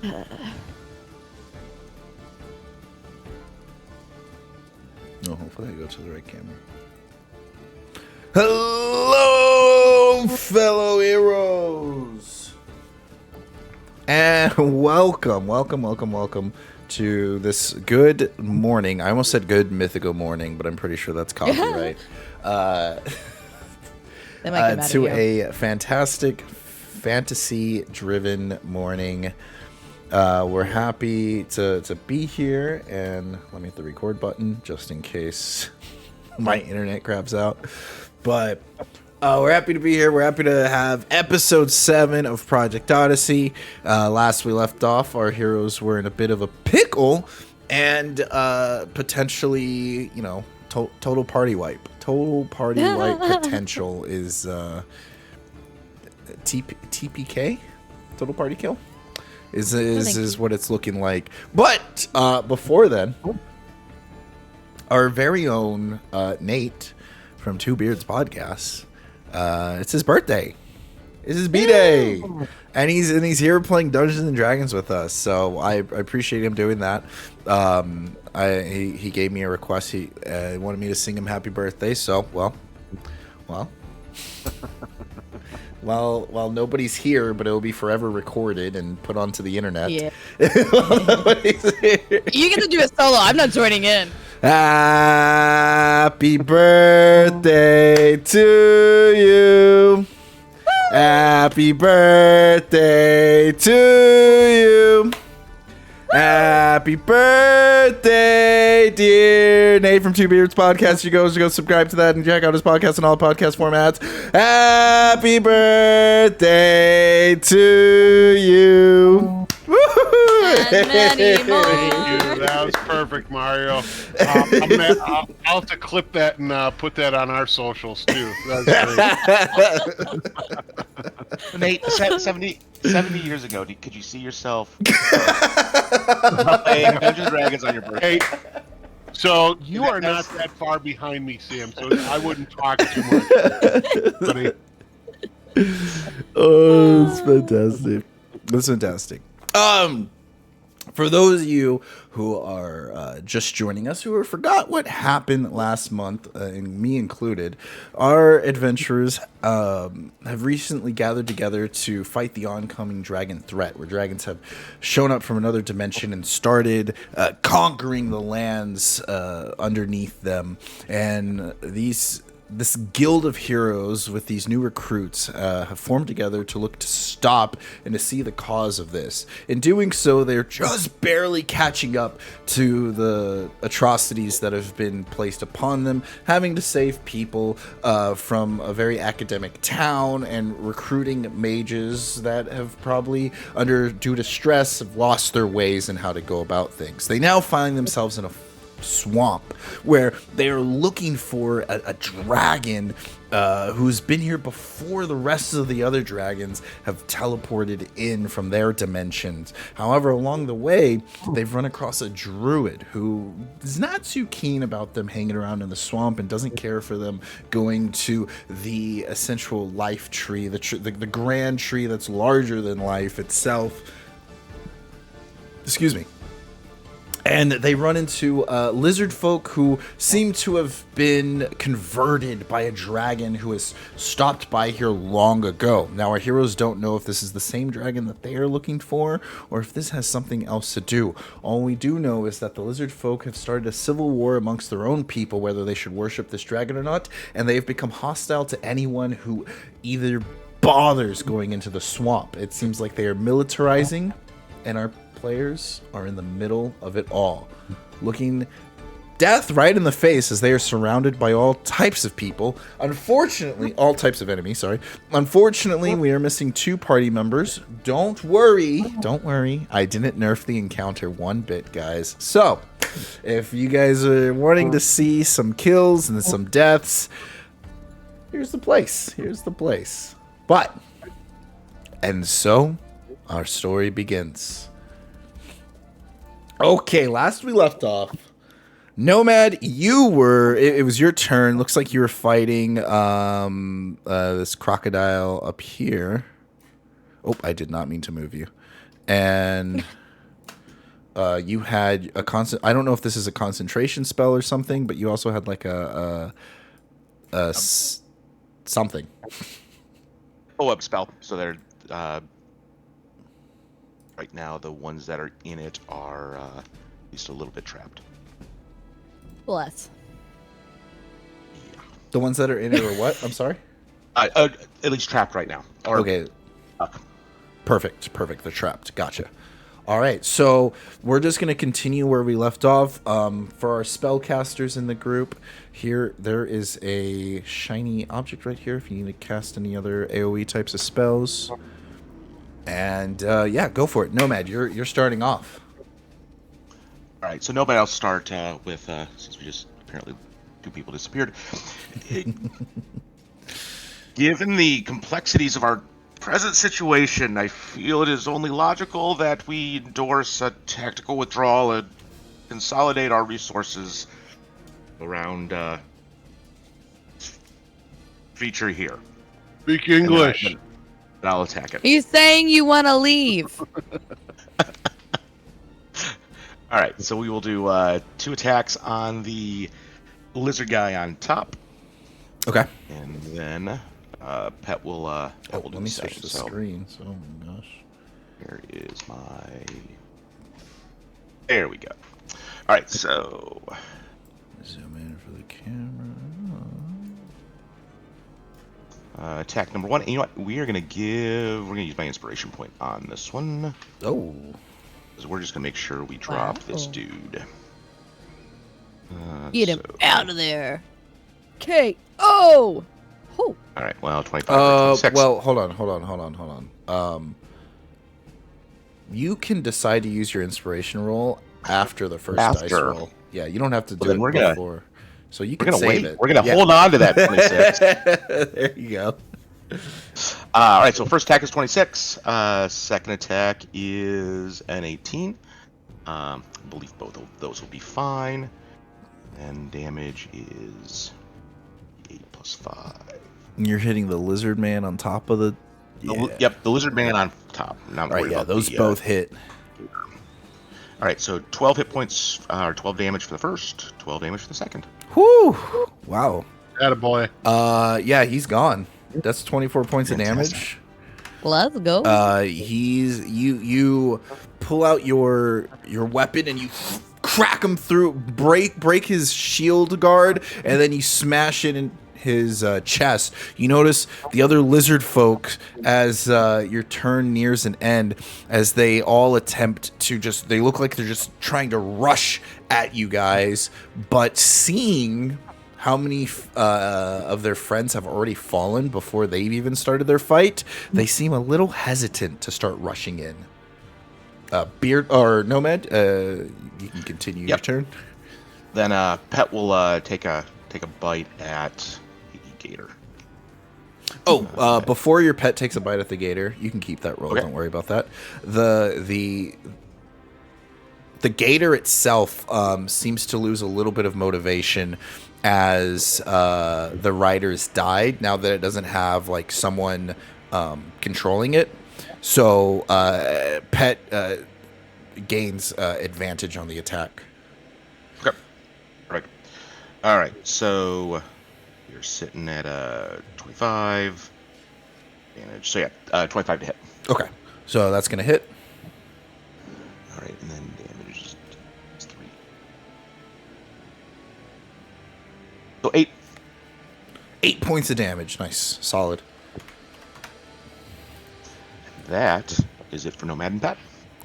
Oh, hopefully I go to the right camera. Hello, fellow heroes, and welcome to this good morning. I almost said good mythical morning, but I'm pretty sure that's copyright. To a fantastic fantasy-driven morning. We're happy to be here, and let me hit the record button just in case my internet craps out. But we're happy to be here. We're happy to have episode 7 of Project Odyssey. Last we left off, our heroes were in a bit of a pickle, and potentially, total party wipe. Total party wipe potential is TPK, total party kill. Is what it's looking like. But before then, our very own Nate from Two Beards Podcast, it's his birthday. It's his B-Day. And he's here playing Dungeons and Dragons with us. So I appreciate him doing that. He gave me a request. He wanted me to sing him happy birthday. So, well. Well, nobody's here, but it'll be forever recorded and put onto the internet. Yeah. You get to do it solo. I'm not joining in. Happy birthday to you. Happy birthday to you. Happy birthday, dear Nate from Two Beards Podcast. You go subscribe to that and check out his podcast and all podcast formats. Happy birthday to you. And many more. Thank you. That was perfect, Mario. I'll have to clip that and put that on our socials too. That's great. Nate, 70 years ago, could you see yourself playing Dungeons and Dragons on your birthday? Hey, so you are not that far behind me, Sam, so I wouldn't talk too much. Buddy. Oh, it's fantastic. That's fantastic. For those of you who are just joining us, who forgot what happened last month, and me included, our adventurers have recently gathered together to fight the oncoming dragon threat, where dragons have shown up from another dimension and started conquering the lands underneath them. And this guild of heroes with these new recruits have formed together to look to stop and to see the cause of this. In doing so, they're just barely catching up to the atrocities that have been placed upon them, having to save people from a very academic town and recruiting mages that have probably, due to stress, have lost their ways in how to go about things. They now find themselves in a swamp where they are looking for a dragon who's been here before the rest of the other dragons have teleported in from their dimensions. However, along the way, they've run across a druid who is not too keen about them hanging around in the swamp and doesn't care for them going to the essential life tree, the grand tree that's larger than life itself. Excuse me. And they run into lizard folk who seem to have been converted by a dragon who has stopped by here long ago. Now, our heroes don't know if this is the same dragon that they are looking for, or if this has something else to do. All we do know is that the lizard folk have started a civil war amongst their own people, whether they should worship this dragon or not, and they've become hostile to anyone who either bothers going into the swamp. It seems like they are militarizing, and our players are in the middle of it all, looking death right in the face as they are surrounded by all types of people. Unfortunately, all types of enemies, sorry. Unfortunately, we are missing 2 party members. Don't worry. I didn't nerf the encounter one bit, guys. So, if you guys are wanting to see some kills and some deaths, here's the place. But, and so, our story begins. Okay, last we left off, Nomad, it was your turn. Looks like you were fighting this crocodile up here. Oh, I did not mean to move you. and you had a constant. I don't know if this is a concentration spell or something, but you also had like something. Up spell. So they're right now the ones that are in it are at least a little bit trapped. Bless. Yeah. The ones that are in it are what? I'm sorry. At least trapped right now. Or Okay. stuck. Perfect. They're trapped. Gotcha. All right, so we're just going to continue where we left off. For our spellcasters in the group, here there is a shiny object right here if you need to cast any other AoE types of spells. And yeah, go for it. Nomad, you're starting off. All right, so nobody else start with since we just apparently 2 people disappeared. Given the complexities of our present situation, I feel it is only logical that we endorse a tactical withdrawal and consolidate our resources around feature here. Speak English. And I'll attack it. He's saying you want to leave. All right, so we will do 2 attacks on the lizard guy on top. Okay. And then Pet will Pet will do Let me the same. switch the So screen. So, oh my gosh. here is my. There we go. All right, so Zoom in for the camera. attack number 1. And you know what? We're gonna use my inspiration point on this one. Oh. Because we're just gonna make sure we drop this Wow. dude. Get him So- out of there. K.O. Oh. All right. Well, 25 or 26. Well, hold on. You can decide to use your inspiration roll after the first dice After. roll. Yeah, you don't have to do then it we're gonna- before. So you we're can gonna save wait. it. We're gonna Yeah. hold on to that 26. There you go. All right. So first attack is 26. Second attack is an 18. I believe both of those will be fine. And damage is 8 plus 5. You're hitting the lizard man on top of the. Yep, the lizard man on top. Not Right. worried Yeah, about those the, both hit. All right, so 12 hit points, or 12 damage for the first, 12 damage for the second. Whew! Wow. Attaboy. Yeah, he's gone. That's 24 points of Fantastic. damage. Let's go. You pull out your weapon and you crack him through, break his shield guard, and then you smash it in his chest. You notice the other lizard folk as your turn nears an end, as they all attempt to they look like they're just trying to rush at you guys, but seeing how many of their friends have already fallen before they've even started their fight, they seem a little hesitant to start rushing in. Beard or Nomad, you can continue your Yep. turn. Then Pet will take a bite at the gator. Oh, before your pet takes a bite at the gator, you can keep that roll. Okay. Don't worry about that. The gator itself seems to lose a little bit of motivation as the riders died. Now that it doesn't have like someone controlling it, so Pet gains advantage on the attack. Okay. Right. All right. So you're sitting at 25 damage. So yeah, 25 to hit. Okay, so that's gonna hit. All right, and then damage is 3. So 8. 8 points of damage. Nice, solid. That is it for Nomad and Pet.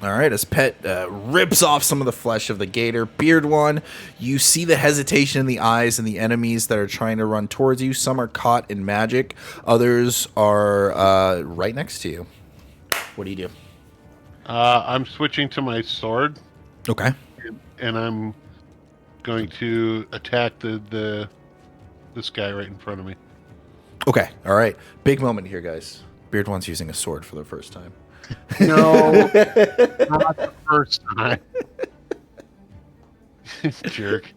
All right, as Pet rips off some of the flesh of the gator, Beard One, you see the hesitation in the eyes and the enemies that are trying to run towards you. Some are caught in magic, others are right next to you. What do you do? I'm switching to my sword, Okay. and I'm going to attack this guy right in front of me. Okay, all right. Big moment here, guys. Beard One's using a sword for the first time. No, not the first time. Jerk.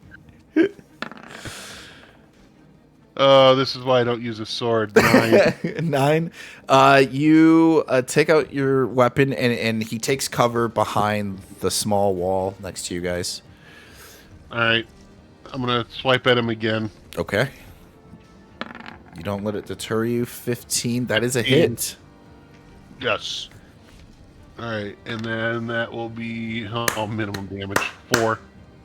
This is why I don't use a sword. 9. 9. You take out your weapon, and he takes cover behind the small wall next to you guys. All right. I'm going to swipe at him again. Okay. You don't let it deter you. 15. That is a hit. Yes. All right. And then that will be minimum damage. 4.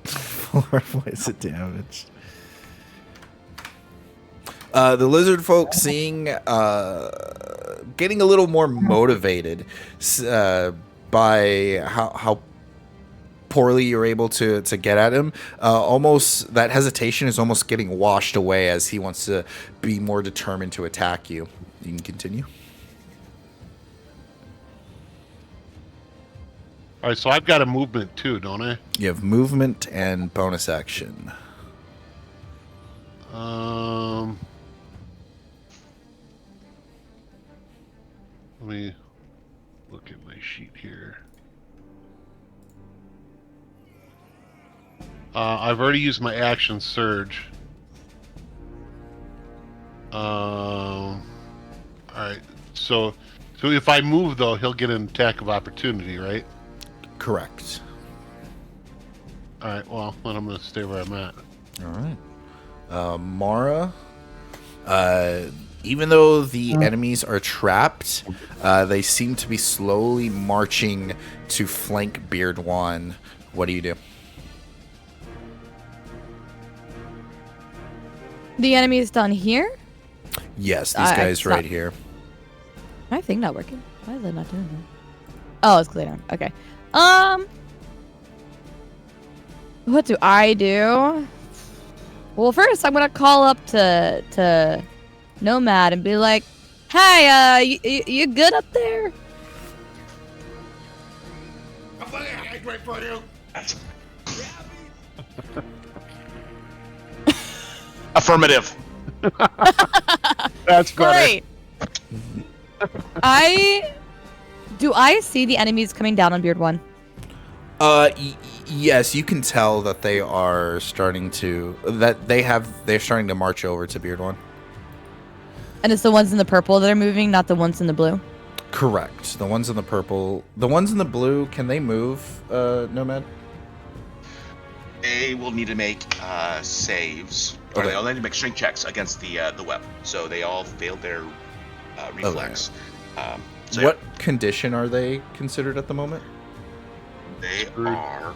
4 points of damage. The lizard folk seeing, getting a little more motivated by how poorly you're able to get at him. Almost that hesitation is almost getting washed away as he wants to be more determined to attack you. You can continue. All right. So I've got a movement too, don't I? You have movement and bonus action. Let me look at my sheet here. I've already used my action surge. All right. So if I move though, he'll get an attack of opportunity, right? Correct. All right. Well, then I'm going to stay where I'm at. All right. Mara, even though the enemies are trapped, they seem to be slowly marching to flank Beardwan. What do you do? The enemy is down here? Yes, these guys right here. My thing not working. Why is it not doing that? Oh, it's clear. Okay. What do I do? Well, first I'm gonna call up to Nomad and be like, "Hey, you good up there?" I'm fucking right for you. Affirmative. That's great. Do I see the enemies coming down on Beard One? Yes, you can tell that they are starting to they're starting to march over to Beard One. And it's the ones in the purple that are moving, not the ones in the blue. Correct. The ones in the purple, the ones in the blue. Can they move, Nomad? They will need to make saves. Or Okay. they'll need to make strength checks against the weapon. So they all failed their reflex. So What condition are they considered at the moment? they are.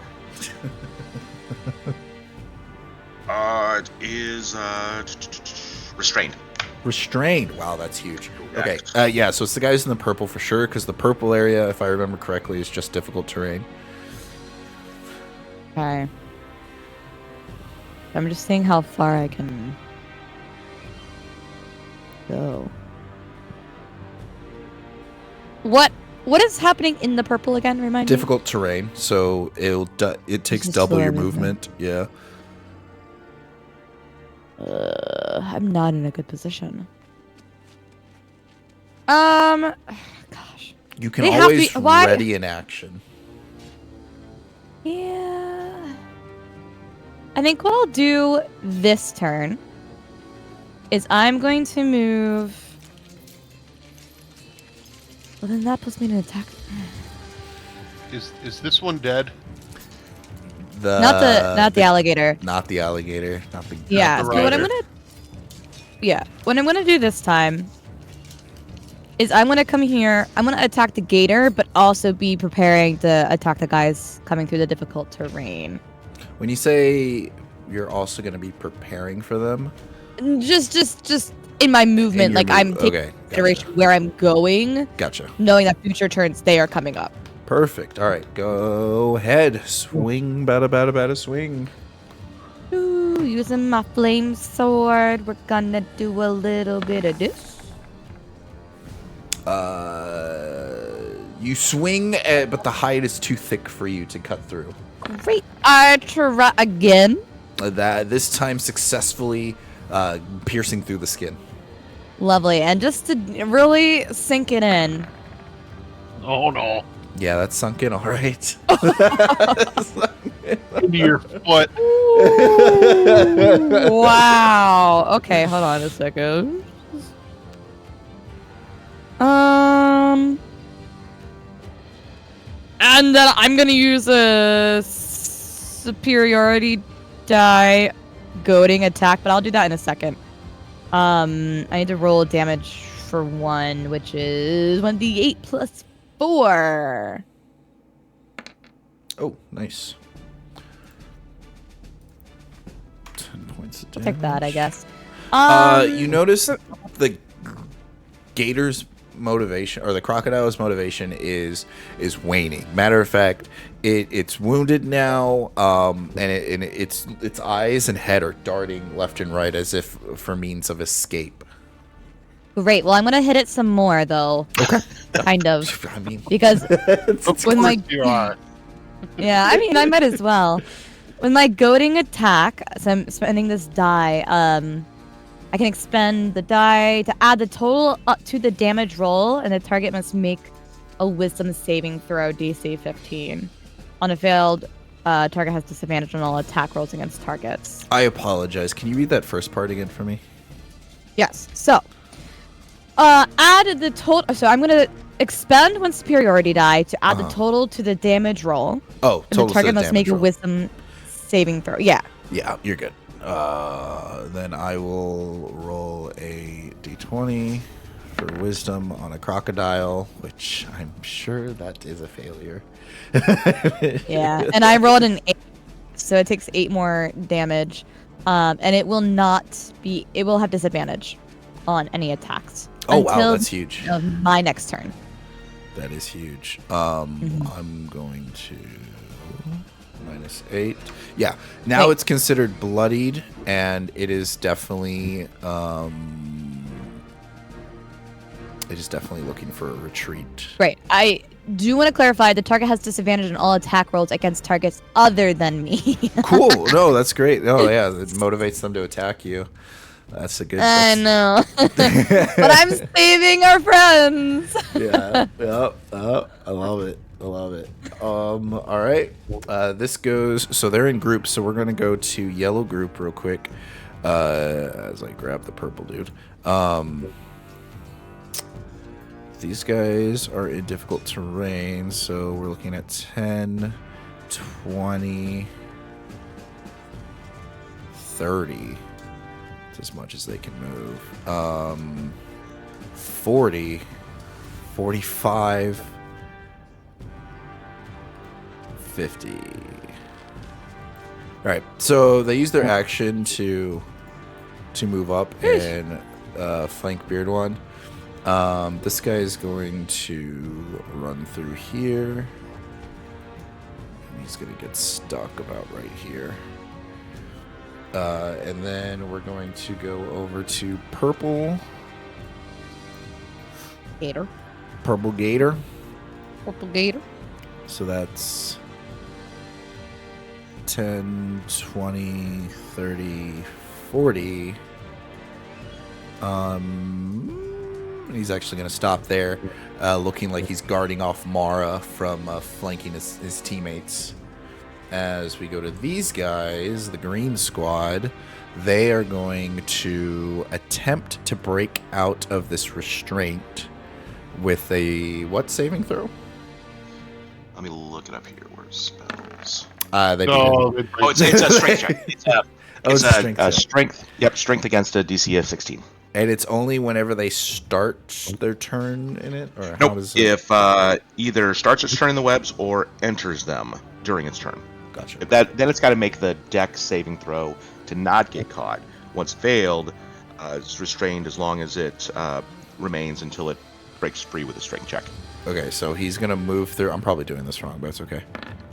It is restrained. Restrained. Wow, that's huge. Correct. Okay. Yeah. So it's the guys in the purple for sure, because the purple area, if I remember correctly, is just difficult terrain. Okay. I'm just seeing how far I can go. What is happening in the purple again? Remind me. Difficult terrain, so it takes Just double slow your movement. movement. Yeah. I'm not in a good position. Gosh. You can They have always to- why- ready in action. Yeah. I think what I'll do this turn is I'm going to move. Well, then that puts me in an attack. Is this one dead? Not the alligator. Not the alligator. Not the. Yeah. the So what I'm rider. what I'm gonna do this time is I'm gonna come here. I'm gonna attack the gator, but also be preparing to attack the guys coming through the difficult terrain. When you say you're also going to be preparing for them, Just in my movement, In your like I'm taking okay, consideration where I'm going, gotcha. knowing that future turns they are coming up. Perfect. All right, go ahead. Swing, bada, swing. Ooh, using my flame sword, we're gonna do a little bit of this. You swing, but the hide is too thick for you to cut through. Great. I try again. That this time successfully piercing through the skin. Lovely. And just to really sink it in. Oh no! Yeah, that's sunk in all right. Into your foot. Wow. Okay, hold on a second. And then I'm gonna use a superiority die goading attack, but I'll do that in a second. I need to roll damage for 1, which is 1d8 plus 4. Oh, nice. 10 points of I'll damage. take that, I guess. You notice the gator's motivation, or the crocodile's motivation, is waning. Matter of fact, it's wounded now, and its eyes and head are darting left and right as if for means of escape. Great. Well, I'm gonna hit it some more, though. Okay. Kind of. I mean, Because Of when my course you are. yeah, I mean, I might as well. With my goading attack, so I'm spending this die. I can expend the die to add the total up to the damage roll, and the target must make a Wisdom saving throw DC 15. On a failed, target has disadvantage on all attack rolls against targets. I apologize. Can you read that first part again for me? Yes. So, add the total. So I'm gonna expend one superiority die to add the total to the damage roll. Oh, And total the target to the must make damage a roll. Wisdom saving throw. Yeah. Yeah, you're good. Then I will roll a d20 for wisdom on a crocodile, which I'm sure that is a failure. Yeah, and I rolled an 8, so it takes 8 more damage, and it will have disadvantage on any attacks. Oh, wow, until that's huge. my next turn. That is huge. Mm-hmm. I'm going to -8. Yeah, now Wait. it's considered bloodied, and it is definitely looking for a retreat. Right. I do want to clarify the target has disadvantage on all attack rolls against targets other than me. Cool. No, that's great. Oh, yeah, it motivates them to attack you. That's a good. I That's, know. But I'm saving our friends. yeah. I love it. I love it. All right. This goes. So they're in groups. So we're gonna go to yellow group real quick. As I grab the purple dude. These guys are in difficult terrain. So we're looking at 10, 20, 30. As much as they can move. 40, 45, 50. All right, so they use their action to move up and flank Beard One. This guy is going to run through here, and he's going to get stuck about right here. And then we're going to go over to purple Gator. Purple Gator. Purple Gator. So that's 10, 20, 30, 40. He's actually going to stop there, looking like he's guarding off Mara from flanking his teammates. As we go to these guys, the green squad, they are going to attempt to break out of this restraint with a what saving throw? Let me look it up here. Where's spells? It's It's a strength check. It's it's a strength a check. strength. Yep, strength against a DC of 16. And it's only whenever they start their turn in it, or how Nope. does it? If either starts its turn in the webs or enters them during its turn. Gotcha. If that, then it's got to make the dex saving throw to not get caught. Once failed, it's restrained as long as it remains until it breaks free with a strength check. Okay, so he's gonna move through. I'm probably doing this wrong, but it's okay.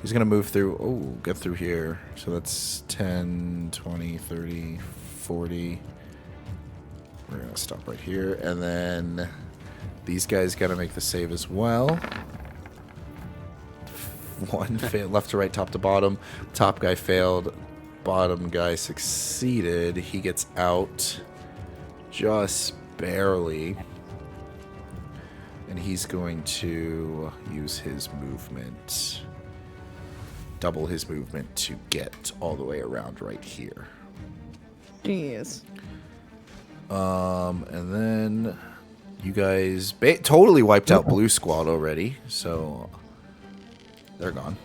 He's gonna move through. Oh, get through here. So that's 10, 20, 30, 40. We're gonna stop right here, and then these guys gotta make the save as well. One failed, left to right, top to bottom. Top guy failed. Bottom guy succeeded. He gets out just barely. And he's going to use his movement double his movement to get all the way around right here. Jeez. And then you guys totally wiped out Blue Squad already, so they're gone.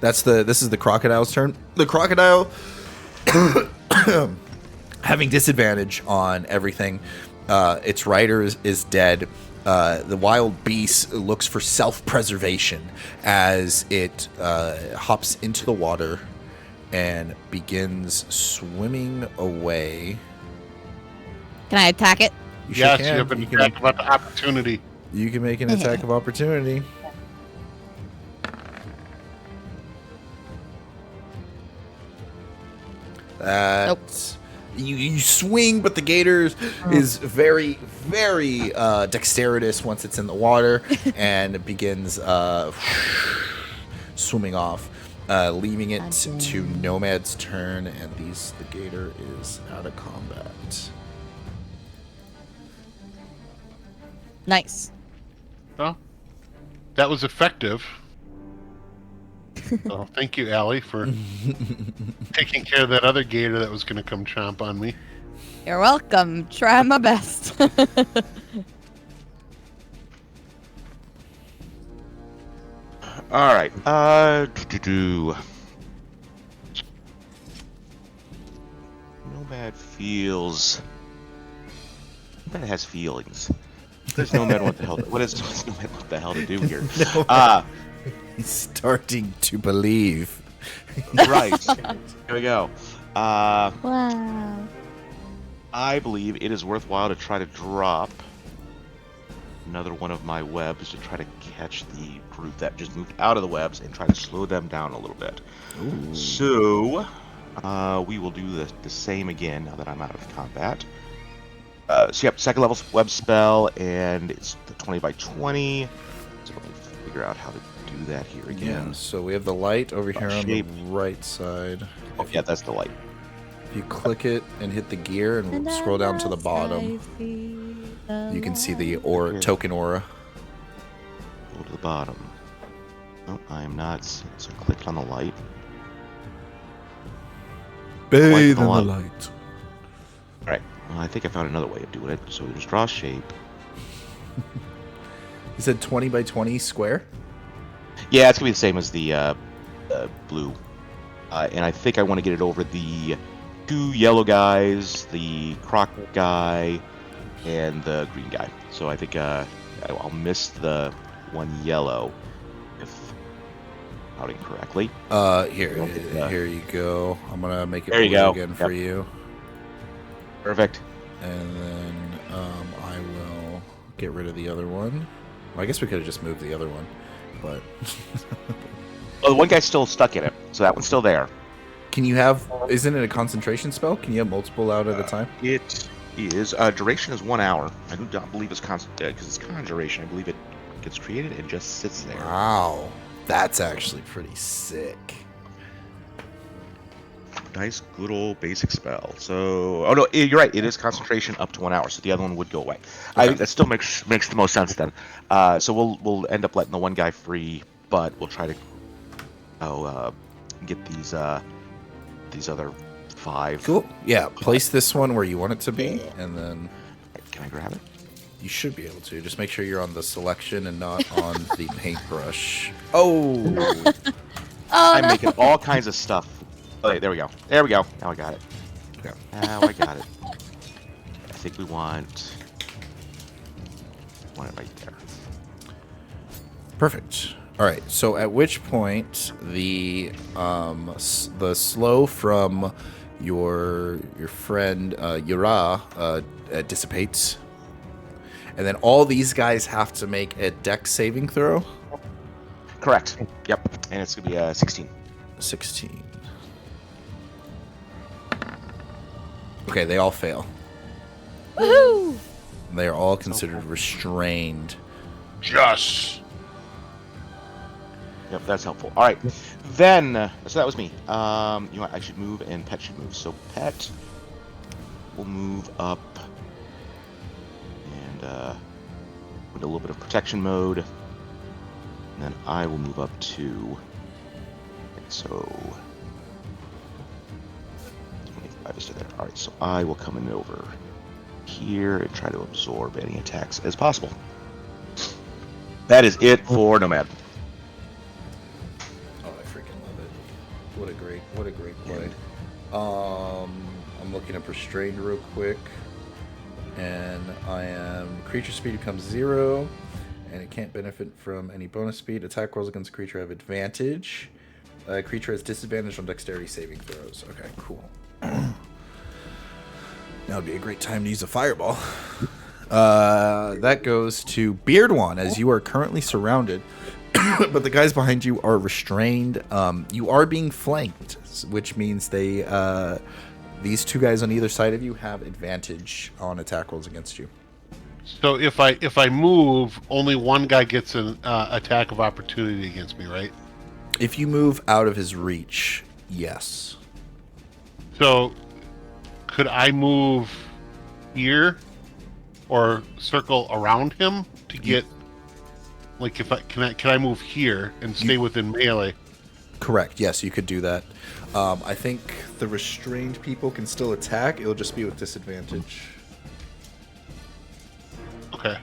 This is the crocodile's turn. The crocodile, having disadvantage on everything, its rider is dead. The wild beast looks for self-preservation as it hops into the water and begins swimming away. Can I attack it? You Yes, sure you can. have an attack about the opportunity. You can make an attack of opportunity. Nope. You swing, but the gator is very, very dexterous once it's in the water and begins swimming off, leaving it to Nomad's turn, and the gator is out of combat. Nice. Well, that was effective. So thank you, Allie, for taking care of that other gator that was going to come chomp on me. You're welcome. Try my best. All right. Nomad feels. Nomad has feelings. There's Nomad what the hell? What's Nomad what the hell to do here? He's starting to believe. Right. Here we go. Wow. I believe it is worthwhile to try to drop another one of my webs to try to catch the group that just moved out of the webs and try to slow them down a little bit. Ooh. So, we will do the same again now that I'm out of combat. So, yep, second level web spell, and it's the 20 by 20. So, let me figure out how to do that here again. Yeah, so we have the light over here on the shape. right side. Oh, yeah, that's the light. If you click it and hit the gear and scroll down to the bottom, you can see the aura, token aura. Go to the bottom. No, I am not. So click on the light. Bathe in the light. Alright, well, I think I found another way of doing it. So we just draw a shape. You said 20 by 20 square? Yeah, it's going to be the same as the blue. And I think I want to get it over the two yellow guys, the croc guy, and the green guy. So I think I'll miss the one yellow if counting correctly. Here you go. I'm gonna make it There you blue go. again for you, Perfect. and then I will get rid of the other one. Well, I guess we could have just moved the other one, but Oh, the one guy's still stuck in it, so that one's still there. can you have? Isn't it a concentration spell? Can you have multiple out at a time? It is duration is 1 hour. I do not believe it's constant because it's conjuration. I believe it gets created and just sits there. Wow, that's actually pretty sick. Nice, good old basic spell. So, oh no, you're right. It is concentration up to 1 hour, so the other one would go away. I think that still makes the most sense then. So we'll end up letting the one guy free, but we'll try to get these other 5. Cool. Yeah, place this one where you want it to be, and then Can I grab it? you should be able to. Just make sure you're on the selection and not on the paintbrush. Oh, Oh, I'm no. making all kinds of stuff. Oh, there we go. There we go. Now I got it. Okay. Now I got it. I think we want it right there. perfect. All right. So at which point the slow from your friend Yura dissipates, and then all these guys have to make a dex saving throw. Correct. Yep. And it's gonna be 16. 16. Okay, they all fail. Woohoo! They are all considered restrained. Yes. Yep, that's helpful. All right. Then, so that was me. You know what? I should move, and Pet should move. So Pet will move up and put a little bit of protection mode. And then I will move up to so 25 is to there. All right, so I will come in over here and try to absorb any attacks as possible. That is it for Nomad. Oh, I freaking love it. What a great play. I'm looking up restrained real quick. And creature speed becomes 0, and it can't benefit from any bonus speed. Attack rolls against a creature have advantage. Creature has disadvantage on dexterity saving throws. Okay, cool. Now would be a great time to use a fireball. That goes to Beardwan, as you are currently surrounded, but the guys behind you are restrained. You are being flanked, which means these two guys on either side of you have advantage on attack rolls against you. So if I move, only one guy gets an attack of opportunity against me, right? If you move out of his reach, yes. So could I move here or circle around him to get like if I can I move here and stay within melee? Correct. Yes, you could do that. I think the restrained people can still attack. It'll just be with disadvantage. Okay.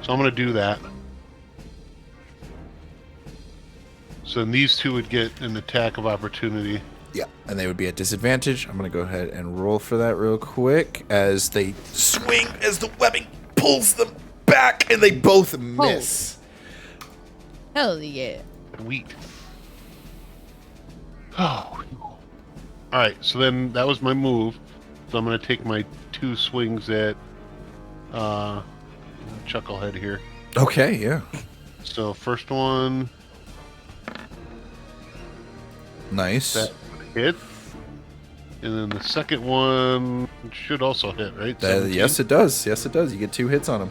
So I'm going to do that. So then these two would get an attack of opportunity. Yeah, and they would be at disadvantage. I'm going to go ahead and roll for that real quick as they swing, as the webbing pulls them back, and they both miss. Hell yeah. Sweet. Oh. All right, so then that was my move. So I'm going to take my 2 swings at Chucklehead here. Okay, yeah. So first one, Nice. that hit. And then the second one should also hit, right? Yes, it does. Yes, it does. You get 2 hits on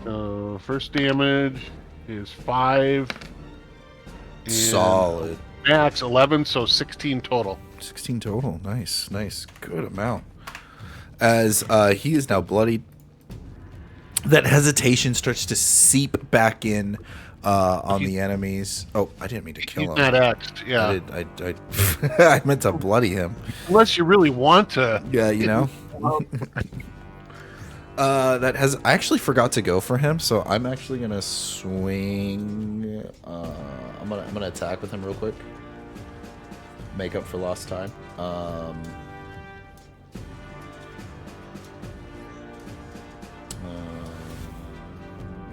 them. First damage is 5. and Solid. Max 11, so 16 total. 16 total. Nice, nice. Good amount. As he is now bloodied, that hesitation starts to seep back in on the enemies. Oh, I didn't mean to kill He's him. not axed, yeah. I meant to bloody him. Unless you really want to. Yeah, you know. I actually forgot to go for him, so I'm actually gonna swing. I'm gonna attack with him real quick. Make up for lost time.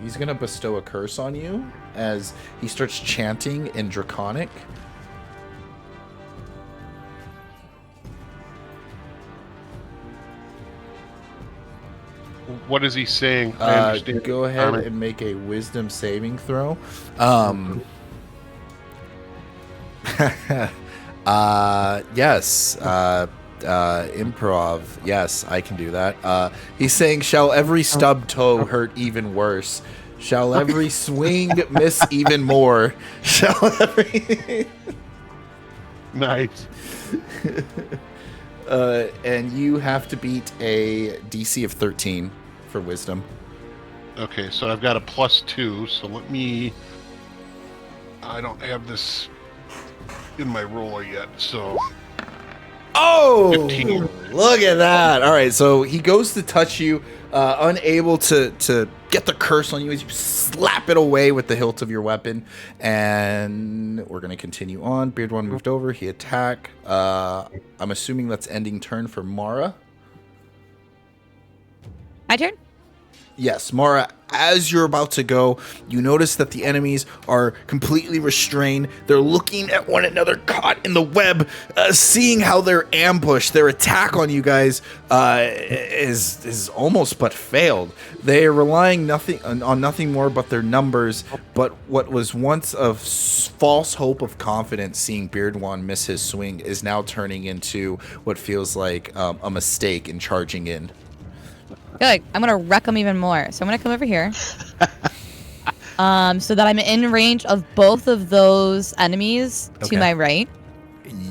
He's gonna bestow a curse on you as he starts chanting in Draconic. What is he saying? I understand. Go ahead and make a wisdom saving throw. Yes. Improv. Yes, I can do that. He's saying, shall every stub toe hurt even worse? Shall every swing miss even more? Shall every... Nice. And you have to beat a DC of 13 for wisdom. Okay, so I've got a +2, so let me... I don't have this in my roller yet, so... Oh! 15. Look at that! All right, so he goes to touch you, unable to get the curse on you as you slap it away with the hilt of your weapon. And we're going to continue on. Beard One moved over. He attack. I'm assuming that's ending turn for Mara. My turn? Yes, Mara, as you're about to go, you notice that the enemies are completely restrained. They're looking at one another, caught in the web, seeing how they're ambushed. Their attack on you guys is almost but failed. They are relying on nothing more but their numbers. But what was once a false hope of confidence, seeing Beardwan miss his swing, is now turning into what feels like a mistake in charging in. Good. I'm gonna wreck them even more. So I'm gonna come over here, so that I'm in range of both of those enemies to my right.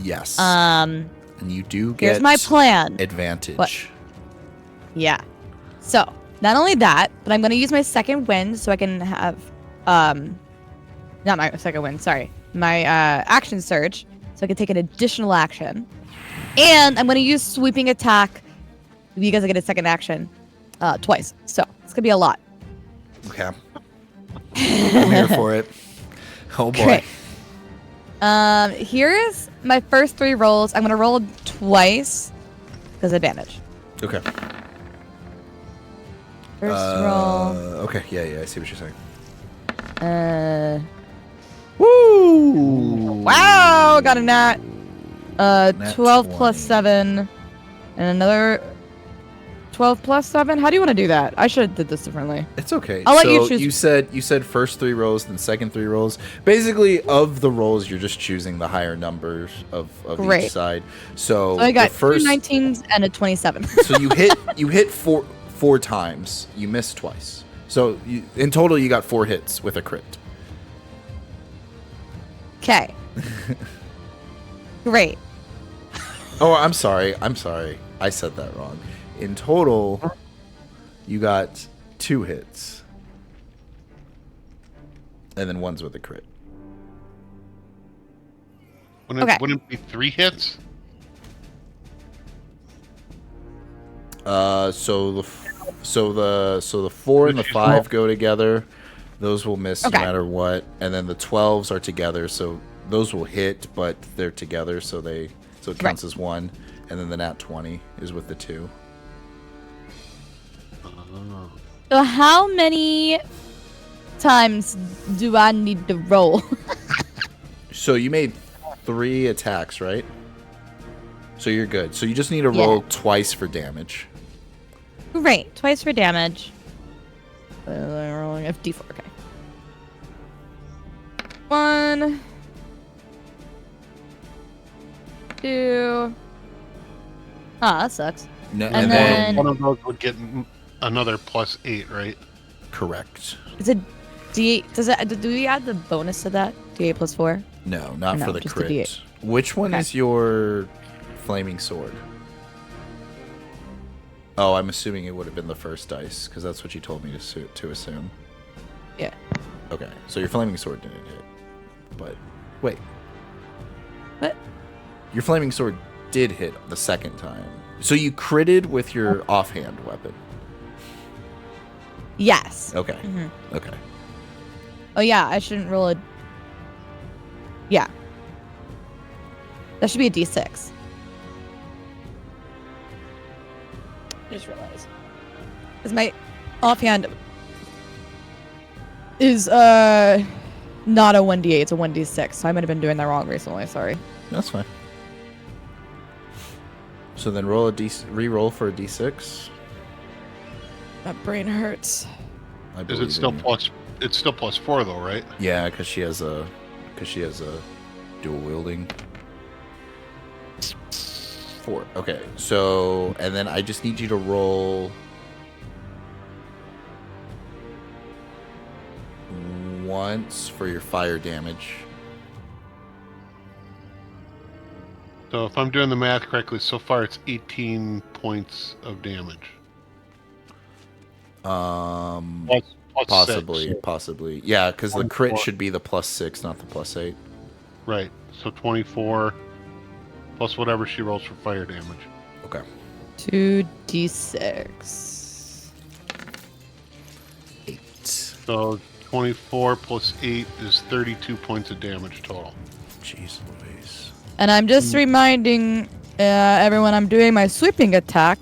Yes. And you do get. Here's my plan. Advantage. What? Yeah. So not only that, but I'm gonna use my second wind so I can have, not my second wind. Sorry, my action surge, so I can take an additional action. And I'm going to use sweeping attack because I get a second action twice. So it's going to be a lot. Okay. I'm here for it. Oh boy. Okay. Here is my first 3 rolls. I'm going to roll twice because advantage. Okay. First roll. Okay, yeah, I see what you're saying. Woo! Wow, got a nat. Nat 12 20. plus 7. And another 12 plus 7. How do you want to do that? I should have did this differently. It's okay. I'll let you choose. You said first 3 rolls, then second 3 rolls. Basically, of the rolls, you're just choosing the higher numbers of Great. each side. So, So I got the first 2 19s and a 27. So you hit four times. You missed twice. So in total, you got 4 hits with a crit. Okay. Great. Oh, I'm sorry. I said that wrong. In total, you got 2 hits. And then one's with a crit. Wouldn't Okay. it be 3 hits? So the 4 and the 5 go together. Those will miss Okay. no matter what. And then the 12s are together, so those will hit, but they're together, so it counts as 1. And then the nat 20 is with the 2. So how many times do I need to roll? So you made 3 attacks, right? So you're good. So you just need to roll twice for damage. Great. Twice for damage. Rolling a d4. Okay. 1, 2. Ah, that sucks. No, And then- One of those would get another +8, right? correct. Is it D8? Do we add the bonus to that? D8 plus 4? No, not No, for the just a crit. D8. Which one Okay. is your flaming sword? Oh, I'm assuming it would have been the first dice, because that's what you told me to assume. Yeah. Okay, so your flaming sword didn't hit. But, wait. What? Your flaming sword did hit the second time. So you critted with your offhand weapon. Yes. Okay, Mhm. okay. Oh, yeah. I shouldn't roll a... Yeah. That should be a D6. I just realized. Because my offhand is not a 1d8, it's a 1d6. So I might have been doing that wrong recently. Sorry. That's fine. So then re-roll for a d6. My brain hurts. I Is believe it still in you. plus? It's still +4 though, right? Yeah, because she has a dual wielding. 4. Okay, so and then I just need you to roll once for your fire damage. So if I'm doing the math correctly, so far it's 18 points of damage. Plus Possibly, 6. possibly, yeah, because the crit 24. should be the +6, not the +8. Right. So 24 plus whatever she rolls for fire damage. Okay. 2d6. 8. So 24 plus 8 is 32 points of damage total. Jeez Louise. And I'm just reminding everyone I'm doing my sweeping attack.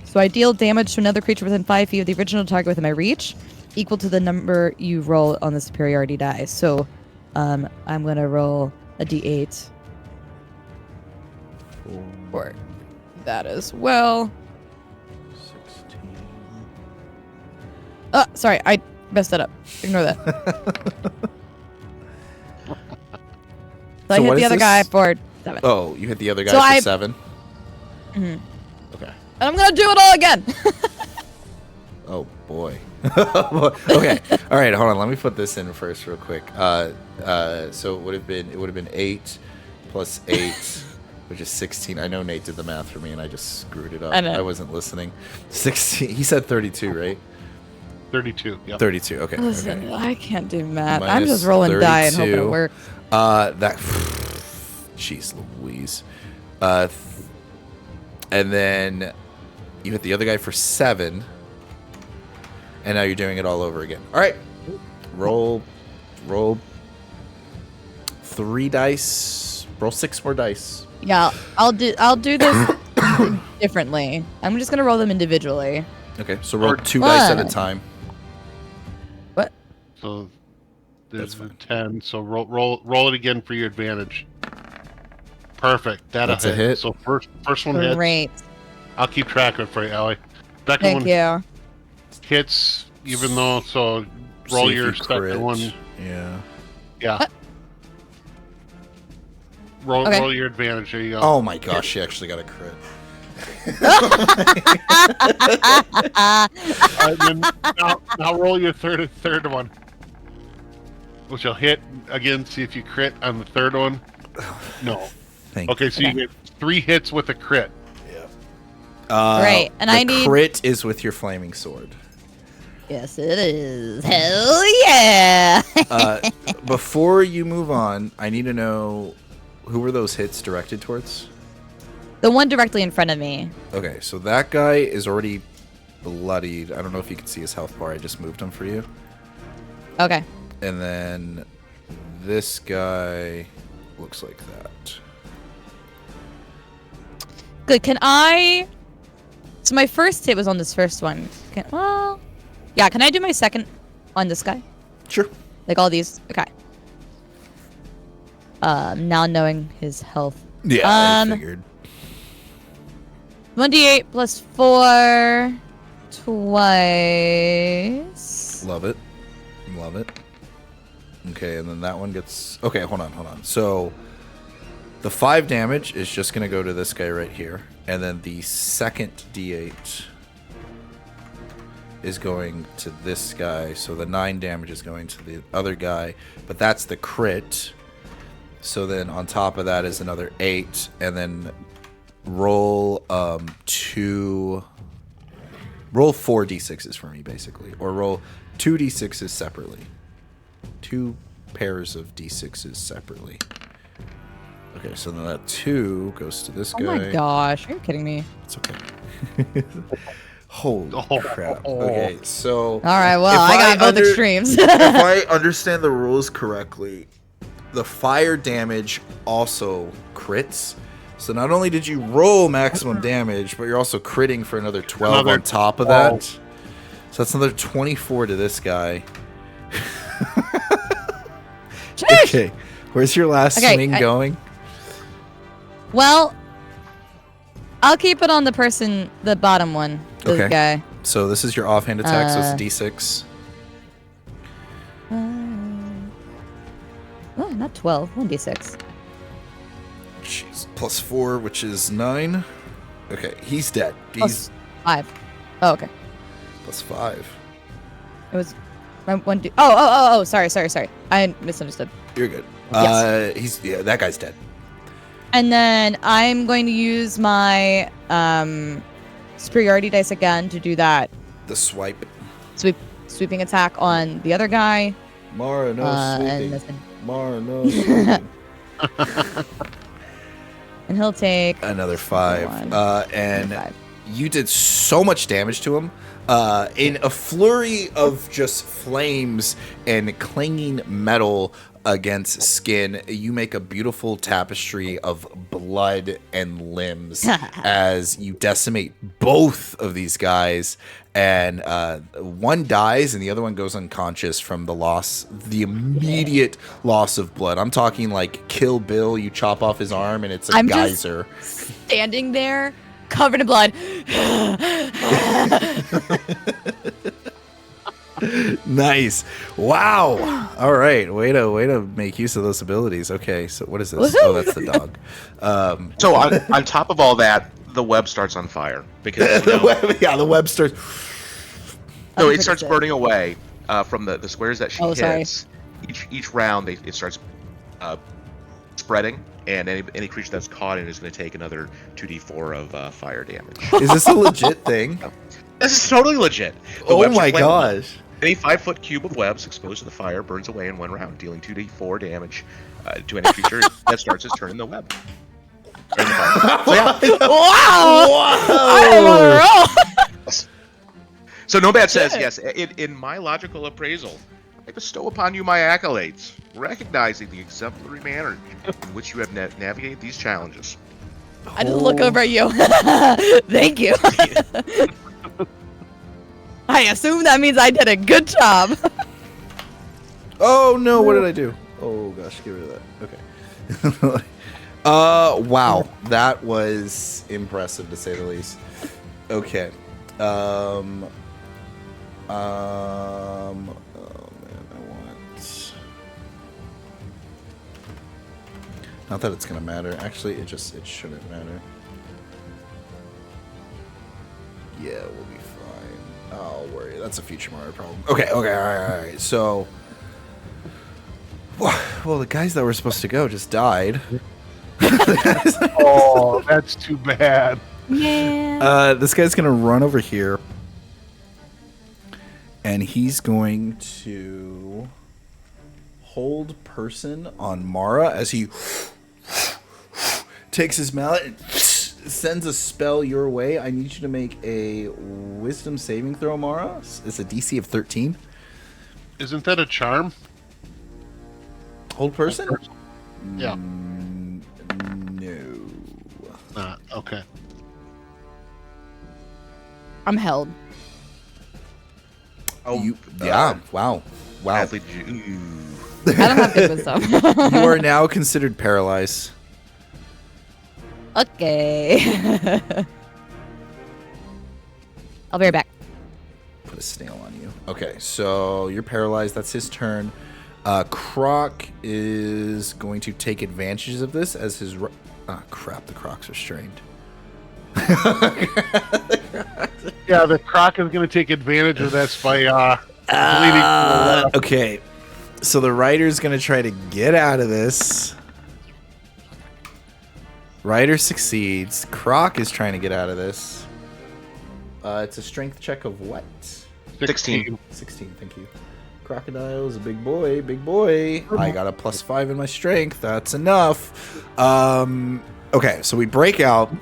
So I deal damage to another creature within 5 feet of the original target within my reach, equal to the number you roll on the superiority die. So I'm going to roll a d8 for that as well. 16. Oh, sorry, I messed that up. Ignore that. So I So hit what the is other this? guy for 7. Oh, you hit the other guy So for I- 7? Mhm. Okay. And I'm going to do it all again. Oh boy. Okay. All right. Hold on. Let me put this in first, real quick. So it would have been 8 plus 8, which is 16. I know Nate did the math for me, and I just screwed it up. I know. I wasn't listening. 16. He said 32, right? 32. Yep. 32. Okay. Listen, Okay. I can't do math. I'm Minus just rolling die and hoping it 32. works. That. Jeez Louise. And then you hit the other guy for 7. And now you're doing it all over again. All right. Roll 3 dice. Roll 6 more dice. Yeah, I'll do this differently. I'm just gonna roll them individually. Okay, so roll 2 dice at a One. time. What? So there's That's a 10. So roll it again for your advantage. Perfect. That's a hit. So first one hits. Great. I'll keep track of it for you, Allie. Second Thank one you. hits, even though. So roll See if your you crit. second one. Yeah. Yeah. What? Roll Okay. your advantage. There you go. Oh my gosh, she actually got a crit. Then now roll your third one, which will hit again. See if you crit on the third one. No. Thank Okay, so you get 3 hits with a crit. Great, and the I need- crit is with your flaming sword. Yes, it is. Hell yeah! Before you move on, I need to know who were those hits directed towards? The one directly in front of me. Okay, so that guy is already bloodied. I don't know if you can see his health bar. I just moved him for you. Okay. And then this guy looks like that. Good. Can I? So my first hit was on this first one. Yeah. Can I do my second on this guy? Sure. Like all these. Okay. Now knowing his health. Yeah, I figured. 1d8 plus 4 twice. Love it. Love it. Okay, and then that one gets... Okay, hold on. So, the 5 damage is just going to go to this guy right here. And then the second d8 is going to this guy. So, the 9 damage is going to the other guy. But that's the crit. So, then on top of that is another 8. And then roll 4 d6s for me, basically. Or roll 2 d6s separately. 2 pairs of d6s separately. Okay, so then that 2 goes to this guy. Oh my gosh. Are you kidding me? It's okay. Holy crap. Okay, so... Alright, well, if I got both extremes. If I understand the rules correctly, the fire damage also crits. So not only did you roll maximum damage, but you're also critting for another 12 on top of that. So that's another 24 to this guy. Okay, where's your last swing going? Well, I'll keep it on the person, the bottom one. This guy. So this is your offhand attack, so it's a d6. Oh, not 12. 1d6. Jeez. Plus 4, which is 9. Okay, he's dead. He's Plus 5. Oh, okay. plus 5. It was one. Oh! Sorry. I misunderstood. You're good. Yes. That guy's dead. And then I'm going to use my superiority dice again to do that The swipe. sweeping attack on the other guy. Mara, no And sweeping. Mara, no sweeping. And he'll take Another 5. 1, And 5. you did so much damage to him. In a flurry of just flames and clanging metal against skin, you make a beautiful tapestry of blood and limbs as you decimate both of these guys. And one dies and the other one goes unconscious from the immediate loss of blood. I'm talking like Kill Bill, you chop off his arm and it's a geyser. Just standing there, covered in blood. Nice. Wow. All right. Way to make use of those abilities. Okay. So what is this? Oh, that's the dog. So on top of all that, the web starts on fire because the web starts. No, it starts burning away from the squares that she sorry. hits. Each round, it starts spreading, and any creature that's caught in is going to take another 2d4 of fire damage. Is this a legit thing? This is totally legit. The Oh webs are my flammable. gosh. Any 5-foot cube of webs exposed to the fire burns away in 1 round, dealing 2d4 damage to any creature that starts its turn in the web. Or in the fire. So yeah. Wow! I am on a roll. So Nomad says, yes, in my logical appraisal, I bestow upon you my accolades, recognizing the exemplary manner in which you have navigated these challenges. I just look over at you. Thank you. I assume that means I did a good job. Oh no, what did I do? Oh gosh, get rid of that. Okay. Wow, that was impressive to say the least. Okay. Oh man, I want. Not that it's gonna matter. Actually, it shouldn't matter. Yeah, we'll be fine. I'll worry. That's a future Mario problem. Okay, all right. So, well, the guys that were supposed to go just died. Oh, that's too bad. Yeah. This guy's gonna run over here, and he's going to hold person on Mara as he takes his mallet and sends a spell your way. I need you to make a wisdom saving throw, Mara. It's a DC of 13. Isn't that a charm? Hold person? Yeah. No. Okay. I'm held. Oh, Yeah. Wow. Badly did you... I don't have good wisdom. You are now considered paralyzed. Okay. I'll be right back. Put a snail on you. Okay, so you're paralyzed. That's his turn. Croc is going to take advantages of this as his... Oh, crap. The Crocs are strained. Yeah, the Croc is going to take advantage of this by bleeding to the left. Okay, so the Rider's going to try to get out of this. Rider succeeds. Croc is trying to get out of this. It's a strength check of what? 16. 16, thank you. Crocodile is a big boy, big boy. I got a +5 in my strength. That's enough. Okay, so we break out.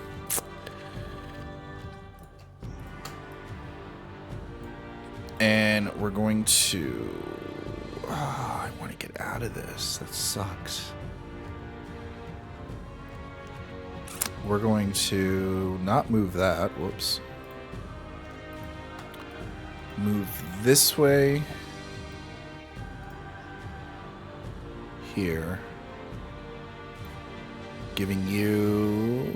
And we're going to... Oh, I want to get out of this. That sucks. We're going to not move that. Whoops. Move this way. Here. Giving you...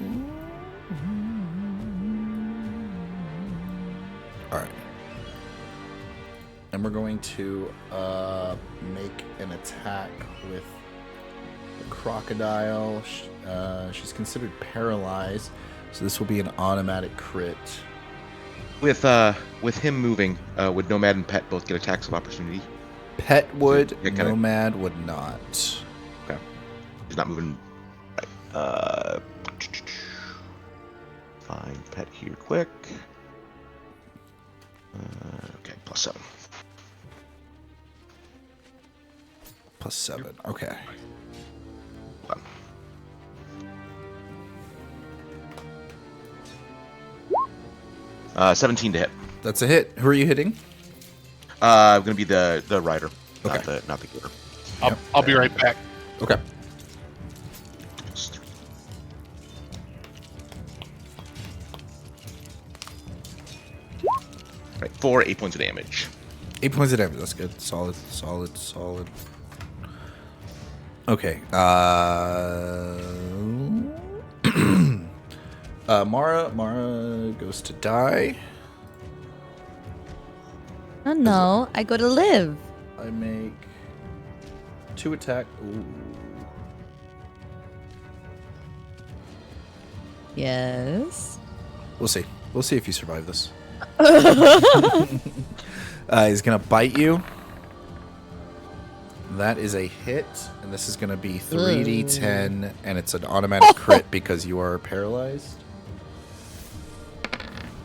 Alright. And we're going to make an attack with the crocodile. She's considered paralyzed, so this will be an automatic crit. With him moving, would Nomad and Pet both get attacks of opportunity? Pet would, Yeah, kinda. Nomad would not. Okay. He's not moving. Right. Find Pet here quick. Okay, +7. +7, okay. 17 to hit. That's a hit. Who are you hitting? Gonna be the rider, Okay. not the gear. I'll be right back. Okay. Right, 8 points of damage. 8 points of damage. That's good. Solid. Okay. Mara goes to die. Oh no, I go to live. I make 2 attack. Ooh. Yes. We'll see. We'll see if you survive this. He's gonna bite you. That is a hit, and this is gonna be 3d10, and it's an automatic crit because you are paralyzed.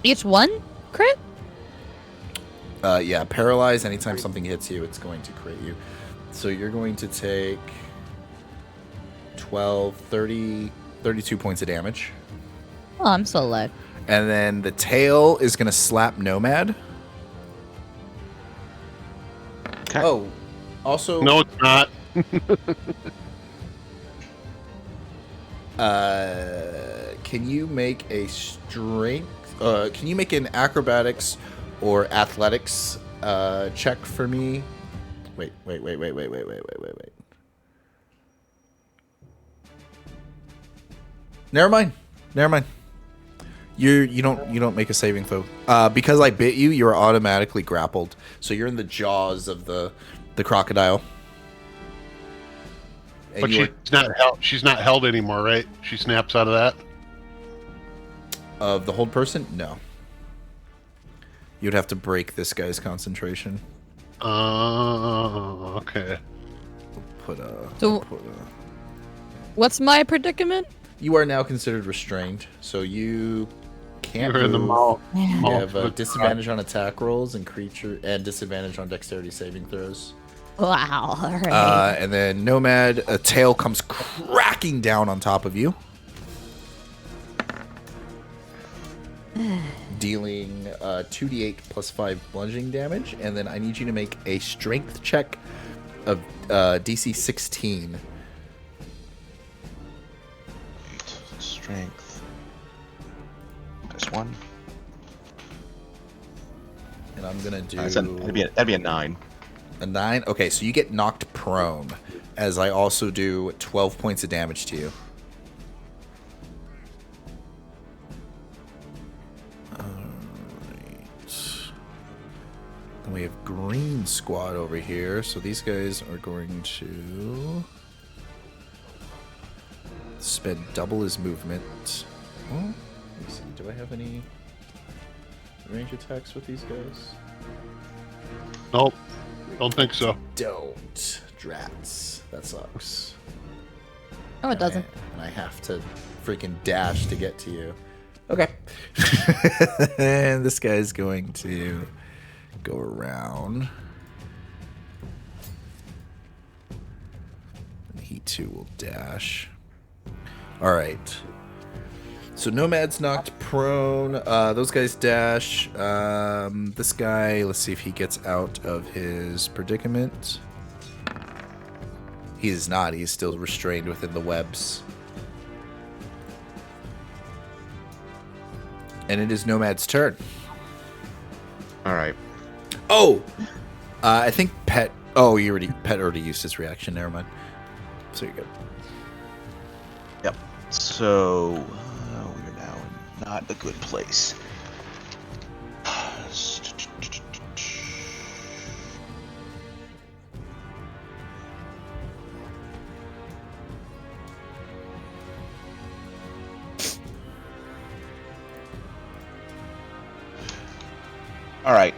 Each one crit? Yeah, paralyzed. Anytime something hits you, it's going to crit you. So you're going to take 12, 30, 32 points of damage. Oh, I'm still alive. And then the tail is going to slap Nomad. Okay. Oh, also... No, it's not. Can you make a strength... can you make an acrobatics or athletics check for me? Wait. Never mind. You don't make a saving throw. Because I bit you, you're automatically grappled. So you're in the jaws of the crocodile. And But she's not held. She's not held anymore, right? She snaps out of that. Of the hold person? No. You'd have to break this guy's concentration. Okay. What's my predicament? You are now considered restrained, so you can't You're in the move. mouth. You have of the disadvantage on attack rolls and disadvantage on dexterity saving throws. Wow. All right. And then Nomad, a tail comes cracking down on top of you, dealing 2d8 plus 5 bludgeoning damage. And then I need you to make a strength check of DC 16. Strength. -1. And I'm gonna do That'd be a 9. a 9. Okay, so you get knocked prone, as I also do 12 points of damage to you. Alright. Then we have Green Squad over here, so these guys are going to spend double his movement. Oh, let me see. Do I have any range attacks with these guys? Nope. Don't think so. Don't. Drats. That sucks. Oh, it doesn't. And I have to freaking dash to get to you. Okay. And this guy's going to go around. And he too will dash. All right. So Nomad's knocked prone. Those guys dash. This guy, let's see if he gets out of his predicament. He is not. He's still restrained within the webs. And it is Nomad's turn. All right. Oh! I think Pet... Oh, Pet already used his reaction. Never mind. So you're good. Yep. So we're now in not a good place. All right.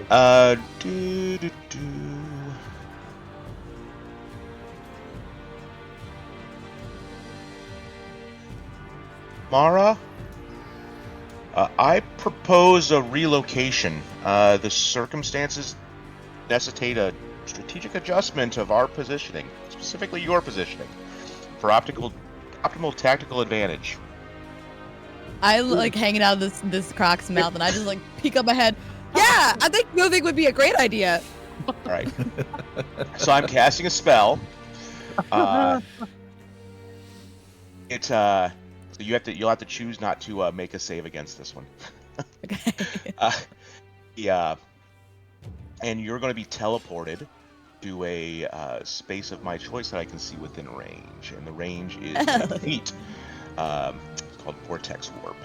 Mara, I propose a relocation. The circumstances necessitate a strategic adjustment of our positioning, specifically your positioning, for optimal tactical advantage. I like hanging out of this croc's mouth, and I just like peek up my head. Yeah, I think moving would be a great idea. All right. So I'm casting a spell. You'll have to choose not to make a save against this one. Okay. Yeah. And you're going to be teleported to a space of my choice that I can see within range, and the range is 8 feet. It's called Vortex Warp.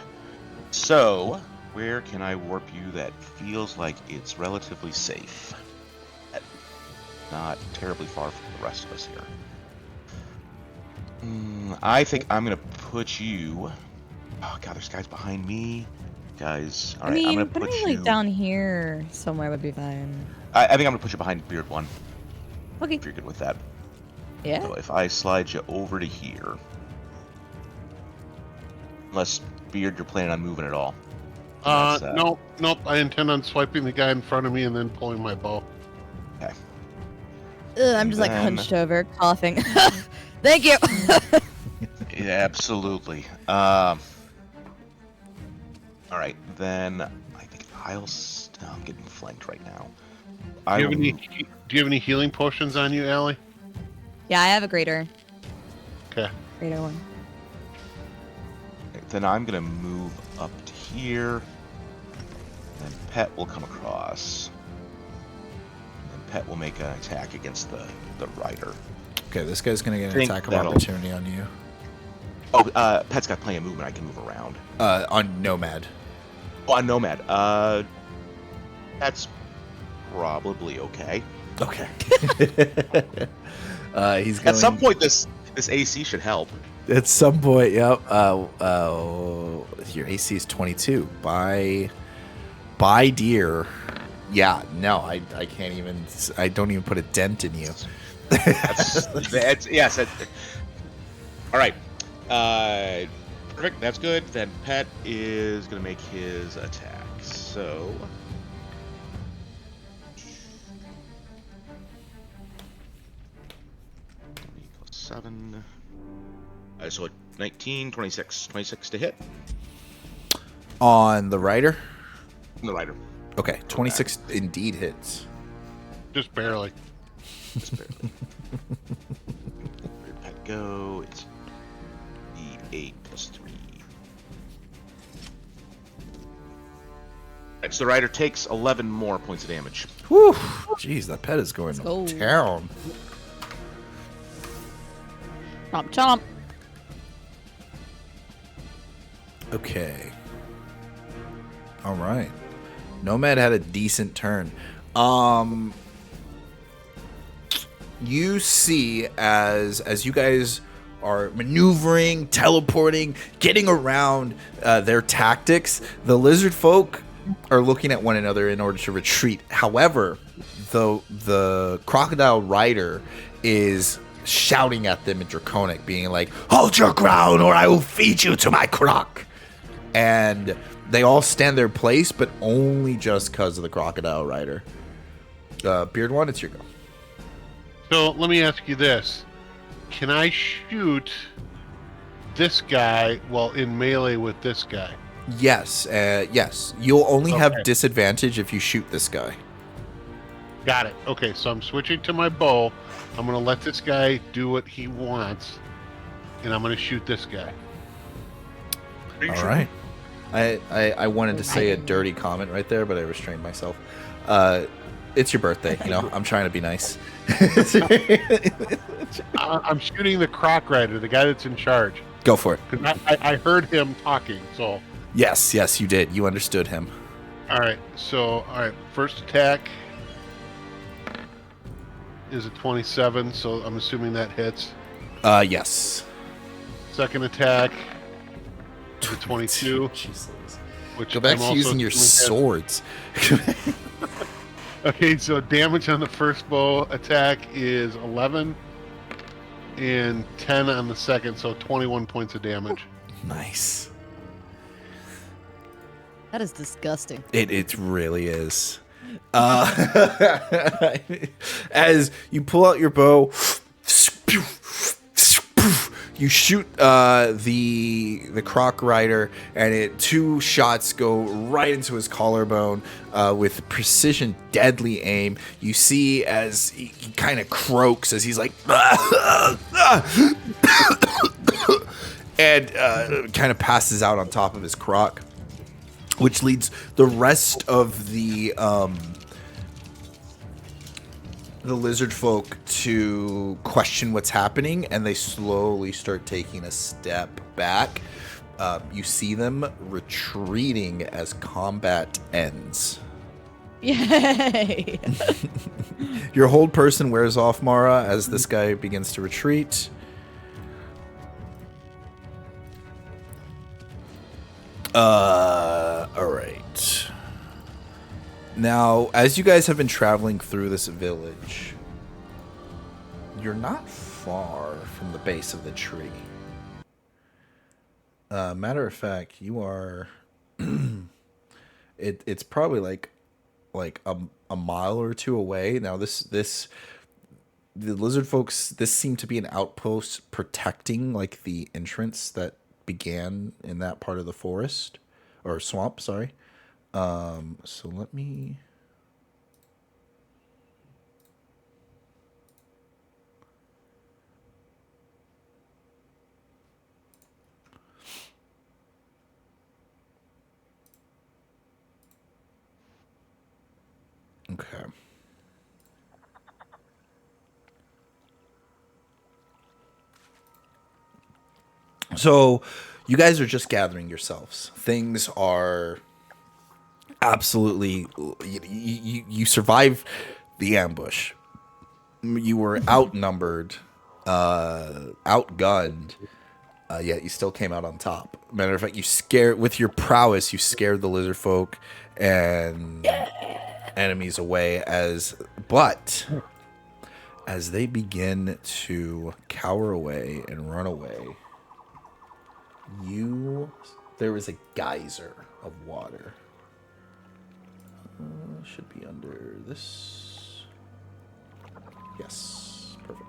So, where can I warp you that feels like it's relatively safe? Not terribly far from the rest of us here. I think I'm gonna put you. Oh god, there's guys behind me. Guys, all right. I'm gonna put you like down here somewhere would be fine. I think I'm gonna put you behind Beard One. Okay. If you're good with that. Yeah. So if I slide you over to here, unless Beard, you're planning on moving at all. That's, Nope. I intend on swiping the guy in front of me and then pulling my bow. Okay. I'm just like then- hunched over, coughing. Thank you. Yeah, absolutely. All right, then I think I'm getting flanked right now. Do you have any healing potions on you, Allie? Yeah, I have a greater. Okay. Greater one. Then I'm gonna move up to here. And Pet will come across. And Pet will make an attack against the rider. Okay, this guy's gonna get an Think attack of that'll- opportunity on you. Oh, Pet's got plenty of movement. I can move around. On Nomad. Oh, on Nomad. That's probably okay. Okay. He's going. At some point, this AC should help. At some point, yep. Your AC is 22. By deer. Yeah, no, I can't even. I don't even put a dent in you. Yes. All right. Perfect. That's good. Then Pet is gonna make his attack. So. +7. So 19, 26. 26 to hit. On the rider. The rider. Okay, 26 indeed hits. Just barely. Just barely. Where'd Pet go? It's D8 +3. Right, so the rider takes 11 more points of damage. Whew. Jeez, that pet is going Let's go. to town. Chomp chomp. Okay. All right. Nomad had a decent turn. You see as you guys are maneuvering, teleporting, getting around their tactics, the lizard folk are looking at one another in order to retreat. However, the crocodile rider is shouting at them in Draconic, being like, "Hold your ground or I will feed you to my croc." And they all stand their place, but only just because of the crocodile rider. Beard One, it's your go. So let me ask you this: can I shoot this guy while in melee with this guy? Yes, yes. You'll only have Okay. disadvantage if you shoot this guy. Got it. Okay, so I'm switching to my bow. I'm gonna let this guy do what he wants, and I'm gonna shoot this guy. All right. I wanted to say a dirty comment right there, but I restrained myself. It's your birthday, you know. I'm trying to be nice. I'm shooting the croc rider, the guy that's in charge. Go for it. 'Cause I heard him talking. So Yes, you did. You understood him. all right. First attack is a 27. So I'm assuming that hits. Yes. Second attack is a 22. Jesus. Which Go back I'm to also using your assuming swords. hits. Okay, so damage on the first bow attack is 11 and 10 on the second, so 21 points of damage. Nice. That is disgusting. It really is. As you pull out your bow, you shoot the croc rider, and two shots go right into his collarbone with precision, deadly aim. You see as he kind of croaks as he's like, and kind of passes out on top of his croc, which leads the rest of the lizard folk to question what's happening, and they slowly start taking a step back. You see them retreating as combat ends. Yay! Your hold person wears off, Mara, as this guy begins to retreat. All right. Now, as you guys have been traveling through this village, you're not far from the base of the tree. Matter of fact, you are It's probably like a mile or two away. Now the lizard folks, this seemed to be an outpost protecting like the entrance that began in that part of the forest or swamp, sorry. So let me Okay. So, you guys are just gathering yourselves. Things are absolutely. You survived the ambush. You were outnumbered, outgunned, yet you still came out on top. Matter of fact, you scared with your prowess. You scared the lizard folk and enemies away. But as they begin to cower away and run away, there is a geyser of water. Should be under this. Yes, perfect.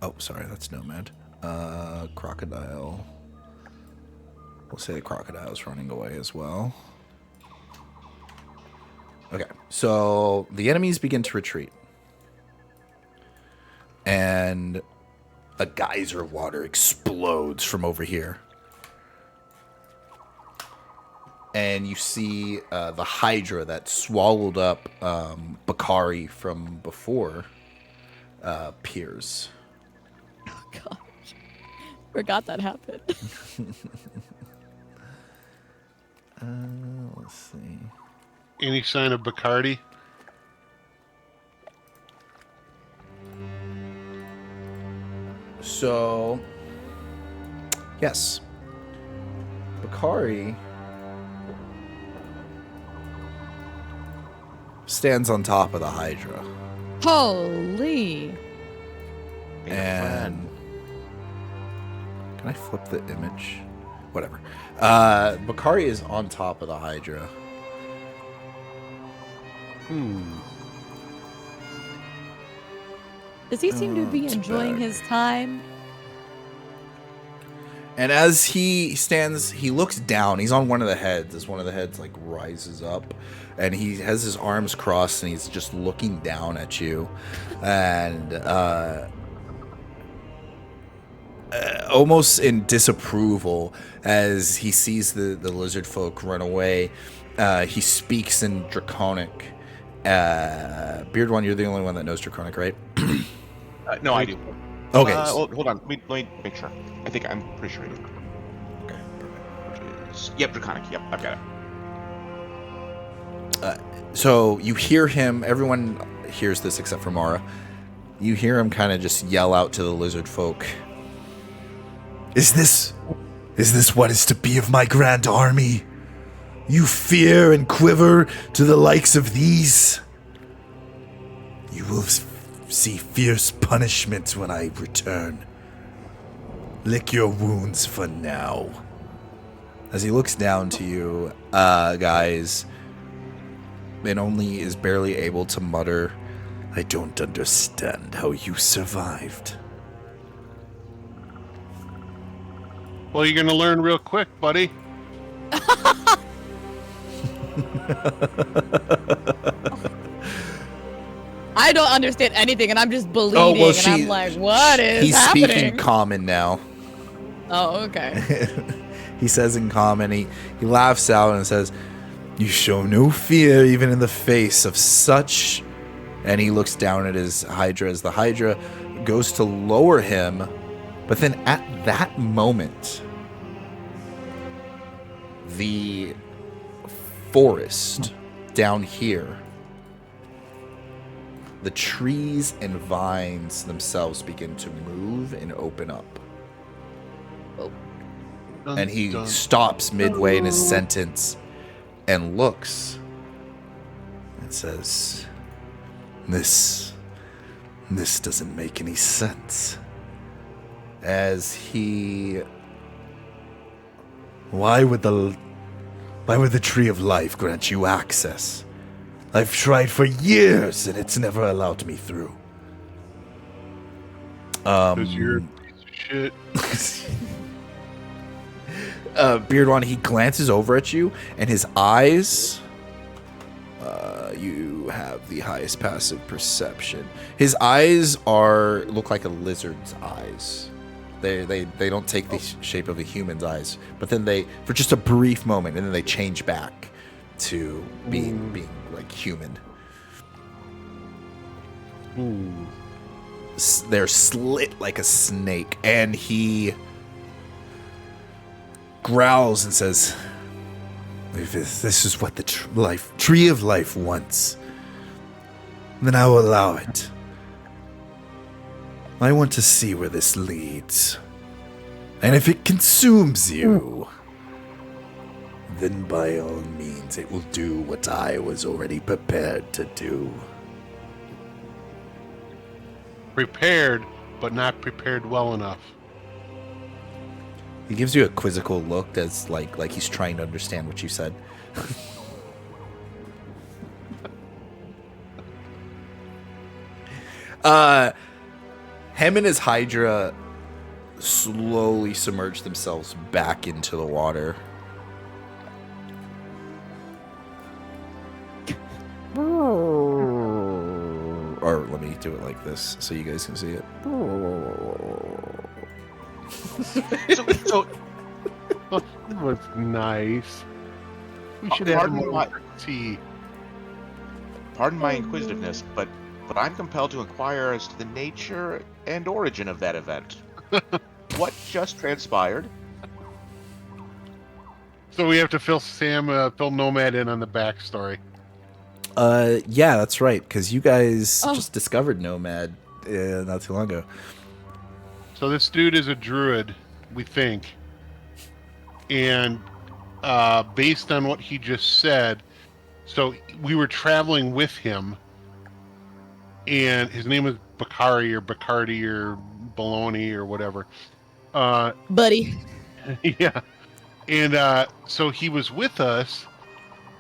Oh, sorry, that's Nomad. Crocodile. We'll say the crocodile's running away as well. Okay, so the enemies begin to retreat. And a geyser of water explodes from over here. And you see the Hydra that swallowed up Bakari from before appears. Oh, gosh. Forgot that happened. Let's see. Any sign of Bacardi? So, yes. Bakari stands on top of the Hydra. Holy. And can I flip the image? Whatever. Bakari is on top of the Hydra. Does he seem to be it's enjoying back. his time? And as he stands, he looks down. He's on one of the heads. As one of the heads like rises up, and he has his arms crossed, and he's just looking down at you, and almost in disapproval as he sees the lizard folk run away. He speaks in Draconic. Beard One, you're the only one that knows Draconic, right? No, I do. Okay. Hold on. Let me make sure. I'm pretty sure I do. Okay. Yep, Draconic. Yep, I've got it. So you hear him. Everyone hears this except for Mara. You hear him kind of just yell out to the lizard folk. Is this what is to be of my grand army? You fear and quiver to the likes of these? You will see fierce punishment when I return. Lick your wounds for now. As he looks down to you, guys, and only is barely able to mutter, I don't understand how you survived. Well, you're gonna learn real quick, buddy. I don't understand anything, and I'm just bleeding, and I'm like, what is he's happening? He's speaking common now. Oh, okay. He says in common, he laughs out and says, you show no fear even in the face of such... And he looks down at his Hydra as the Hydra goes to lower him. But then at that moment, the forest down here, the trees and vines themselves begin to move and open up. And he stops midway in his sentence and looks and says, This This doesn't make any sense. As he... Why would the Tree of Life grant you access? I've tried for years and it's never allowed me through. Because you're a piece of shit. Beardwan, he glances over at you, and his eyes... you have the highest passive perception. His eyes look like a lizard's eyes. They don't take the shape of a human's eyes, but then they, for just a brief moment, and then they change back to being like human. They're slit like a snake, and he growls and says, "If this is what the Tree of Life wants, then I will allow it. I want to see where this leads. And if it consumes you, then by all means it will do what I was already prepared to do." Prepared, but not prepared well enough. He gives you a quizzical look that's like he's trying to understand what you said. Him and his Hydra slowly submerge themselves back into the water. Or let me do it like this so you guys can see it. So That was nice. We should have more tea. pardon my inquisitiveness, but I'm compelled to inquire as to the nature and origin of that event. What just transpired? So we have to fill Nomad in on the backstory. Yeah, that's right, because you guys just discovered Nomad not too long ago. So this dude is a druid, we think. And based on what he just said, so we were traveling with him, and his name was Bakari or Bacardi or Baloney or whatever. Buddy. Yeah. And so he was with us,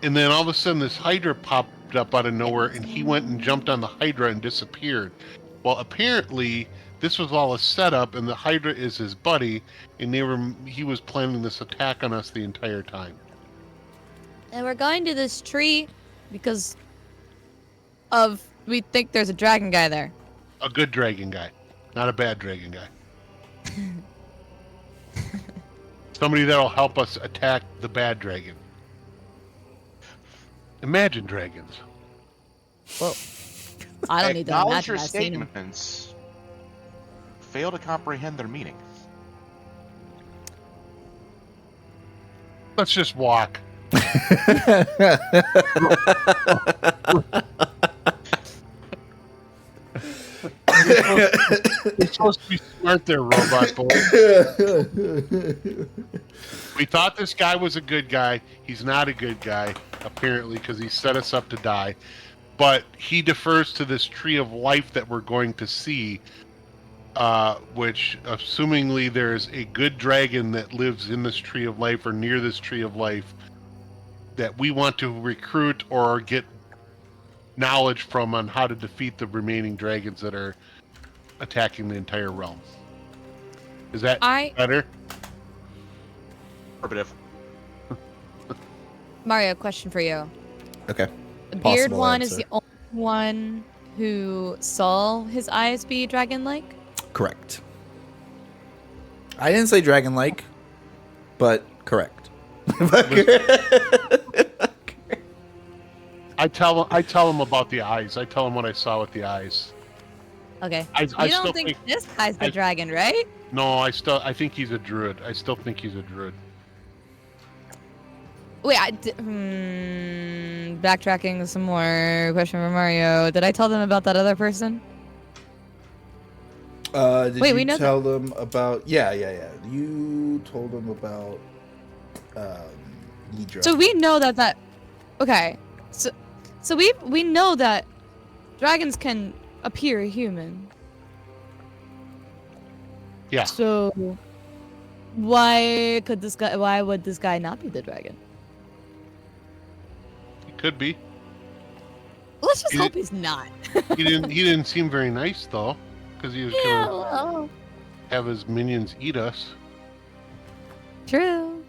and then all of a sudden this Hydra popped up out of nowhere, and he went and jumped on the Hydra and disappeared. Well, apparently this was all a setup, and the Hydra is his buddy, and he was planning this attack on us the entire time. And we're going to this tree because we think there's a dragon guy there. A good dragon guy, not a bad dragon guy. Somebody that'll help us attack the bad dragon. Imagine dragons. Well, I don't need to Acknowledge imagine. your I've seen him. statements. Fail to comprehend their meaning. Let's just walk. You're supposed to be smart there, robot boy. We thought this guy was a good guy. He's not a good guy, apparently, because he set us up to die. But he defers to this tree of life that we're going to see, which, assumingly, there's a good dragon that lives in this tree of life or near this tree of life that we want to recruit or get knowledge from on how to defeat the remaining dragons that are attacking the entire realm. Is that better? Affirmative. Mario, question for you. Okay. The beard Possible one is answer. the only one who saw his eyes be dragon-like? Correct. I didn't say dragon-like, but correct. I tell him about the eyes. I tell him what I saw with the eyes. Okay. I You still don't think this guy's the dragon, right? No, I think he's a druid. I still think he's a druid. Wait, backtracking some more. Question for Mario. Did I tell them about that other person? Did Wait, you we know tell them about... Yeah. You told them about Yidra. So we know that... Okay. So we know that dragons can appear human. Yeah. So why would this guy not be the dragon? It could be. Let's just He hope did- he's not. He didn't seem very nice though, because he was Yeah, gonna well, have his minions eat us. true.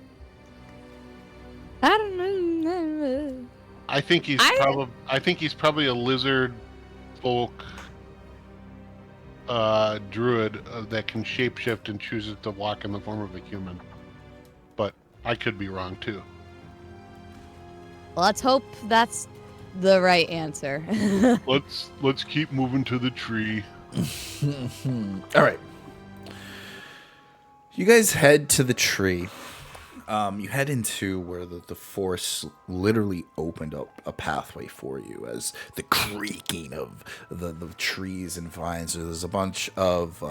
I don't know. I think he's probably a lizard folk druid that can shapeshift and chooses to walk in the form of a human. But I could be wrong too. Let's hope that's the right answer. Let's keep moving to the tree. All right. You guys head to the tree. You head into where the forest literally opened up a pathway for you as the creaking of the trees and vines. There's a bunch of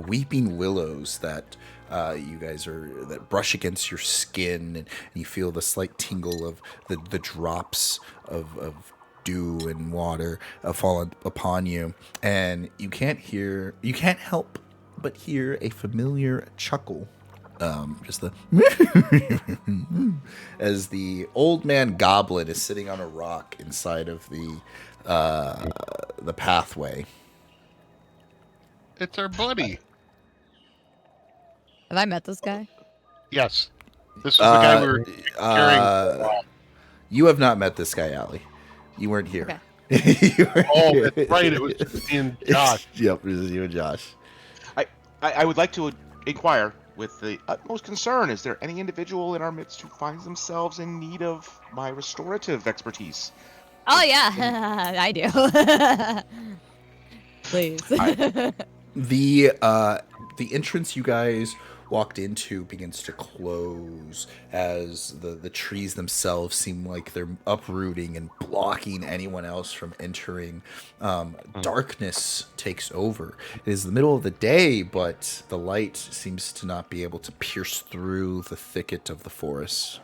weeping willows that you guys that brush against your skin, and you feel the slight tingle of the drops of dew and water fall upon you, and you can't help but hear a familiar chuckle. Just the as the old man goblin is sitting on a rock inside of the pathway. It's our buddy. Have I met this guy? Yes. This is the guy we were carrying. You have not met this guy, Allie. You weren't here. Okay. You weren't Oh, here. that's right. It was just me and Josh. Yep, it was you and Josh. I would like to inquire with the utmost concern, is there any individual in our midst who finds themselves in need of my restorative expertise? Oh yeah, I do. Please. The entrance you guys walked into begins to close as the trees themselves seem like they're uprooting and blocking anyone else from entering. Darkness takes over. It is the middle of the day, but the light seems to not be able to pierce through the thicket of the forest.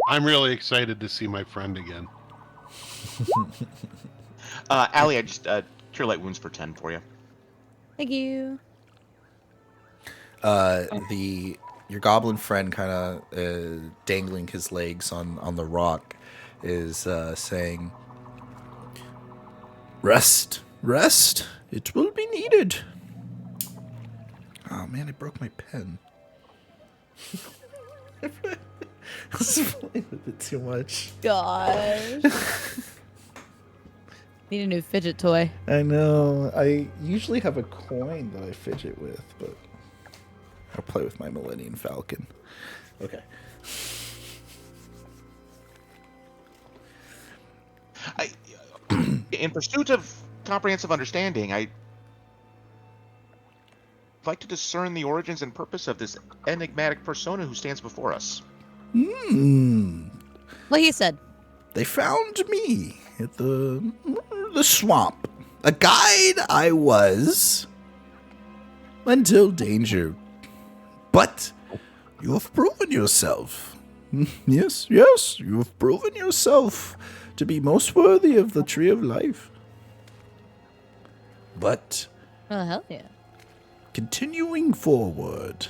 I'm really excited to see my friend again. Allie, I just cure light wounds for 10 for you. Thank you. Your goblin friend kind of dangling his legs on the rock is saying, Rest, it will be needed. Oh man, I broke my pen. I was playing with it too much. Gosh. Need a new fidget toy. I know. I usually have a coin that I fidget with, but I'll play with my Millennium Falcon. Okay. In pursuit of comprehensive understanding, I'd like to discern the origins and purpose of this enigmatic persona who stands before us. What he said. They found me at the swamp. A guide I was until danger. But you have proven yourself. Yes, you have proven yourself to be most worthy of the Tree of Life. But Oh, hell yeah. continuing forward,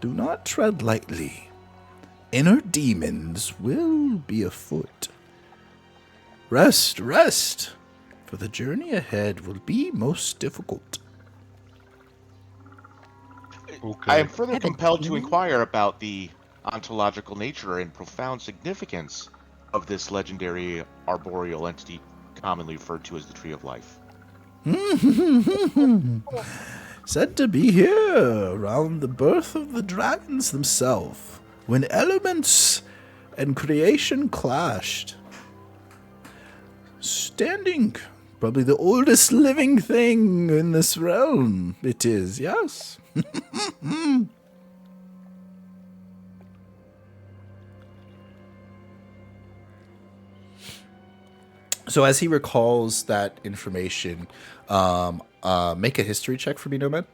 do not tread lightly. Inner demons will be afoot. Rest, for the journey ahead will be most difficult. Okay. I am further I've been compelled to dreaming. inquire about the ontological nature and profound significance of this legendary arboreal entity commonly referred to as the Tree of Life. Said to be here around the birth of the dragons themselves, when elements and creation clashed. Standing, probably the oldest living thing in this realm. It is, yes. So as he recalls that information, make a history check for me, Nomad.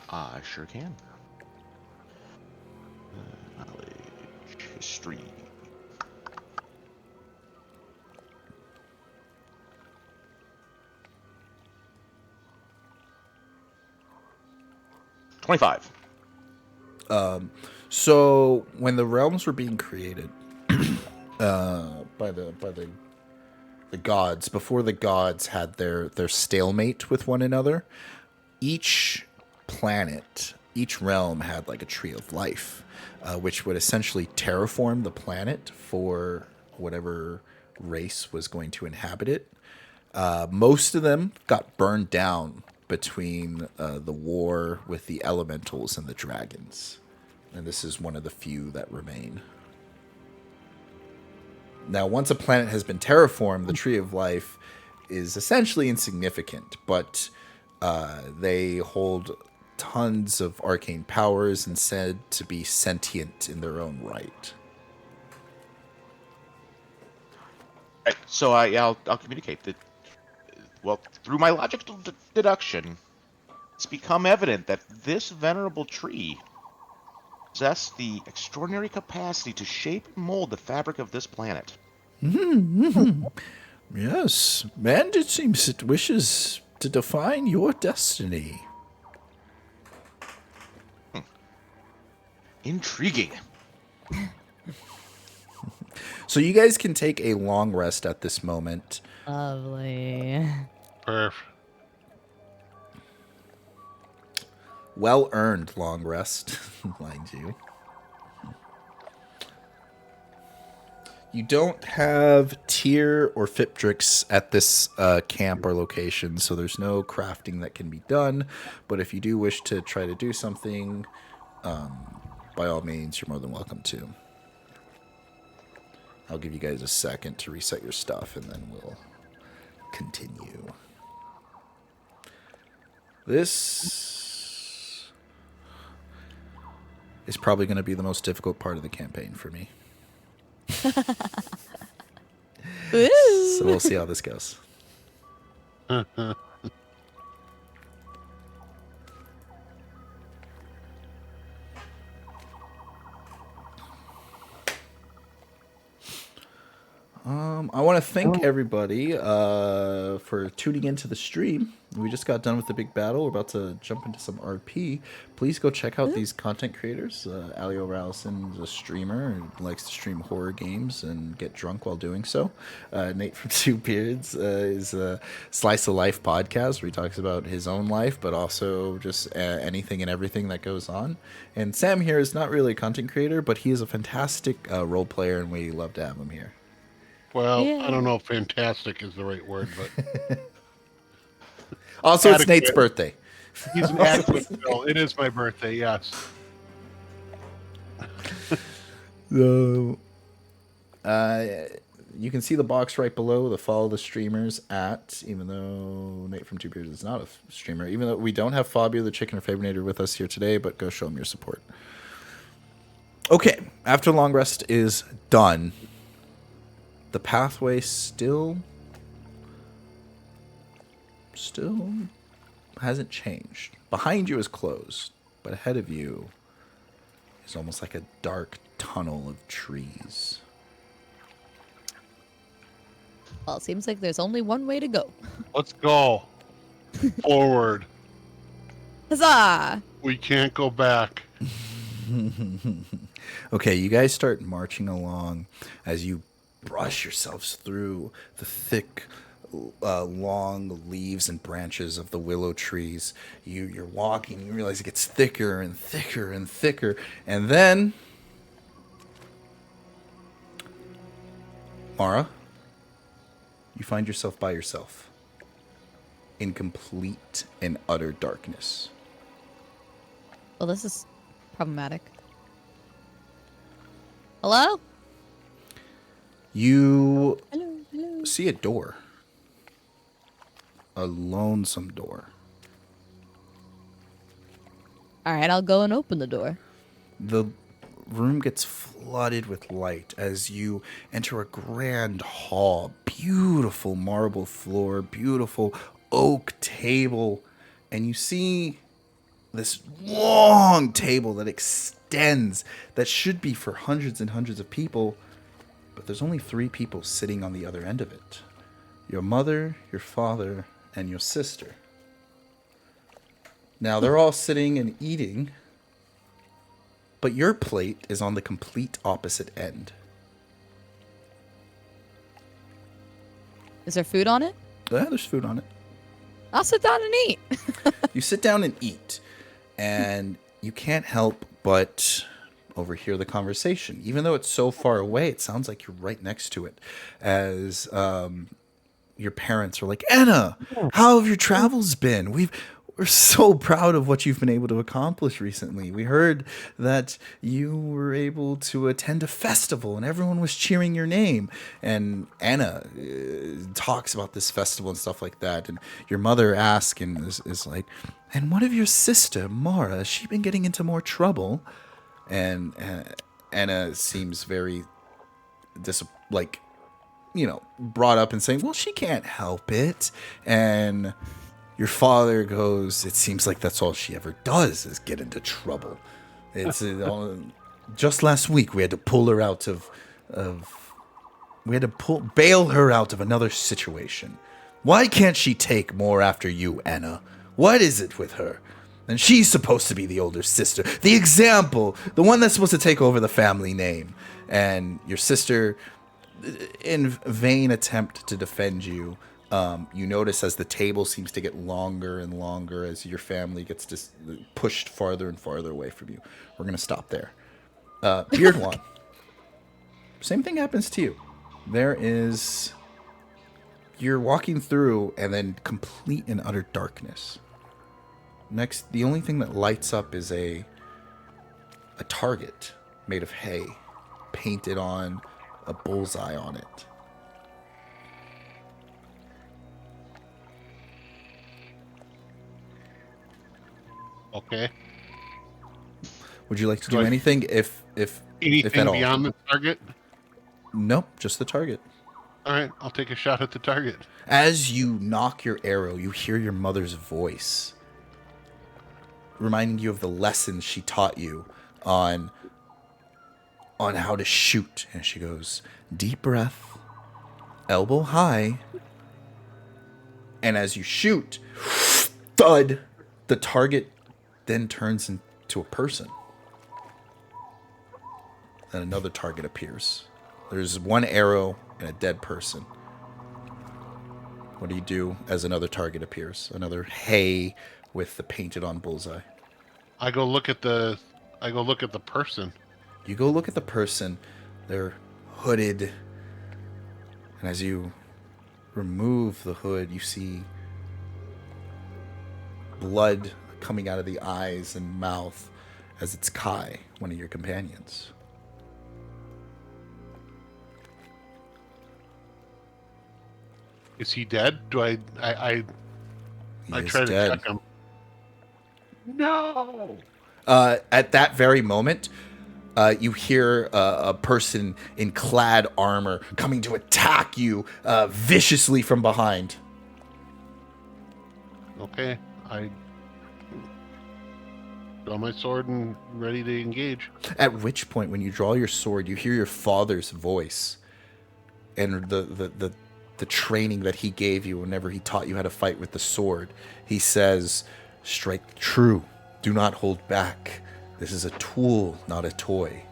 I sure can. Knowledge, history. 25. So when the realms were being created by the gods, before the gods had their stalemate with one another, each planet, each realm had like a tree of life, which would essentially terraform the planet for whatever race was going to inhabit it. Most of them got burned down between the war with the elementals and the dragons. And this is one of the few that remain. Now, once a planet has been terraformed, the Tree of Life is essentially insignificant, but they hold tons of arcane powers and said to be sentient in their own right. Right, so I'll communicate that. Well, through my logical deduction, it's become evident that this venerable tree possessed the extraordinary capacity to shape and mold the fabric of this planet. Yes, and it seems it wishes to define your destiny. Intriguing. So you guys can take a long rest at this moment. Lovely. Perf. Well-earned long rest, mind you. You don't have tier or Fiptrix at this camp or location, so there's no crafting that can be done. But if you do wish to try to do something, by all means, you're more than welcome to. I'll give you guys a second to reset your stuff, and then we'll continue. This is probably going to be the most difficult part of the campaign for me. So we'll see how this goes. I want to thank everybody for tuning into the stream. We just got done with the big battle. We're about to jump into some RP. Please go check out these content creators. Ali O'Rowson is a streamer who likes to stream horror games and get drunk while doing so. Nate from Two Beards is a Slice of Life podcast where he talks about his own life, but also just anything and everything that goes on. And Sam here is not really a content creator, but he is a fantastic role player, and we love to have him here. Well, Yeah. I don't know if fantastic is the right word, but Also, it's Adequate. Nate's birthday. he's an adequate fill. It is my birthday, yes. So, you can see the box right below the follow the streamers at, even though Nate from Two Beards is not a streamer, even though we don't have Fabio the Chicken Fabinator with us here today, but go show him your support. Okay, after long rest is done, the pathway still hasn't changed. Behind you is closed, but ahead of you is almost like a dark tunnel of trees. Well, it seems like there's only one way to go. Let's go. Forward. Huzzah! We can't go back. Okay, you guys start marching along as you brush yourselves through the thick, long leaves and branches of the willow trees. You're walking, you realize it gets thicker and thicker and thicker, and then Mara, you find yourself by yourself in complete and utter darkness. Well, this is problematic. Hello? You Hello, hello. see a door. A lonesome door. All right, I'll go and open the door. The room gets flooded with light as you enter a grand hall. Beautiful marble floor, beautiful oak table, and you see this long table that extends, that should be for hundreds and hundreds of people, but there's only 3 people sitting on the other end of it. Your mother, your father, and your sister. Now they're all sitting and eating, but your plate is on the complete opposite end. Is there food on it? Yeah, there's food on it. I'll sit down and eat. You sit down and eat, and you can't help but overhear the conversation. Even though it's so far away, it sounds like you're right next to it. As your parents are like, Anna, how have your travels been? We're so proud of what you've been able to accomplish recently. We heard that you were able to attend a festival and everyone was cheering your name. And Anna talks about this festival and stuff like that. And your mother asks and is like, and what of your sister, Mara? Has she been getting into more trouble? And Anna seems very brought up and saying, well, she can't help it. And your father goes, it seems like that's all she ever does is get into trouble. It's just last week we had to pull her out bail her out of another situation. Why can't she take more after you, Anna? What is it with her? And she's supposed to be the older sister, the example, the one that's supposed to take over the family name. And your sister, in vain attempt to defend you, you notice as the table seems to get longer and longer as your family gets pushed farther and farther away from you. We're going to stop there. Beardwan, same thing happens to you. You're walking through and then complete and utter darkness. Next, the only thing that lights up is a target made of hay, painted on a bullseye on it. Okay. Would you like to do anything if anything at all? Beyond the target? Nope, just the target. All right, I'll take a shot at the target. As you knock your arrow, you hear your mother's voice reminding you of the lessons she taught you on how to shoot. And she goes, deep breath, elbow high. And as you shoot, thud, the target then turns into a person. Then another target appears. There's one arrow and a dead person. What do you do as another target appears? Another hay with the painted on bullseye. I go look at the person. You go look at the person. They're hooded. And as you remove the hood, you see blood coming out of the eyes and mouth as it's Kai, one of your companions. Is he dead? Do I try to check him? No. At that very moment, you hear a person in clad armor coming to attack you viciously from behind. Okay, I draw my sword and ready to engage. At which point, when you draw your sword, you hear your father's voice and the training that he gave you whenever he taught you how to fight with the sword. He says, strike true, do not hold back. This is a tool, not a toy.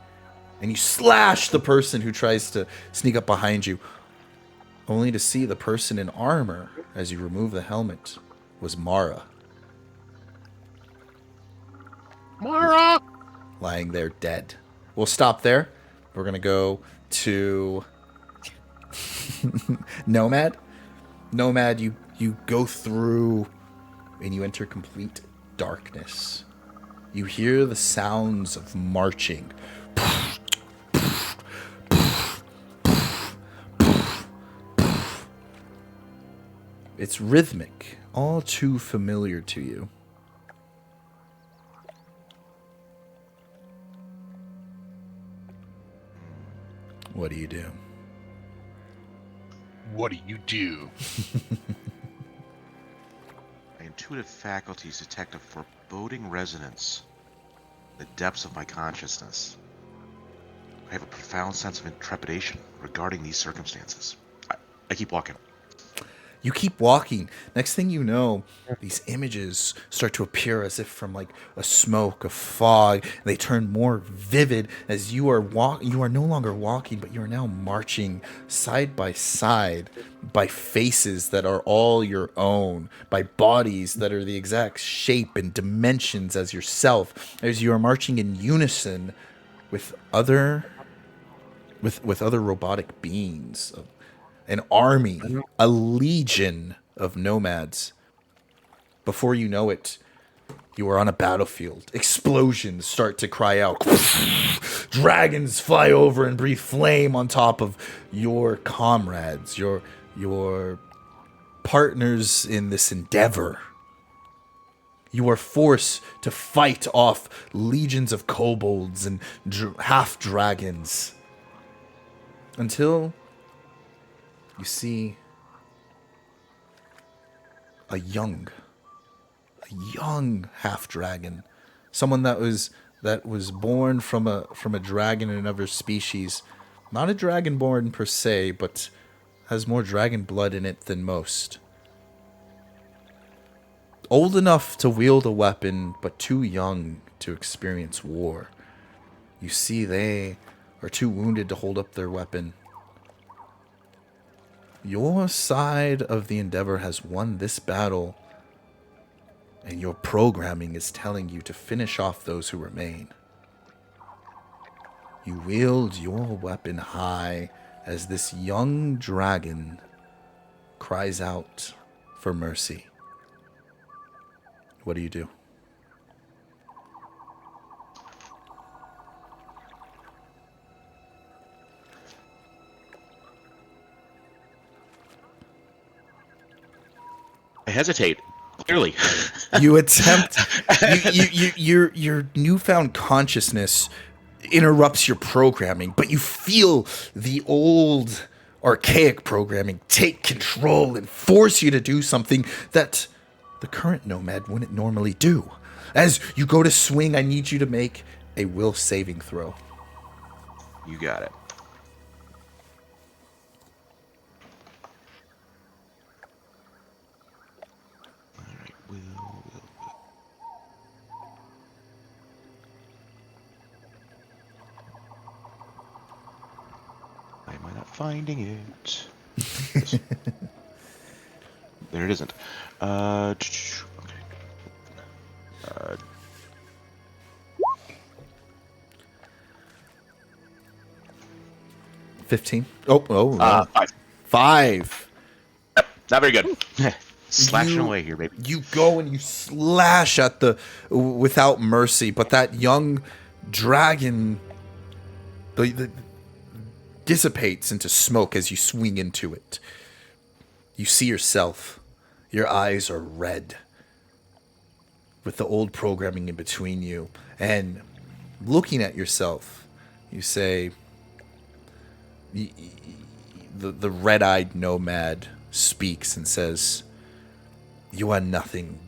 And you slash the person who tries to sneak up behind you, only to see the person in armor, as you remove the helmet, was Mara. Mara! Lying there dead. We'll stop there. We're going to go to Nomad. Nomad, you go through and you enter complete darkness. You hear the sounds of marching. It's rhythmic, all too familiar to you. What do you do? What do you do? My intuitive faculties detect a foreboding resonance in the depths of my consciousness. I have a profound sense of trepidation regarding these circumstances. I keep walking. You keep walking. Next thing you know, these images start to appear as if from like a smoke, a fog. They turn more vivid as you are you are no longer walking, but you are now marching side by side by faces that are all your own, by bodies that are the exact shape and dimensions as yourself, as you are marching in unison with other robotic beings, an army, a legion of nomads. Before you know it, you are on a battlefield. Explosions start to cry out. Dragons fly over and breathe flame on top of your comrades, your partners in this endeavor. You are forced to fight off legions of kobolds and half dragons until you see a young half dragon, someone that was born from a dragon in another species, not a dragonborn per se, but has more dragon blood in it than most. Old enough to wield a weapon, but too young to experience war. You see, they are too wounded to hold up their weapon. Your side of the Endeavor has won this battle, and your programming is telling you to finish off those who remain. You wield your weapon high as this young dragon cries out for mercy. What do you do? I hesitate. Clearly. You attempt. Your newfound consciousness interrupts your programming, but you feel the old archaic programming take control and force you to do something that the current nomad wouldn't normally do. As you go to swing, I need you to make a will saving throw. You got it. All right, will. Why am I not finding it? There it isn't. Okay. 15. Oh, 5. 5. Not very good. Slashing away here, baby. You go and you slash at without mercy, but that young dragon dissipates into smoke as you swing into it. You see yourself. Your eyes are red with the old programming in between you. And looking at yourself, you say, the red-eyed nomad speaks and says, "You are nothing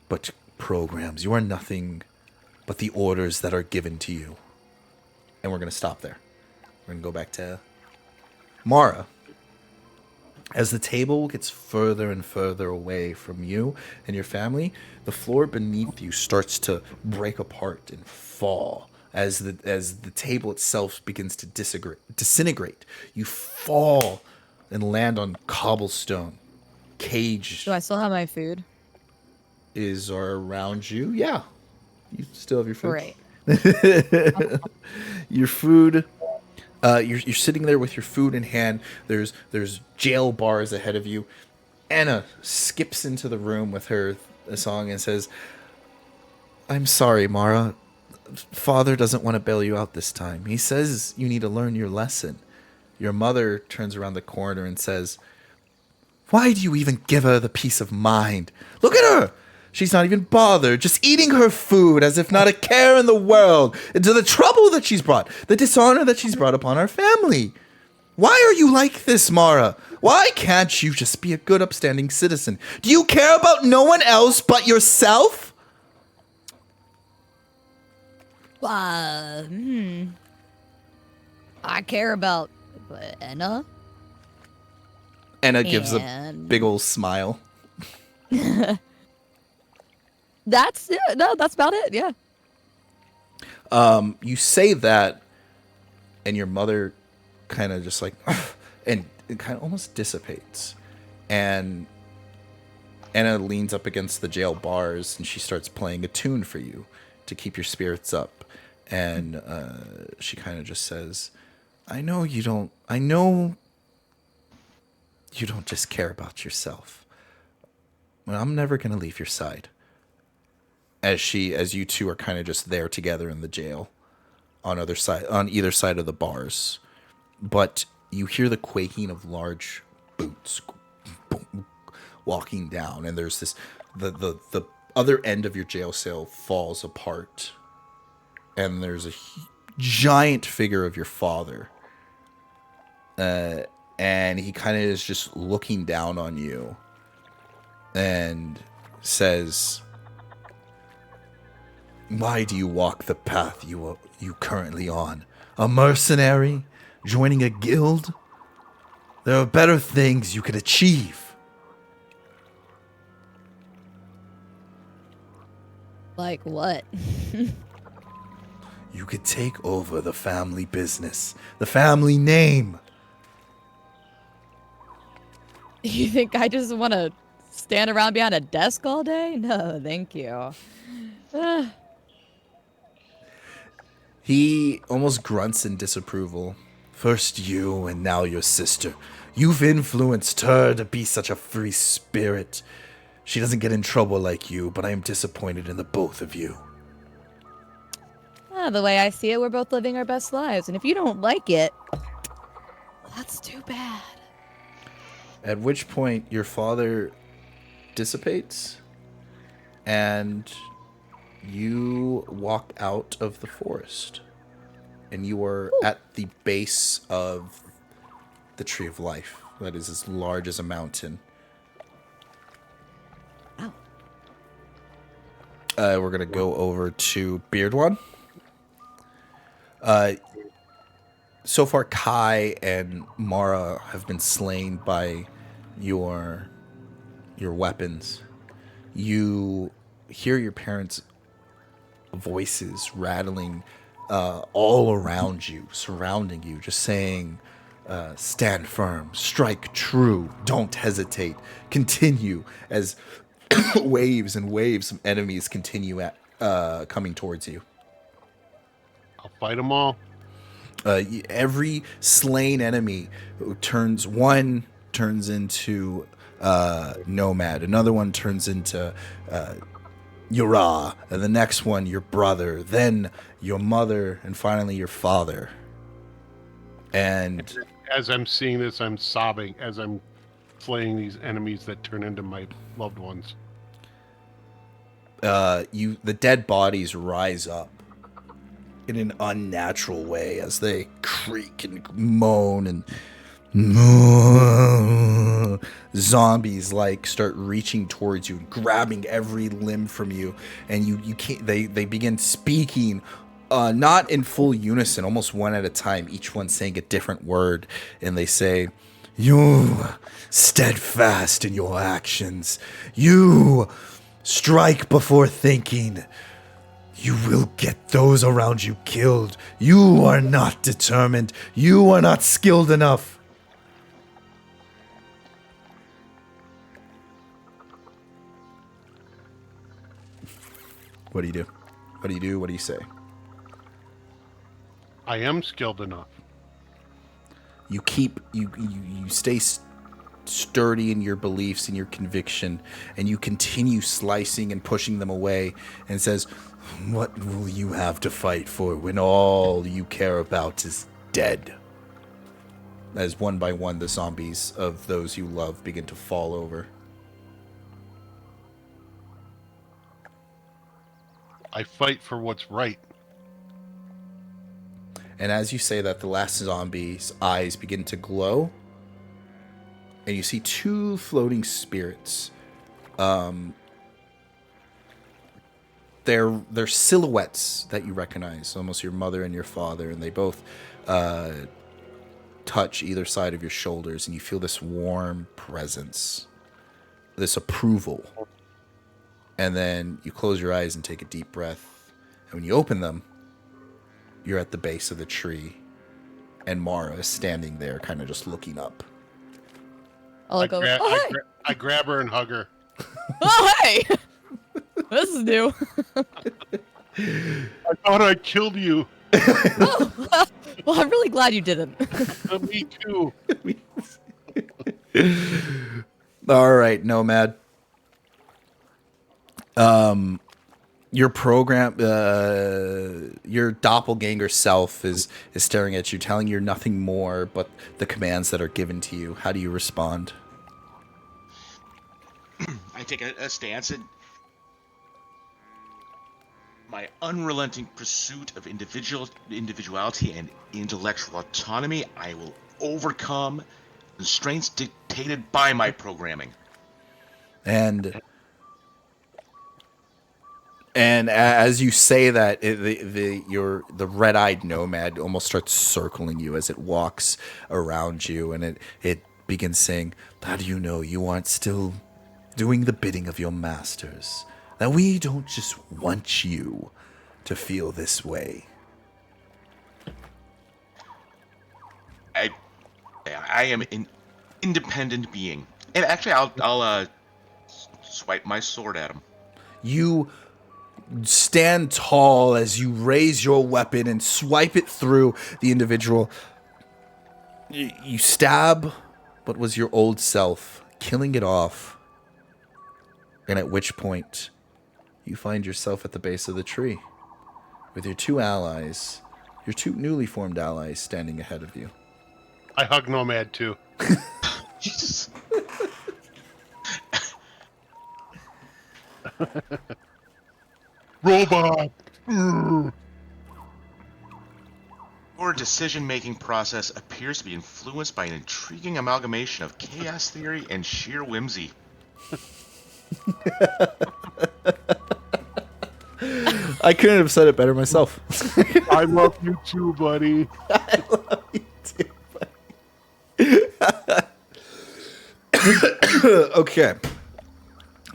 but programs. You are nothing but the orders that are given to you." And we're going to stop there. We're going to go back to Mara. As the table gets further and further away from you and your family, the floor beneath you starts to break apart and fall. As the table itself begins to disintegrate, you fall and land on cobblestone. Cage Do I still have my food? are around you. Yeah, you still have your food. Great. Your food. You're sitting there with your food in hand. There's jail bars ahead of you. Anna skips into the room with her song and says, "I'm sorry, Mara. Father doesn't want to bail you out this time. He says you need to learn your lesson." Your mother turns around the corner and says, "Why do you even give her the peace of mind? Look at her! She's not even bothered, just eating her food as if not a care in the world, and to the trouble that she's brought, the dishonor that she's brought upon our family. Why are you like this, Mara? Why can't you just be a good, upstanding citizen? Do you care about no one else but yourself?" I care about Anna. Anna gives a And big old smile. that's it. No, that's about it. Yeah. You say that, and your mother kind of just like, and it kind of almost dissipates. And Anna leans up against the jail bars, and she starts playing a tune for you to keep your spirits up. And she kind of just says, I know you don't just care about yourself. Well, I'm never going to leave your side. As you two are kind of just there together in the jail on either side of the bars. But you hear the quaking of large boots walking down, and there's this the other end of your jail cell falls apart, and there's a giant figure of your father, and he kind of is just looking down on you and says, why do you walk the path you currently on? A mercenary? Joining a guild? There are better things you could achieve. Like what? You could take over the family business, the family name. You think I just want to stand around behind a desk all day? No, thank you. He almost grunts in disapproval. First you, and now your sister. You've influenced her to be such a free spirit. She doesn't get in trouble like you, but I am disappointed in the both of you. The way I see it, we're both living our best lives, and if you don't like it, that's too bad. At which point your father dissipates, and you walk out of the forest, and you are at the base of the Tree of Life that is as large as a mountain. Ow. We're going to go over to Beard One. So far, Kai and Mara have been slain by your weapons. You hear your parents' voices rattling all around you, surrounding you, just saying, stand firm, strike true, don't hesitate, continue, as waves and waves of enemies continue coming towards you. I'll fight them all. Every slain enemy turns into Nomad, another one turns into Yura, and the next one your brother, then your mother, and finally your father. And as I'm seeing this, I'm sobbing as I'm slaying these enemies that turn into my loved ones. The dead bodies rise up in an unnatural way as they creak and moan, and zombies start reaching towards you, grabbing every limb from you, and you can't. They begin speaking, not in full unison, almost one at a time, each one saying a different word, and they say, "You steadfast in your actions. You strike before thinking. You will get those around you killed. You are not determined. You are not skilled enough." What do you do? What do you do? What do you say? I am skilled enough. You stay sturdy in your beliefs and your conviction, and you continue slicing and pushing them away, and says, "What will you have to fight for when all you care about is dead?" As one by one the zombies of those you love begin to fall over. I fight for what's right. And as you say that, the last zombie's eyes begin to glow, and you see two floating spirits. They're silhouettes that you recognize, almost your mother and your father, and they both touch either side of your shoulders, and you feel this warm presence, this approval. And then you close your eyes and take a deep breath. And when you open them, you're at the base of the tree. And Mara is standing there, kind of just looking up. I'll go, oh, hey! I grab her and hug her. Oh, hey! This is new. I thought I killed you. Oh, well, I'm really glad you didn't. Me too. All right, Nomad. Your program, your doppelganger self is staring at you, telling you nothing more but the commands that are given to you. How do you respond? I take a stance and my unrelenting pursuit of individuality and intellectual autonomy, I will overcome constraints dictated by my programming. And as you say that, the red-eyed nomad almost starts circling you as it walks around you, and it begins saying, "How do you know you aren't still doing the bidding of your masters? That we don't just want you to feel this way." I am an independent being, and actually, I'll swipe my sword at him. You stand tall as you raise your weapon and swipe it through the individual. You stab what was your old self, killing it off. And at which point, you find yourself at the base of the tree with your two allies, your two newly formed allies standing ahead of you. I hug Nomad too. Jesus. Robot! Your decision-making process appears to be influenced by an intriguing amalgamation of chaos theory and sheer whimsy. I couldn't have said it better myself. I love you too, buddy. I love you too, buddy. Okay.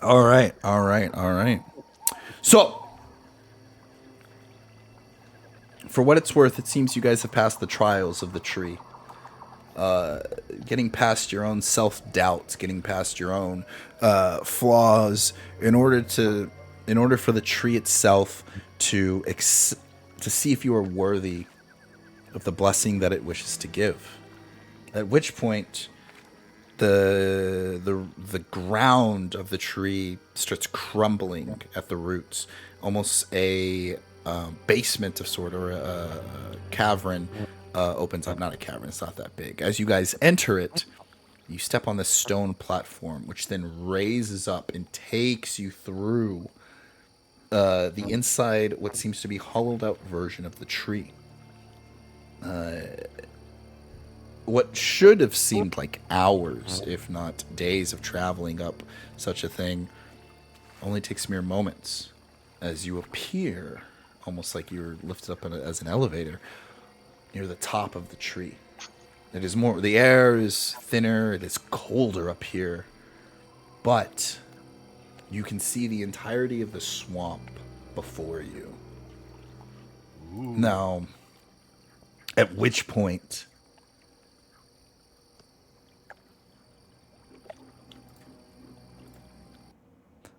All right. So, for what it's worth, it seems you guys have passed the trials of the tree. Getting past your own self-doubts, getting past your own flaws, in order for the tree itself to see if you are worthy of the blessing that it wishes to give. At which point, the ground of the tree starts crumbling at the roots, almost a basement of sort, or a cavern opens up. Not a cavern, it's not that big. As you guys enter it, you step on this stone platform, which then raises up and takes you through the inside, what seems to be hollowed out version of the tree. What should have seemed like hours, if not days, of traveling up such a thing only takes mere moments as you appear, almost like you're lifted up as an elevator, near the top of the tree. It is more, the air is thinner, it is colder up here, but you can see the entirety of the swamp before you. Ooh. Now, at which point,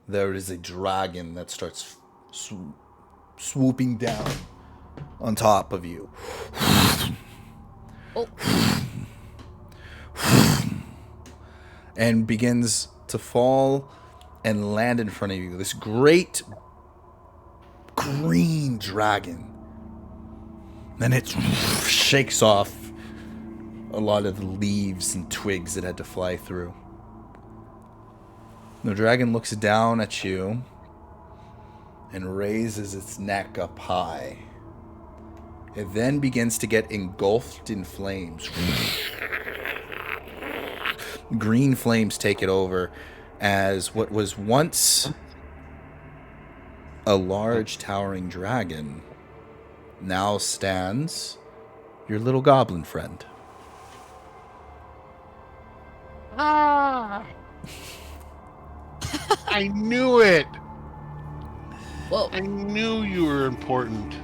there is a dragon that starts swooping down on top of you. Oh. And begins to fall and land in front of you. This great green dragon. Then it shakes off a lot of the leaves and twigs it had to fly through. The dragon looks down at you and raises its neck up high. It then begins to get engulfed in flames. Green flames take it over as what was once a large towering dragon now stands your little goblin friend. Ah! I knew it. Whoa. I knew you were important.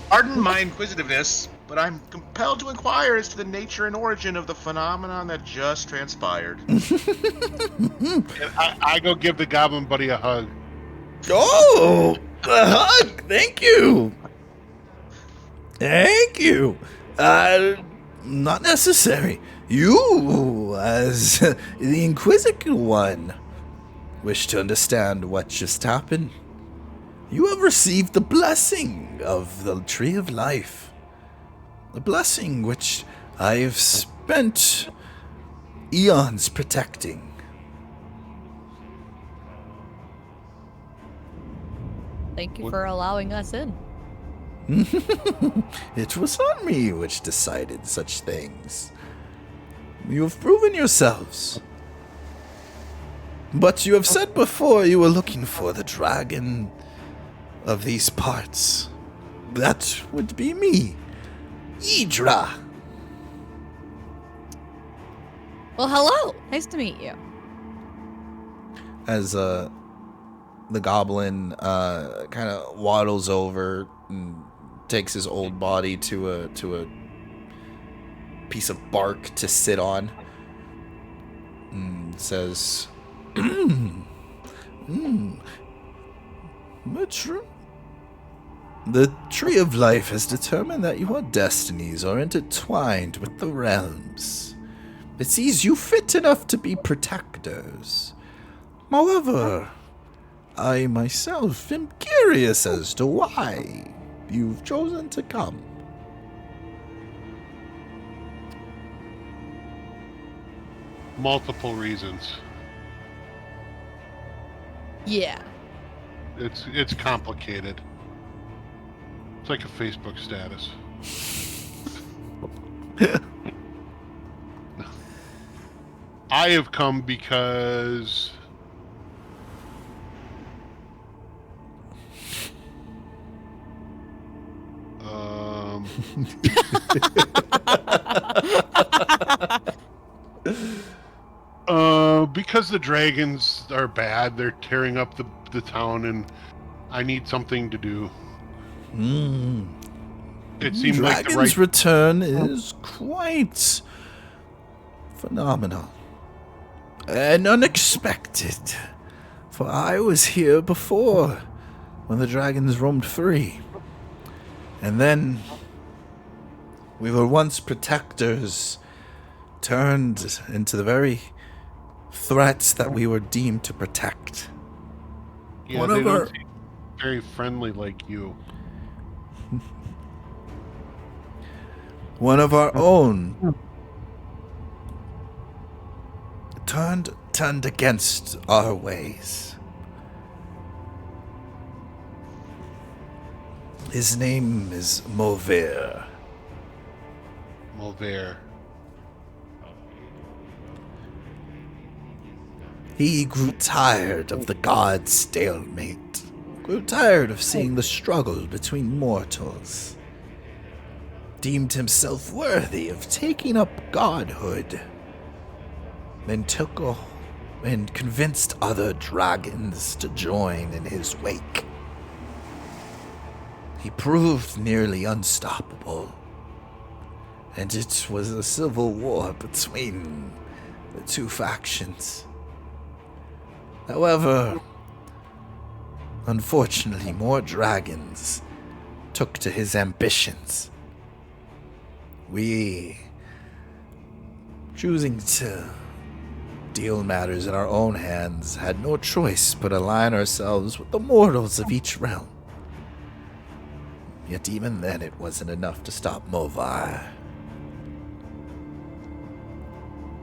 Pardon my inquisitiveness, but I'm compelled to inquire as to the nature and origin of the phenomenon that just transpired. And I go give the goblin buddy a hug. Oh, a hug! Thank you. Thank you. Not necessary. You, as the Inquisitive One, wish to understand what just happened. You have received the blessing of the Tree of Life. The blessing which I have spent eons protecting. Thank you for allowing us in. It was not me which decided such things. You have proven yourselves. But you have said before you were looking for the dragon of these parts. That would be me, Idra. Well, hello. Nice to meet you. As the goblin kind of waddles over and takes his old body to a piece of bark to sit on, and says, The Tree of Life has determined that your destinies are intertwined with the realms. It sees you fit enough to be protectors. However, I myself am curious as to why you've chosen to come. Multiple reasons. Yeah. It's complicated. It's like a Facebook status. I have come because because the dragons are bad. They're tearing up the town, and I need something to do. It seems like the Dragon's right. return is quite phenomenal and unexpected, for I was here before when the dragons roamed free, and then we were once protectors turned into the very threats that we were deemed to protect. Yeah, One they of don't our- seem very friendly like you. One of our own turned against our ways. His name is Movir. Mulvair. He grew tired of the god's stalemate, grew tired of seeing the struggle between mortals, deemed himself worthy of taking up godhood, then and convinced other dragons to join in his wake. He proved nearly unstoppable, and it was a civil war between the two factions. However, unfortunately, more dragons took to his ambitions. We, choosing to deal matters in our own hands, had no choice but align ourselves with the mortals of each realm. Yet even then it wasn't enough to stop Movar.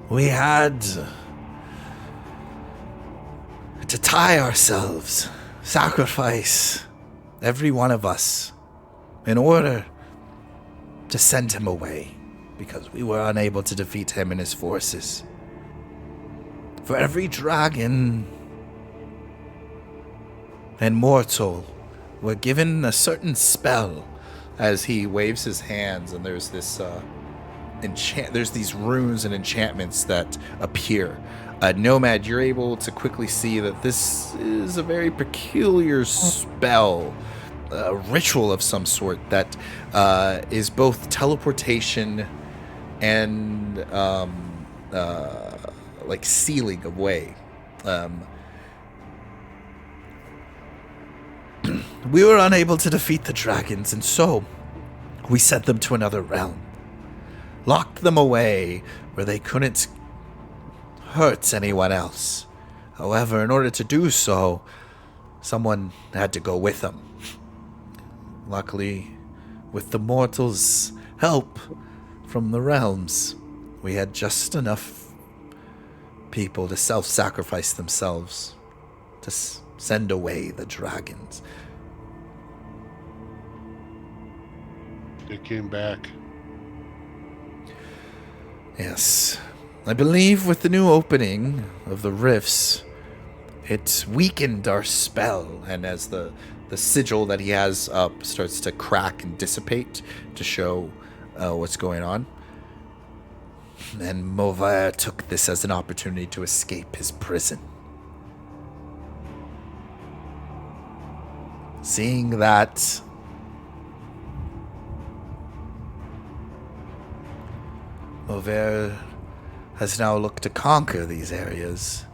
We had to tie ourselves, sacrifice every one of us in order to send him away, because we were unable to defeat him and his forces. For every dragon and mortal were given a certain spell as he waves his hands, and there's this there's these runes and enchantments that appear. Nomad, you're able to quickly see that this is a very peculiar spell, a ritual of some sort that is both teleportation and like sealing away. We were unable to defeat the dragons, and so we sent them to another realm. Locked them away where they couldn't hurt anyone else. However, in order to do so, someone had to go with them. Luckily, with the mortals' help from the realms, we had just enough people to self-sacrifice themselves to send away the dragons. They came back. Yes. I believe with the new opening of the rifts, it weakened our spell, and as the sigil that he has up starts to crack and dissipate to show what's going on, and Movire took this as an opportunity to escape his prison. Seeing that, Movire has now looked to conquer these areas.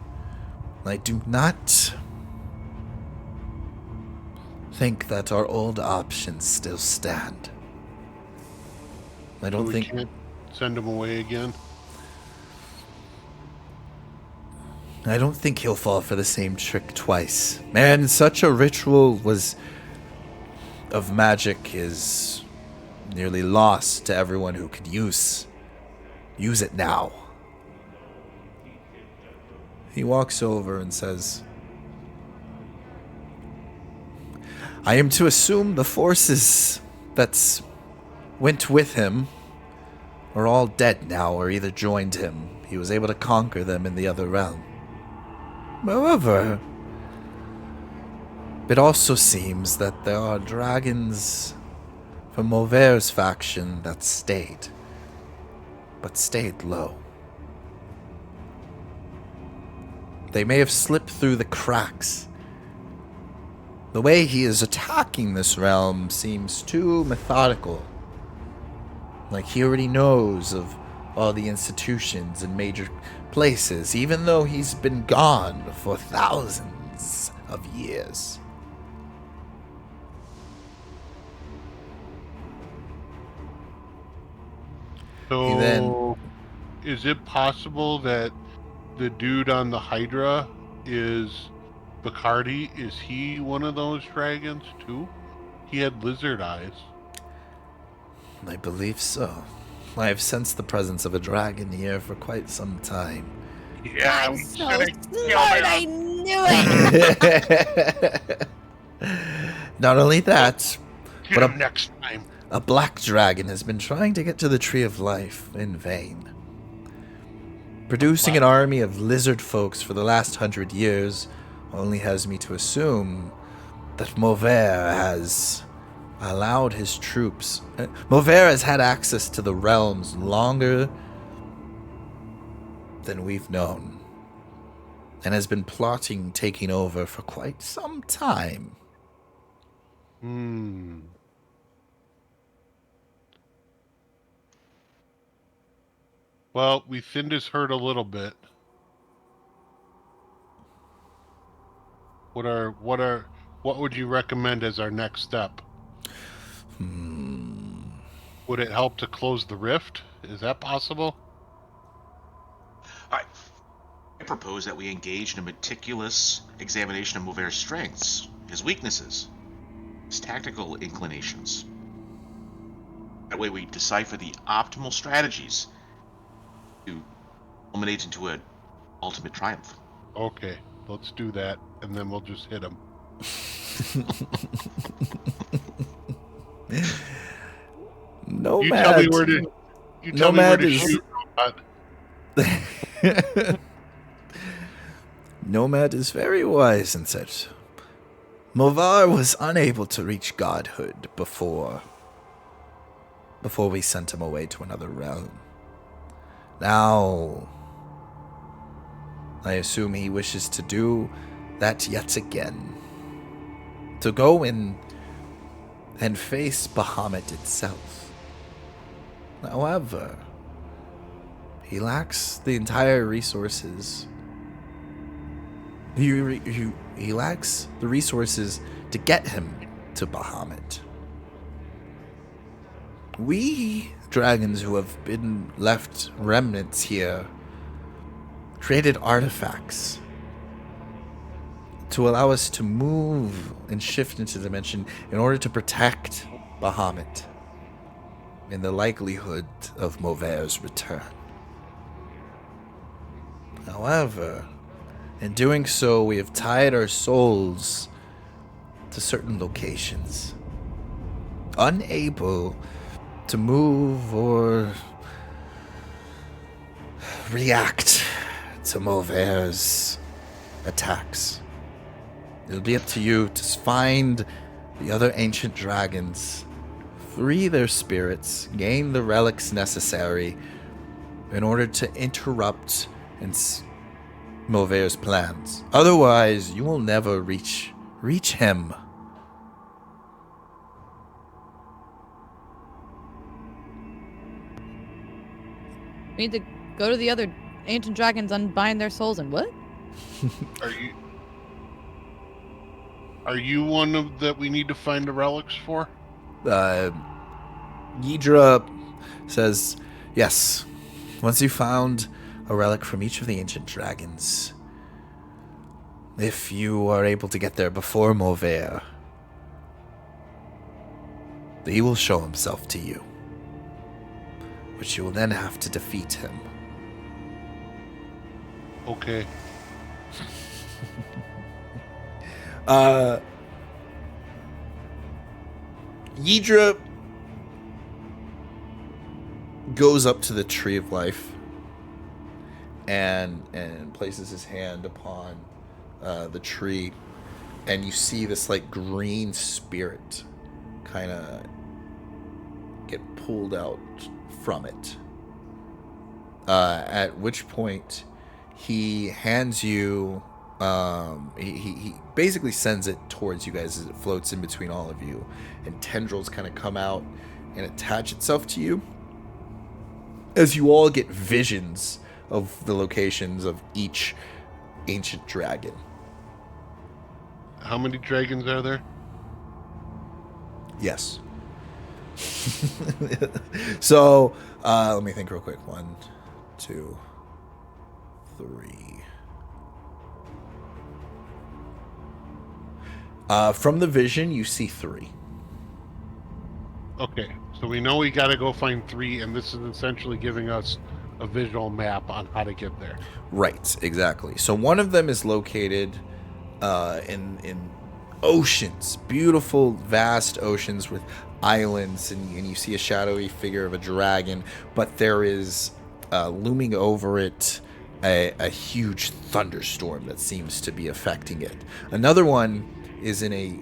I do not think that our old options still stand. I don't think... Can't send him away again? I don't think he'll fall for the same trick twice. Man, such a ritual of magic is nearly lost to everyone who could use it now. He walks over and says, I am to assume the forces that went with him are all dead now, or either joined him. He was able to conquer them in the other realm. However, it also seems that there are dragons from Mauver's faction that stayed, but stayed low. They may have slipped through the cracks. The way he is attacking this realm seems too methodical. Like he already knows of all the institutions and major places, even though he's been gone for thousands of years. So, is it possible that the dude on the Hydra is Bacardi? Is he one of those dragons too? He had lizard eyes. I believe so. I have sensed the presence of a dragon here for quite some time. Yeah, I'm so smart. I knew it. Not only that, but next time. a black dragon has been trying to get to the Tree of Life in vain. Producing an army of lizard folks for the last 100 years only has me to assume that Mauvert has allowed his troops... Mauvert has had access to the realms longer than we've known, and has been plotting taking over for quite some time. Well, we thinned his herd a little bit. What would you recommend as our next step? Would it help to close the rift? Is that possible? I propose that we engage in a meticulous examination of Mauver's strengths, his weaknesses, his tactical inclinations. That way we decipher the optimal strategies to culminate into an ultimate triumph. Okay, let's do that, and then we'll just hit him. Nomad. You tell me where to. You tell Nomad me where to shoot. Nomad is very wise and said, Movar was unable to reach godhood before before we sent him away to another realm. Now, I assume he wishes to do that yet again. To go in and face Bahamut itself. However, he lacks the entire resources. He lacks the resources to get him to Bahamut. We dragons who have been left remnants here created artifacts to allow us to move and shift into the dimension in order to protect Bahamut in the likelihood of Mauver's return. However, in doing so, we have tied our souls to certain locations, unable to move or react to Mauver's attacks. It'll be up to you to find the other ancient dragons, free their spirits, gain the relics necessary in order to interrupt Mauver's plans. Otherwise, you will never reach him. We need to go to the other ancient dragons, unbind their souls, and what? Are you one of that we need to find the relics for? Yidra says, yes. Once you found a relic from each of the ancient dragons, if you are able to get there before Mauver, he will show himself to you, which you will then have to defeat him. Okay. Yidra goes up to the Tree of Life and places his hand upon the tree, and you see this like green spirit kind of get pulled out from it. At which point he hands you he basically sends it towards you guys as it floats in between all of you, and tendrils kind of come out and attach itself to you as you all get visions of the locations of each ancient dragon. How many dragons are there? Yes. So let me think real quick. 1, 2, 3. From the vision, you see 3. Okay, so we know we gotta go find 3, and this is essentially giving us a visual map on how to get there. Right, exactly. So one of them is located in oceans, beautiful, vast oceans with islands, and you see a shadowy figure of a dragon, but there is looming over it a huge thunderstorm that seems to be affecting it. Another one is in a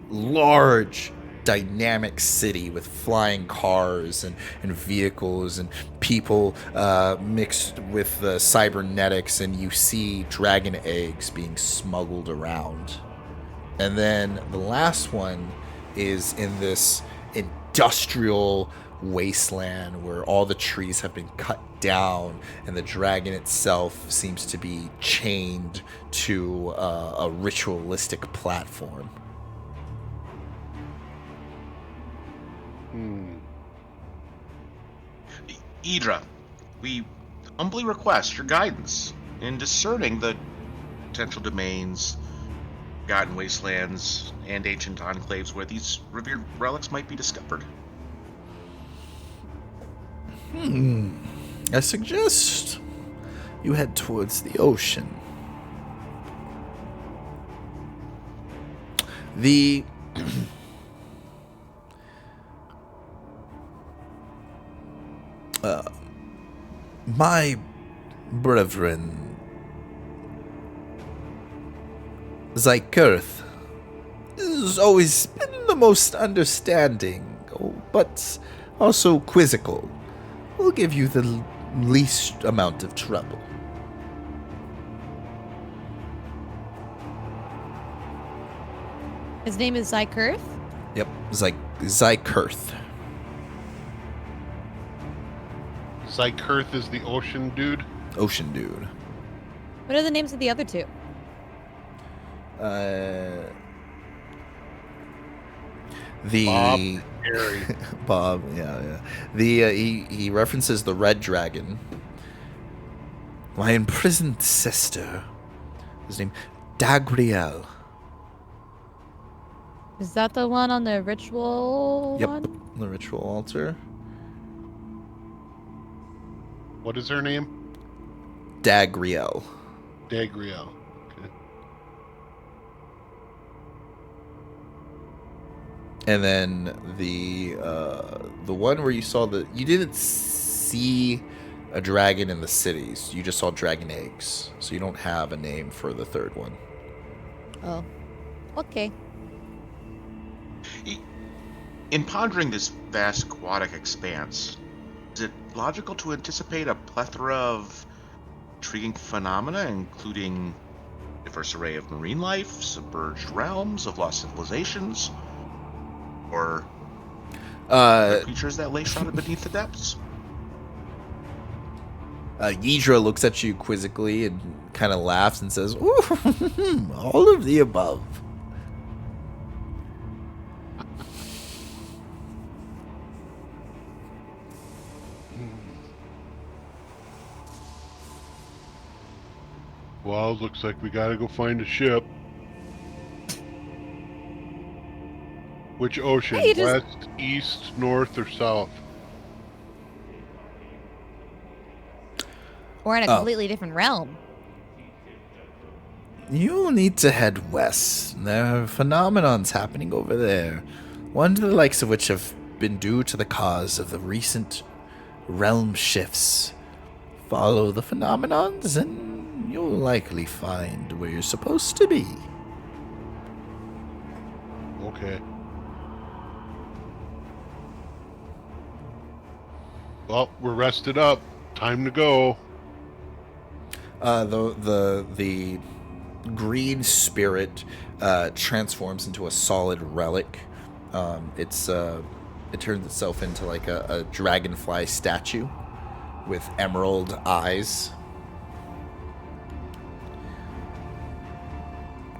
large, dynamic city with flying cars and vehicles and people mixed with cybernetics, and you see dragon eggs being smuggled around. And then the last one is in this industrial wasteland where all the trees have been cut down, and the dragon itself seems to be chained to a ritualistic platform. Idra, we humbly request your guidance in discerning the potential domains, forgotten wastelands, and ancient enclaves where these revered relics might be discovered. I suggest you head towards the ocean. The my brethren, Zykurth, has always been the most understanding, but Also quizzical. Will give you the least amount of trouble. His name is Zykurth? Yep, Zykurth. Zykurth is the ocean dude. Ocean dude. What are the names of the other two? The Bob, Harry. Bob, yeah. He references the red dragon. My imprisoned sister. His name Dagriel. Is that the one on the ritual Yep, one? the ritual altar. What is her name? Dagriel. Dagriel. Okay. And then the one where you didn't see a dragon in the cities. You just saw dragon eggs. So you don't have a name for the third one. Oh. Okay. In pondering this vast aquatic expanse, is it logical to anticipate a plethora of intriguing phenomena, including a diverse array of marine life, submerged realms of lost civilizations, or other creatures that lay shrouded beneath the depths? Yidra looks at you quizzically and kind of laughs and says, "Ooh, all of the above." Well, looks like we gotta go find a ship. Which ocean? Hey, you just- West, east, north, or south? We're in a completely different realm. You'll need to head west. There are phenomenons happening over there. One of the likes of which have been due to the cause of the recent realm shifts. Follow the phenomenons and you'll likely find where you're supposed to be. Okay. Well, we're rested up. Time to go. The green spirit transforms into a solid relic. It turns itself into like a dragonfly statue with emerald eyes,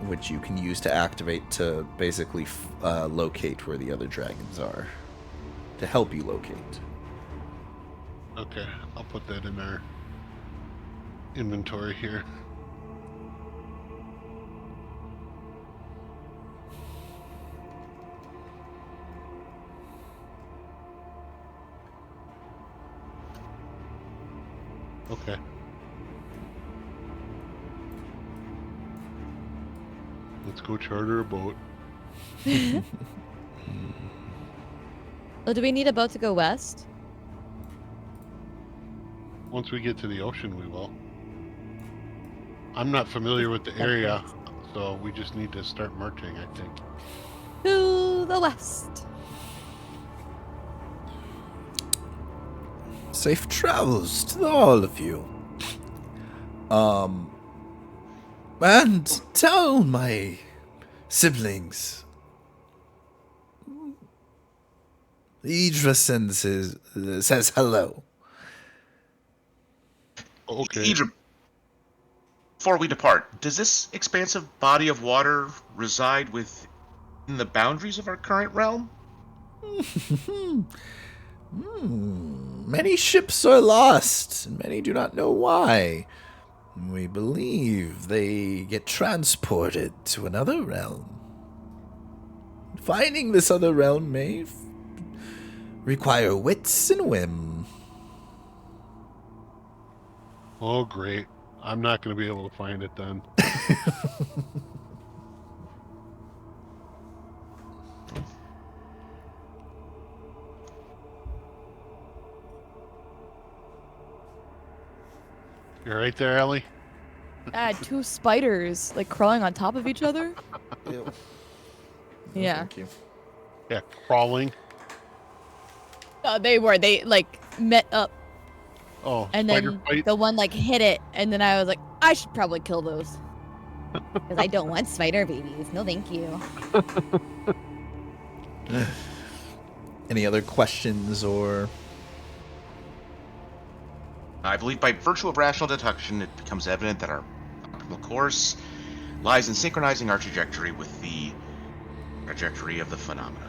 which you can use to activate to basically locate where the other dragons are, to help you locate. Okay, I'll put that in our inventory here. Okay. Let's go charter a boat. Oh, do we need a boat to go west? Once we get to the ocean, we will. I'm not familiar with the area, so we just need to start marching, I think. To the west. Safe travels to all of you. And tell my siblings. Idra says hello. Okay. Idra, before we depart, does this expansive body of water reside within the boundaries of our current realm? Many ships are lost, and many do not know why. We believe they get transported to another realm. Finding this other realm may require wits and whim. Oh, great. I'm not going to be able to find it then. You're right there, Ellie? I had two spiders, like, crawling on top of each other. Ew. Yeah. Thank you. Yeah, crawling. They were. They like met up, Oh, and spider then fight. the one like hit it, and then I was like, I should probably kill those because I don't want spider babies. No, thank you. Any other questions or? I believe by virtue of rational deduction, it becomes evident that our optimal course lies in synchronizing our trajectory with the trajectory of the phenomenon.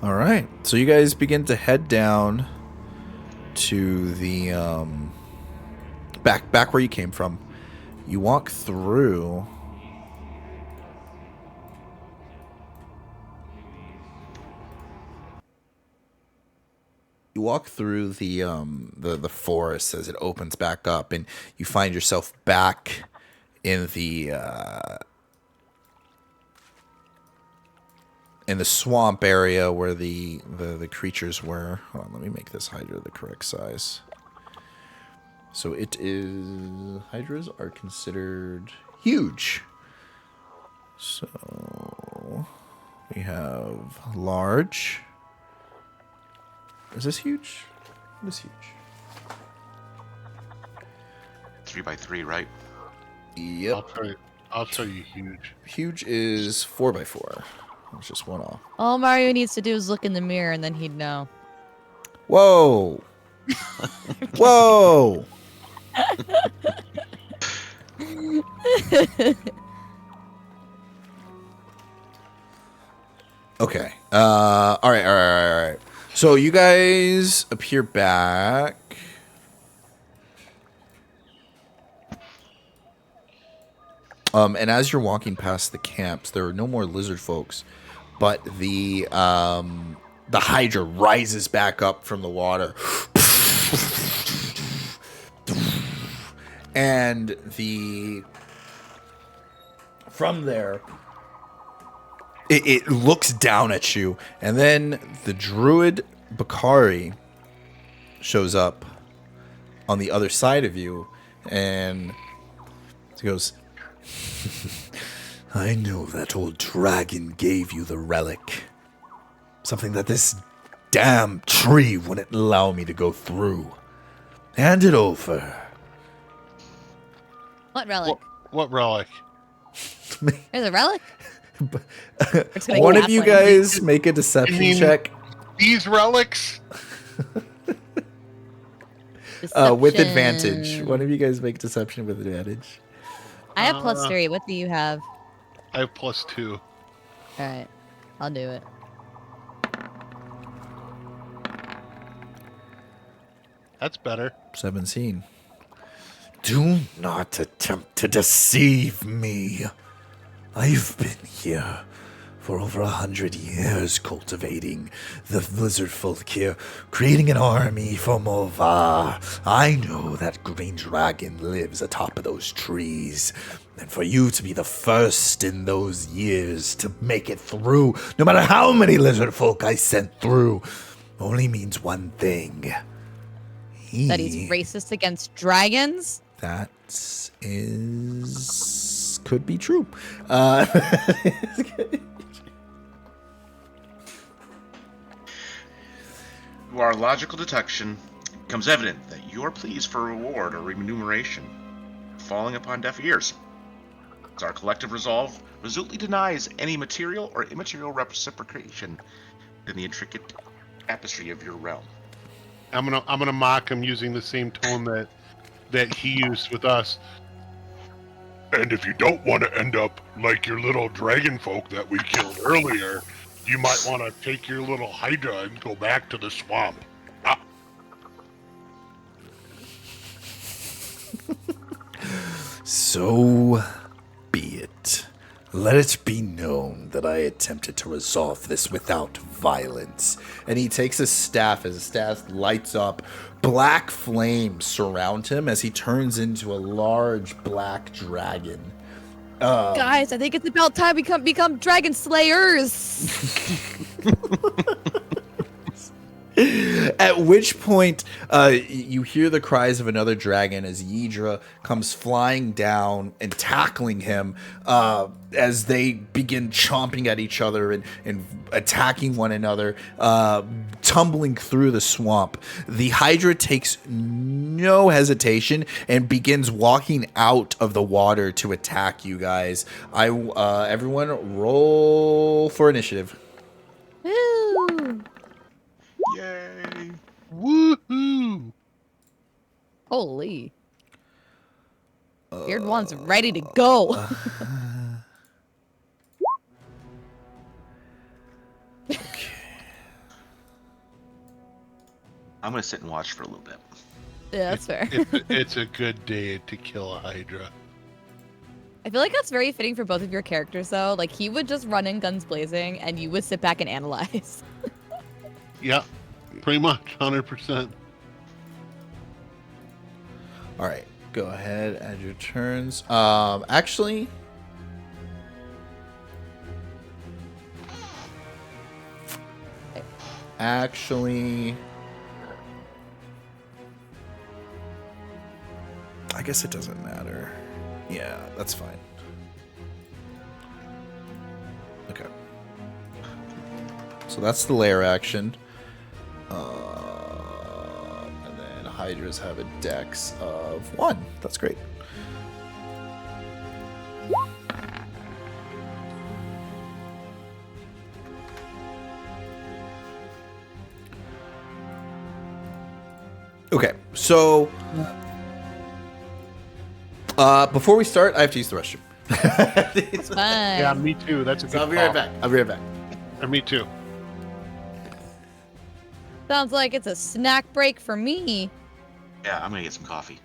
All right. So you guys begin to head down to the back where you came from. You walk through. You walk through the forest as it opens back up, and you find yourself back in the swamp area where the creatures were. Hold on, let me make this Hydra the correct size. So it is... Hydras are considered huge. So we have large. Is this huge? It is huge. 3x3, right? Yep. I'll tell you huge. Huge is 4x4. It's just one off. All Mario needs to do is look in the mirror, and then he'd know. Whoa! Whoa! Okay. All right. So you guys appear back. And as you're walking past the camps, there are no more lizard folks, but the Hydra rises back up from the water. And from there, it looks down at you, and then the druid Bakari shows up on the other side of you, and he goes, I know that old dragon gave you the relic. Something that this damn tree wouldn't allow me to go through. Hand it over. What relic? What relic? There's a relic? One of you guys make a deception check. These relics? With advantage. One of you guys make deception with advantage. I have +3. What do you have? I have +2. Alright. I'll do it. That's better. 17. Do not attempt to deceive me. I've been here for over 100 years cultivating the lizard folk here, creating an army for Movar. I know that green dragon lives atop of those trees. And for you to be the first in those years to make it through, no matter how many lizard folk I sent through, only means one thing. That he's racist against dragons? That could be true. Through our logical deduction, it becomes evident that your pleas for reward or remuneration are falling upon deaf ears. As our collective resolve resolutely denies any material or immaterial reciprocation in the intricate tapestry of your realm. I'm gonna mock him using the same tone that he used with us. And if you don't want to end up like your little dragon folk that we killed earlier, you might want to take your little Hydra and go back to the swamp. Ah. So be it. Let it be known that I attempted to resolve this without violence. And he takes his staff. As his staff lights up, black flames surround him as he turns into a large black dragon. Guys, I think it's about time we become dragon slayers. At which point, you hear the cries of another dragon as Ydra comes flying down and tackling him as they begin chomping at each other and attacking one another, tumbling through the swamp. The Hydra takes no hesitation and begins walking out of the water to attack you guys. Everyone roll for initiative. Woo! Yay! Woohoo! Holy. Beard one's ready to go. I'm gonna sit and watch for a little bit. Yeah, that's fair. It's a good day to kill a Hydra. I feel like that's very fitting for both of your characters, though. Like, he would just run in guns blazing, and you would sit back and analyze. Yeah, pretty much, 100%. All right, go ahead, add your turns. Actually, I guess it doesn't matter. Yeah, that's fine. Okay. So that's the lair action. And then Hydras have a dex of 1. That's great. Okay, so before we start, I have to use the restroom. It's fine. Yeah, me too. That's a good So I'll be call. right back. I'll be right back. Me too. Sounds like it's a snack break for me. Yeah, I'm gonna get some coffee.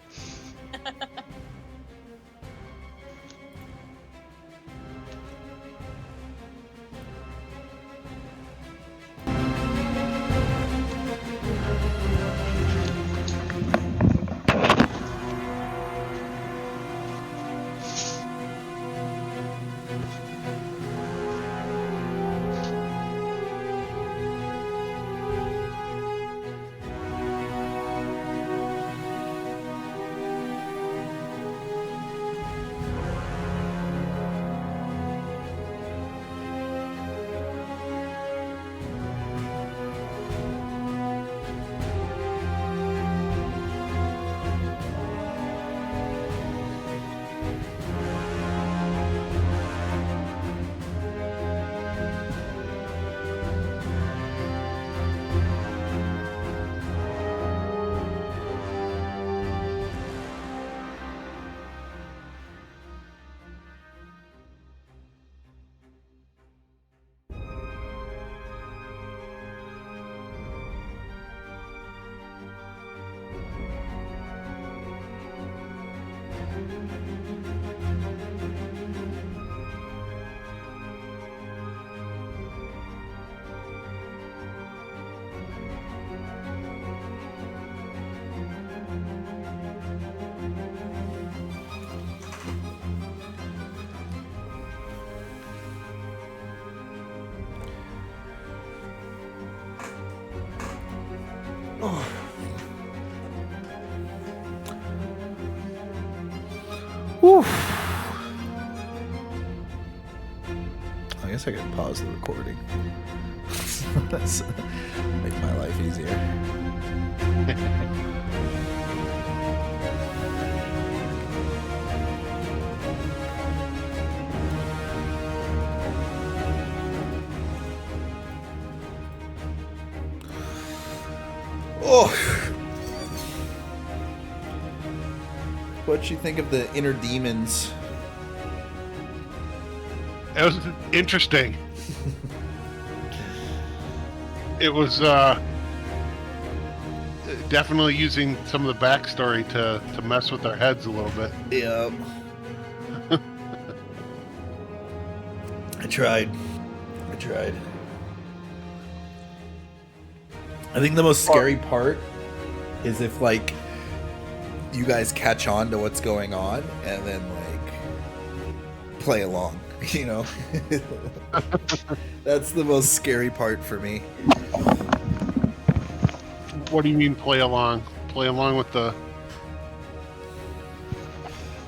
Whew. I guess I can pause the recording. That's make my life easier. Oh. What'd you think of the inner demons? It was interesting. It was definitely using some of the backstory to mess with our heads a little bit. Yep. I tried. I think the most scary part is if, like, you guys catch on to what's going on and then, like, play along, you know? That's the most scary part for me. What do you mean play along? Play along with the...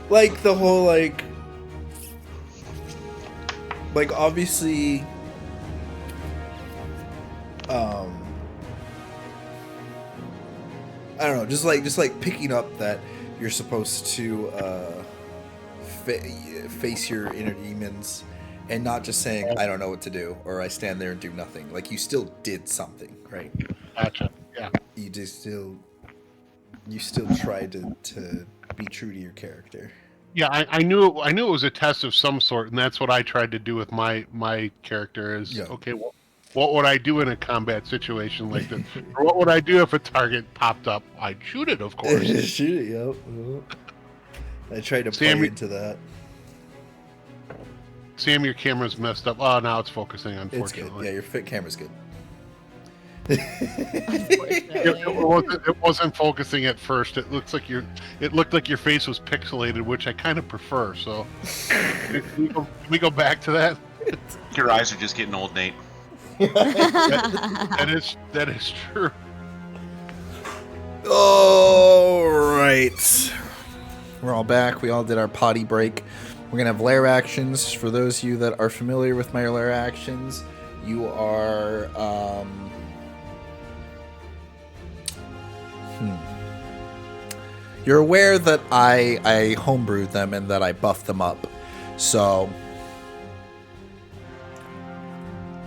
Like the whole like obviously I don't know, just like picking up that you're supposed to face your inner demons and not just saying I don't know what to do or I stand there and do nothing. Like you still did something, right? Gotcha. Yeah. You still tried to be true to your character. Yeah, I knew it was a test of some sort, and that's what I tried to do with my character. Is okay. Well, what would I do in a combat situation like this? Or what would I do if a target popped up? I'd shoot it, of course. Shoot it, yep. I tried to play into that. Sam, your camera's messed up. Oh, now it's focusing. Unfortunately, it's good. Yeah, your camera's good. It wasn't focusing at first. It looked like your face was pixelated, which I kind of prefer. So, can we go back to that? Your eyes are just getting old, Nate. that is true. All right, we're all back. We all did our potty break. We're gonna have lair actions. For those of you that are familiar with my lair actions, you are you're aware that I homebrewed them and that I buffed them up. So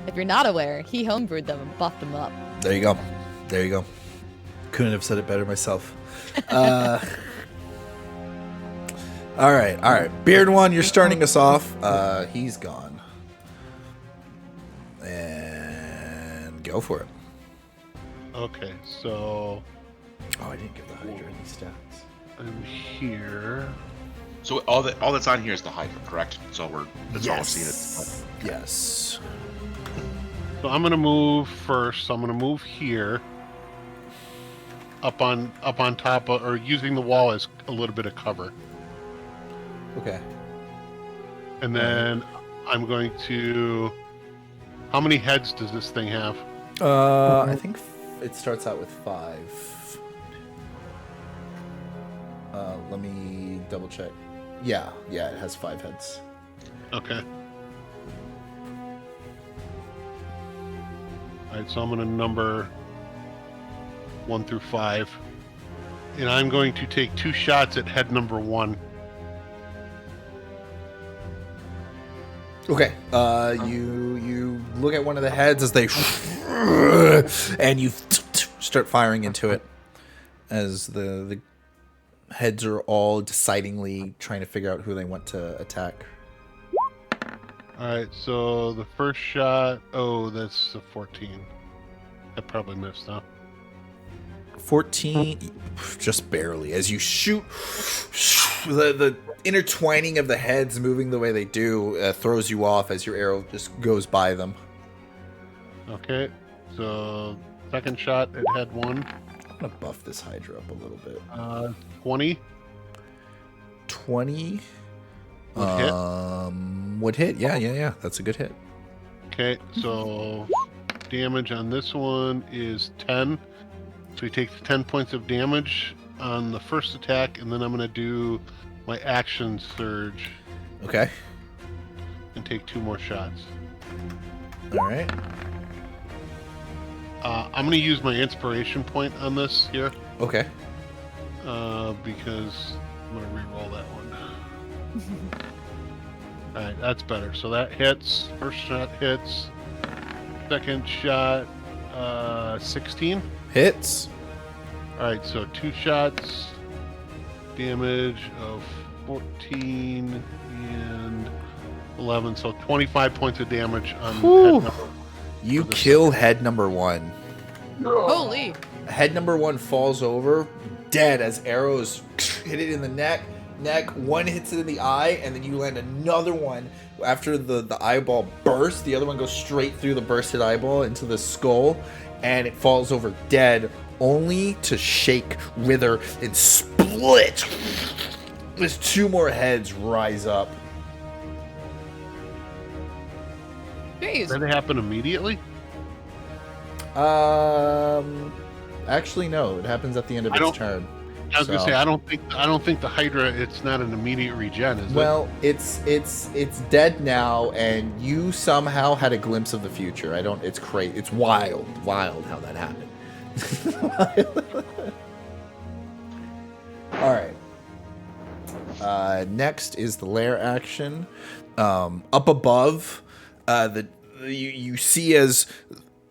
If you're not aware, he homebrewed them and buffed them up. there you go. There you go. Couldn't have said it better myself. All right. Beard one, you're starting us off. He's gone. And go for it. Okay, so Oh, I didn't give the Hydra any stats. I'm here. So all that's on here is the Hydra, correct? That's all I've seen it. Yes. So I'm gonna move first. I'm gonna move here, up on top of, or using the wall as a little bit of cover, Okay. and then I'm going to. How many heads does this thing have? I think it starts out with 5. Let me double check. Yeah, it has 5 heads. Okay. Alright, so I'm going to number 1 through 5. And I'm going to take 2 shots at head number 1. Okay. You look at one of the heads as they and you start firing into it as the heads are all decidingly trying to figure out who they want to attack. Alright, so the first shot, that's a 14. I probably missed, huh? 14, just barely. As you shoot, the intertwining of the heads moving the way they do throws you off as your arrow just goes by them. Okay, so second shot at head 1. I'm gonna buff this Hydra up a little bit. 20. 20 Would hit. Would hit. Yeah. That's a good hit. Okay, so damage on this one is 10. So he takes 10 points of damage on the first attack, and then I'm going to do my action surge Okay. and take 2 more shots. All right. I'm going to use my inspiration point on this here, Okay. because I'm going to re-roll that one. Alright, that's better. So that hits. First shot hits. Second shot, 16. Hits. Alright, so 2 shots. Damage of 14 and 11. So 25 points of damage on head number. You kill head number 1. Holy! Head number 1 falls over, dead as arrows hit it in the neck. One hits it in the eye, and then you land another one. After the eyeball bursts, the other one goes straight through the bursted eyeball into the skull, and it falls over dead, only to shake, wither, and split as 2 more heads rise up. Jeez. Did it happen immediately? Actually, no. It happens at the end of its turn. I was gonna say I don't think the Hydra. It's not an immediate regen, is it? Well, it's dead now, and you somehow had a glimpse of the future. I don't. It's crazy. It's wild how that happened. All right. Next is the lair action. Up above, you see as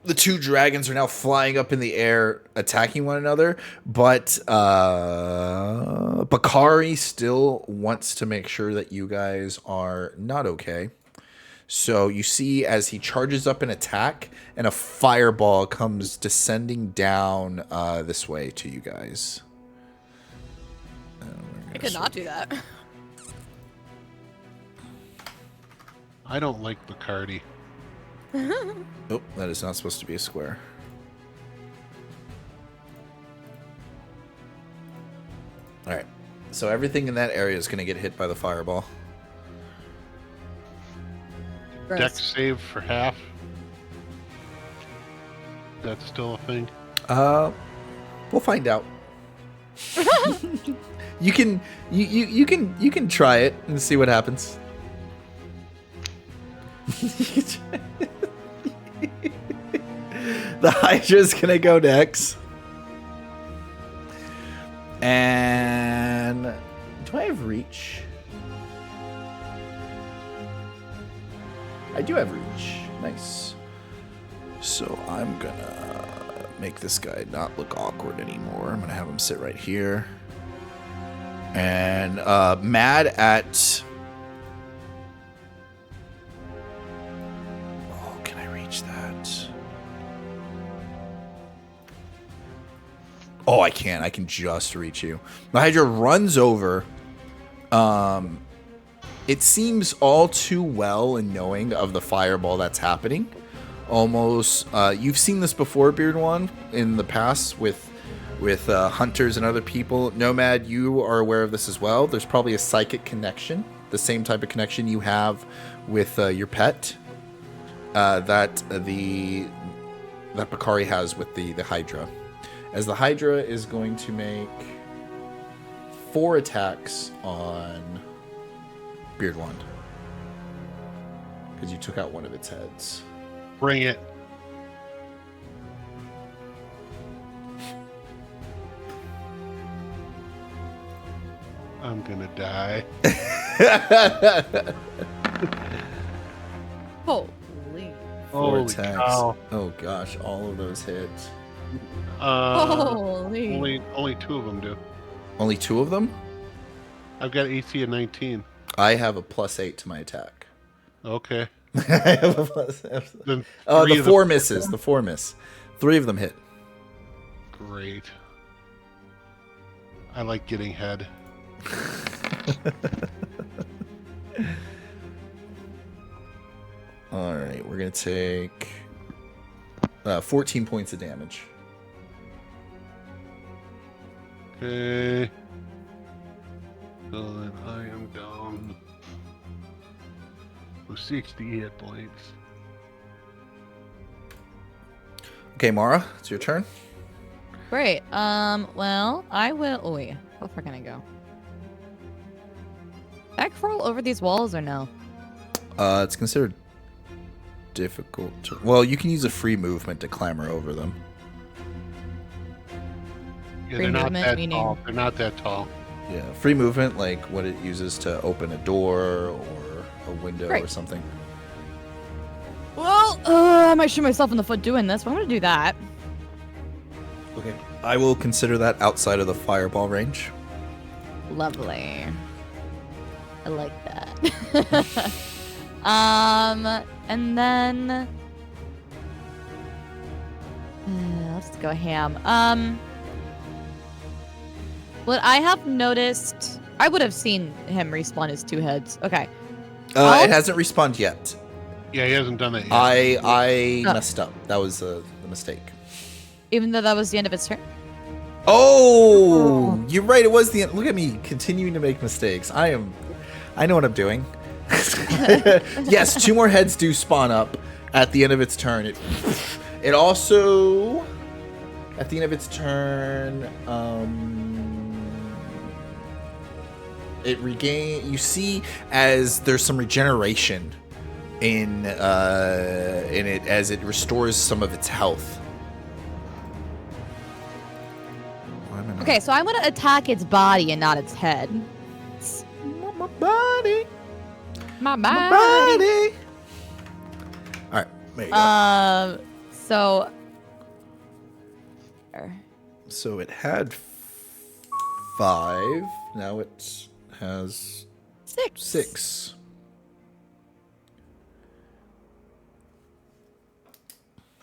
the two dragons are now flying up in the air, attacking one another, but Bakari still wants to make sure that you guys are not okay. So you see as he charges up an attack, and a fireball comes descending down this way to you guys. I could not do that. I don't like Bacardi. Oh, that is not supposed to be a square. Alright. So everything in that area is going to get hit by the fireball. Gross. Dex save for half. That's still a thing. We'll find out. You can try it and see what happens. The Hydra's gonna go next. And do I have reach? I do have reach. Nice. So I'm gonna make this guy not look awkward anymore. I'm gonna have him sit right here. And mad at... Oh, can I reach that? Oh, I can. I can just reach you. The Hydra runs over. It seems all too well and knowing of the fireball that's happening. Almost, you've seen this before, Beard One, in the past with hunters and other people. Nomad, you are aware of this as well. There's probably a psychic connection, the same type of connection you have with your pet that Bakari has with the Hydra. As the Hydra is going to make 4 attacks on Beard One. Because you took out one of its heads. Bring it. I'm gonna die. Holy. 4 Holy attacks. cow. Oh gosh, all of those hit. Holy. Only 2 of them do. Only 2 of them? I've got AC of 19. I have a +8 to my attack. Okay. I have a plus. Then Oh, 3 the of 4 misses. The 4 miss. 3 of them hit. Great. I like getting head. All right, we're gonna take 14 points of damage. Okay. So then I am down to 60 hit points. Okay, Mara, it's your turn. Great. Well, I will. Oh wait, how far can I go? Back crawl over these walls or no? It's considered difficult to. Well, you can use a free movement to clamber over them. Yeah, Free they're not movement, that meaning- tall. They're not that tall. Yeah, free movement, like what it uses to open a door or a window or Great. something. Well, I might shoot myself in the foot doing this, but I'm gonna do that. Okay. I will consider that outside of the fireball range. Lovely. I like that. And then let's go ham. What I have noticed, I would have seen him respawn his 2 heads. Okay. It hasn't respawned yet. Yeah, he hasn't done that yet. I Oh. messed up. That was the mistake. Even though that was the end of its turn. Oh, you're right. It was the end. Look at me continuing to make mistakes. I know what I'm doing. Yes, 2 more heads do spawn up at the end of its turn. It also At the end of its turn, it regain. You see as there's some regeneration in it as it restores some of its health. Why am I not- Okay, so I'm gonna attack its body and not its head. My body. My My body. All right, there you go. So. So it had 5. Now it has 6.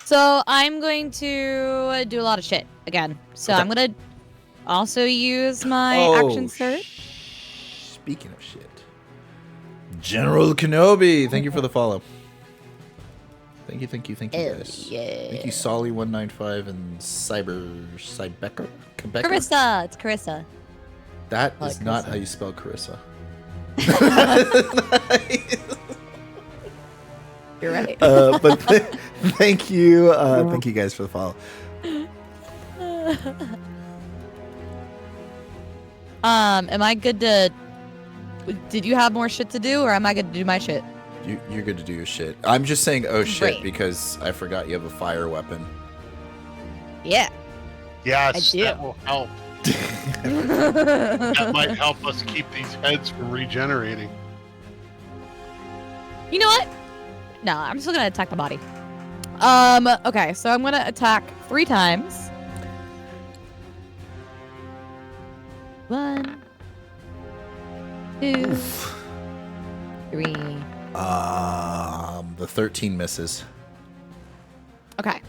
So I'm going to do a lot of shit again. So Okay. I'm gonna also use my action surge. Speaking of shit, General Kenobi, thank you for the follow. Thank you, guys. Yeah. Thank you, Solly195 and Cybecker. Carissa, it's Carissa. That I is like not Carissa. how you spell Carissa. You're right. But thank you guys for the follow. Am I good to? Did you have more shit to do, or am I good to do my shit? You're good to do your shit. I'm just saying, oh shit, Great. because I forgot you have a fire weapon. Yeah. Yes, I do. that will help. That might help us keep these heads from regenerating. You know what? No, I'm still gonna attack the body. Okay, so I'm gonna attack 3 times. 1, 2, 3. The 13 misses. Okay.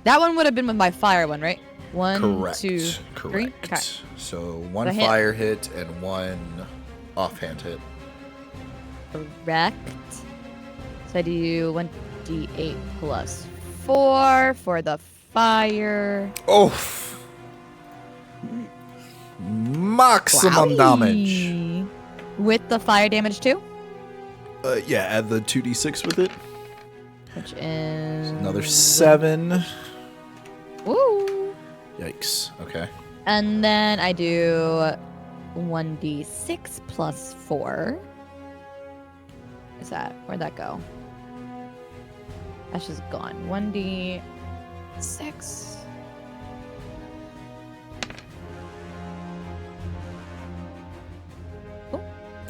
That one would have been with my fire one, right? 1, Correct. 2, 3. Correct. Okay. So 1 A hit. fire hit and 1 offhand hit. Correct. So I do 1d8 plus 4 for the fire. Oh! Maximum damage. Wowie. With the fire damage too? Yeah, add the 2d6 with it. Which is Another 7. Woo! Yikes. Okay. And then I do 1d6 plus 4. Is that where'd that go? That's just gone. 1d6.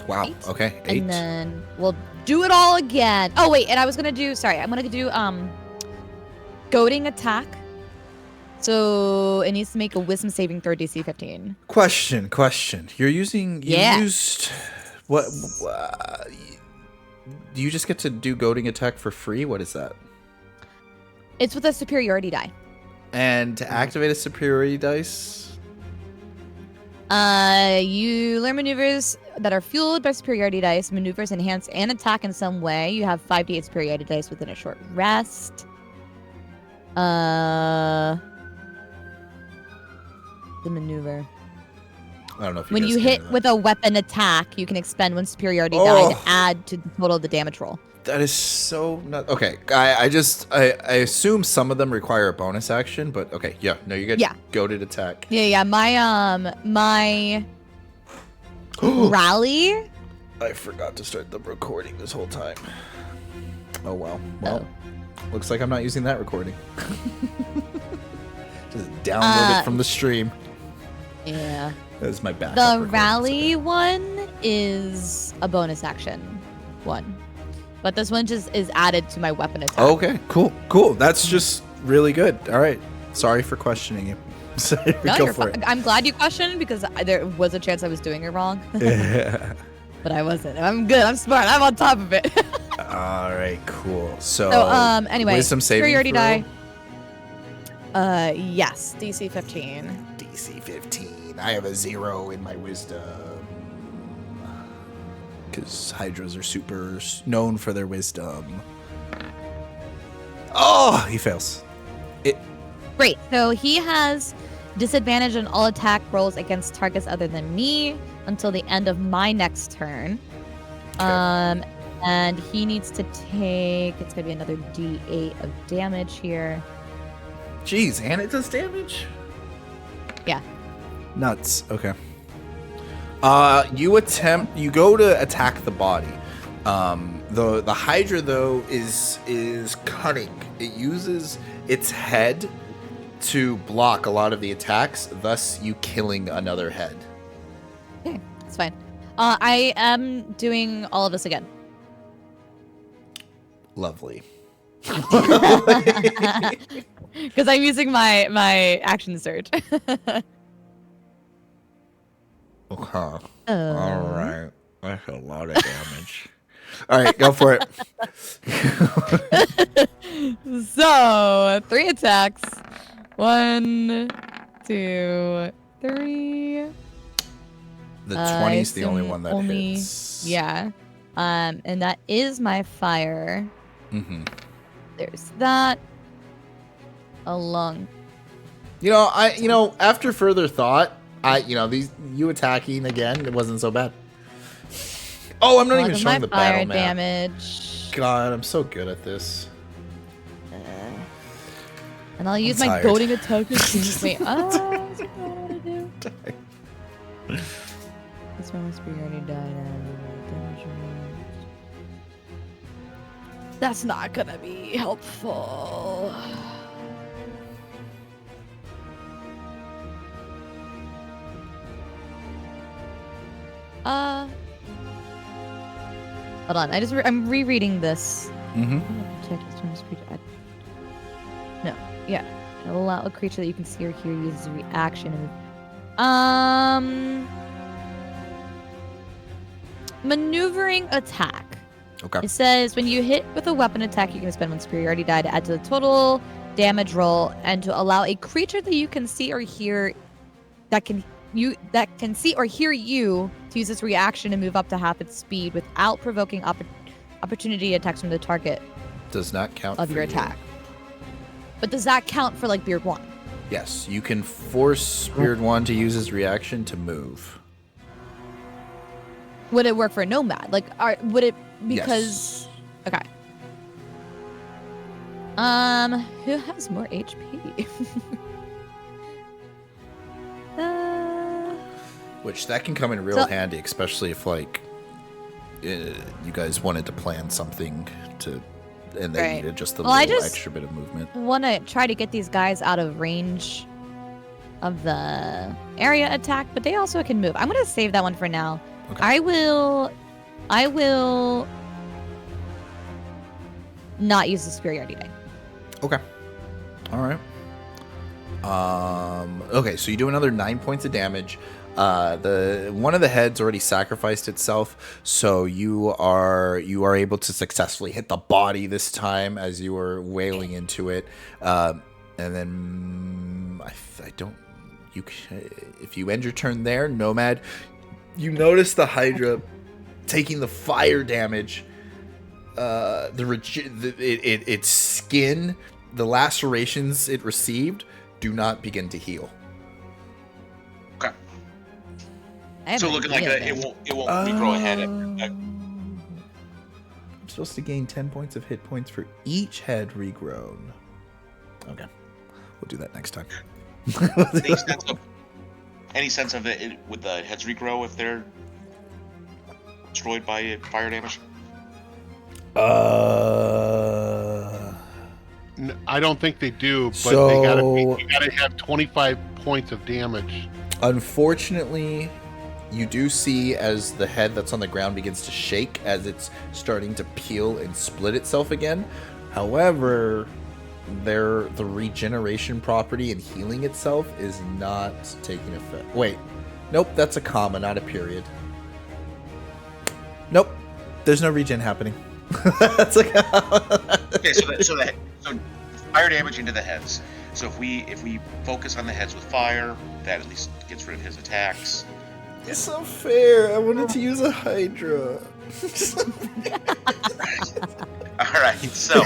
Wow. 8. Okay. 8. And then we'll do it all again. Oh wait, and I was gonna do I'm gonna do goading attack. So it needs to make a wisdom saving throw DC 15. Question. You Yeah. used what do you just get to do goading attack for free? What is that? It's with a superiority die. And to activate a superiority dice? You learn maneuvers that are fueled by superiority dice. Maneuvers enhance and attack in some way. You have 5d8 superiority dice within a short rest. The maneuver. I don't know if you When guys you can hit do that. with a weapon attack, you can expend 1 superiority die to add to the total of the damage roll. That is so not okay. I assume some of them require a bonus action, but okay, yeah, no, you get Yeah. goaded attack. Yeah. My rally. I forgot to start the recording this whole time. Oh well. Well, looks like I'm not using that recording. Just download it from the stream. Yeah. That's my backup. The recording, rally one is a bonus action one. But this one just is added to my weapon attack. so- Okay, cool. That's just really good. All right. Sorry for questioning you. Sorry, No, go you're for fine. I'm glad you questioned because there was a chance I was doing it wrong. it. But I wasn't. I'm good. I'm smart. I'm on top of it. All right, cool. So, Anyway, wisdom saving superiority throw? die. Yes, DC 15. DC 15. I have a 0 in my wisdom. Because Hydras are super known for their wisdom. Oh, he fails. Great. So he has disadvantage on all attack rolls against targets other than me until the end of my next turn. Okay. And he needs to take. It's gonna be another D8 of damage here. Jeez, and it does damage? Yeah. Nuts. Okay. You go to attack the body. The Hydra though is cunning. It uses its head to block a lot of the attacks, thus you killing another head. Okay, that's fine. I am doing all of this again. Lovely. Because I'm using my action surge. Okay. All right. That's a lot of damage. All right, go for it. So 3 attacks. 1, 2, 3. The 20 is the only one that only, hits. Yeah. And that is my fire. Mm-hmm. There's that. Along. After further thought, you attacking again, it wasn't so bad. Oh, I'm not even showing the battle map. Damage. God, I'm so good at this. And I'll use I'm my tired. goading attack. Wait, that's what I want to do. This one must be already died. That's not gonna be helpful. Hold on. I'm rereading this. Mm-hmm. No. Yeah. Allow a creature that you can see or hear uses a reaction. Maneuvering attack. Okay. It says when you hit with a weapon attack, you can spend 1 superiority die to add to the total damage roll, and to allow a creature that you can see or hear that can see or hear you to use this reaction and move up to half its speed without provoking opportunity attacks from the target Does not count of for your you. attack. But does that count for like Beard 1? Yes, you can force Beard 1 to use his reaction to move. Would it work for a nomad? Like, would it Yes. because? Okay. Who has more HP? Which that can come in real handy, especially if you guys wanted to plan something and they needed just a little extra bit of movement. Want to try to get these guys out of range of the area attack, but they also can move. I'm gonna save that one for now. Okay. I will not use the superiority die. Okay. All right. Okay, so you do another 9 points of damage. The one of the heads already sacrificed itself, so you are able to successfully hit the body this time as you were wailing into it. And then if you end your turn there, Nomad, you notice the Hydra taking the fire damage. Its skin, the lacerations it received, do not begin to heal. Okay. So looking like it won't regrow a head. I'm supposed to gain 10 points of hit points for each head regrown. Okay, we'll do that next time. Any sense of it would the heads regrow if they're destroyed by fire damage? I don't think they do, but So- you gotta have 25 points of damage. Unfortunately, you do see as the head that's on the ground begins to shake as it's starting to peel and split itself again. However, the regeneration property and healing itself is not taking effect. Wait, nope, that's a comma, not a period. Nope, there's no regen happening. That's like Okay, so fire damage into the heads. So if we focus on the heads with fire, that at least gets rid of his attacks. It's so fair. I wanted to use a Hydra. All right, so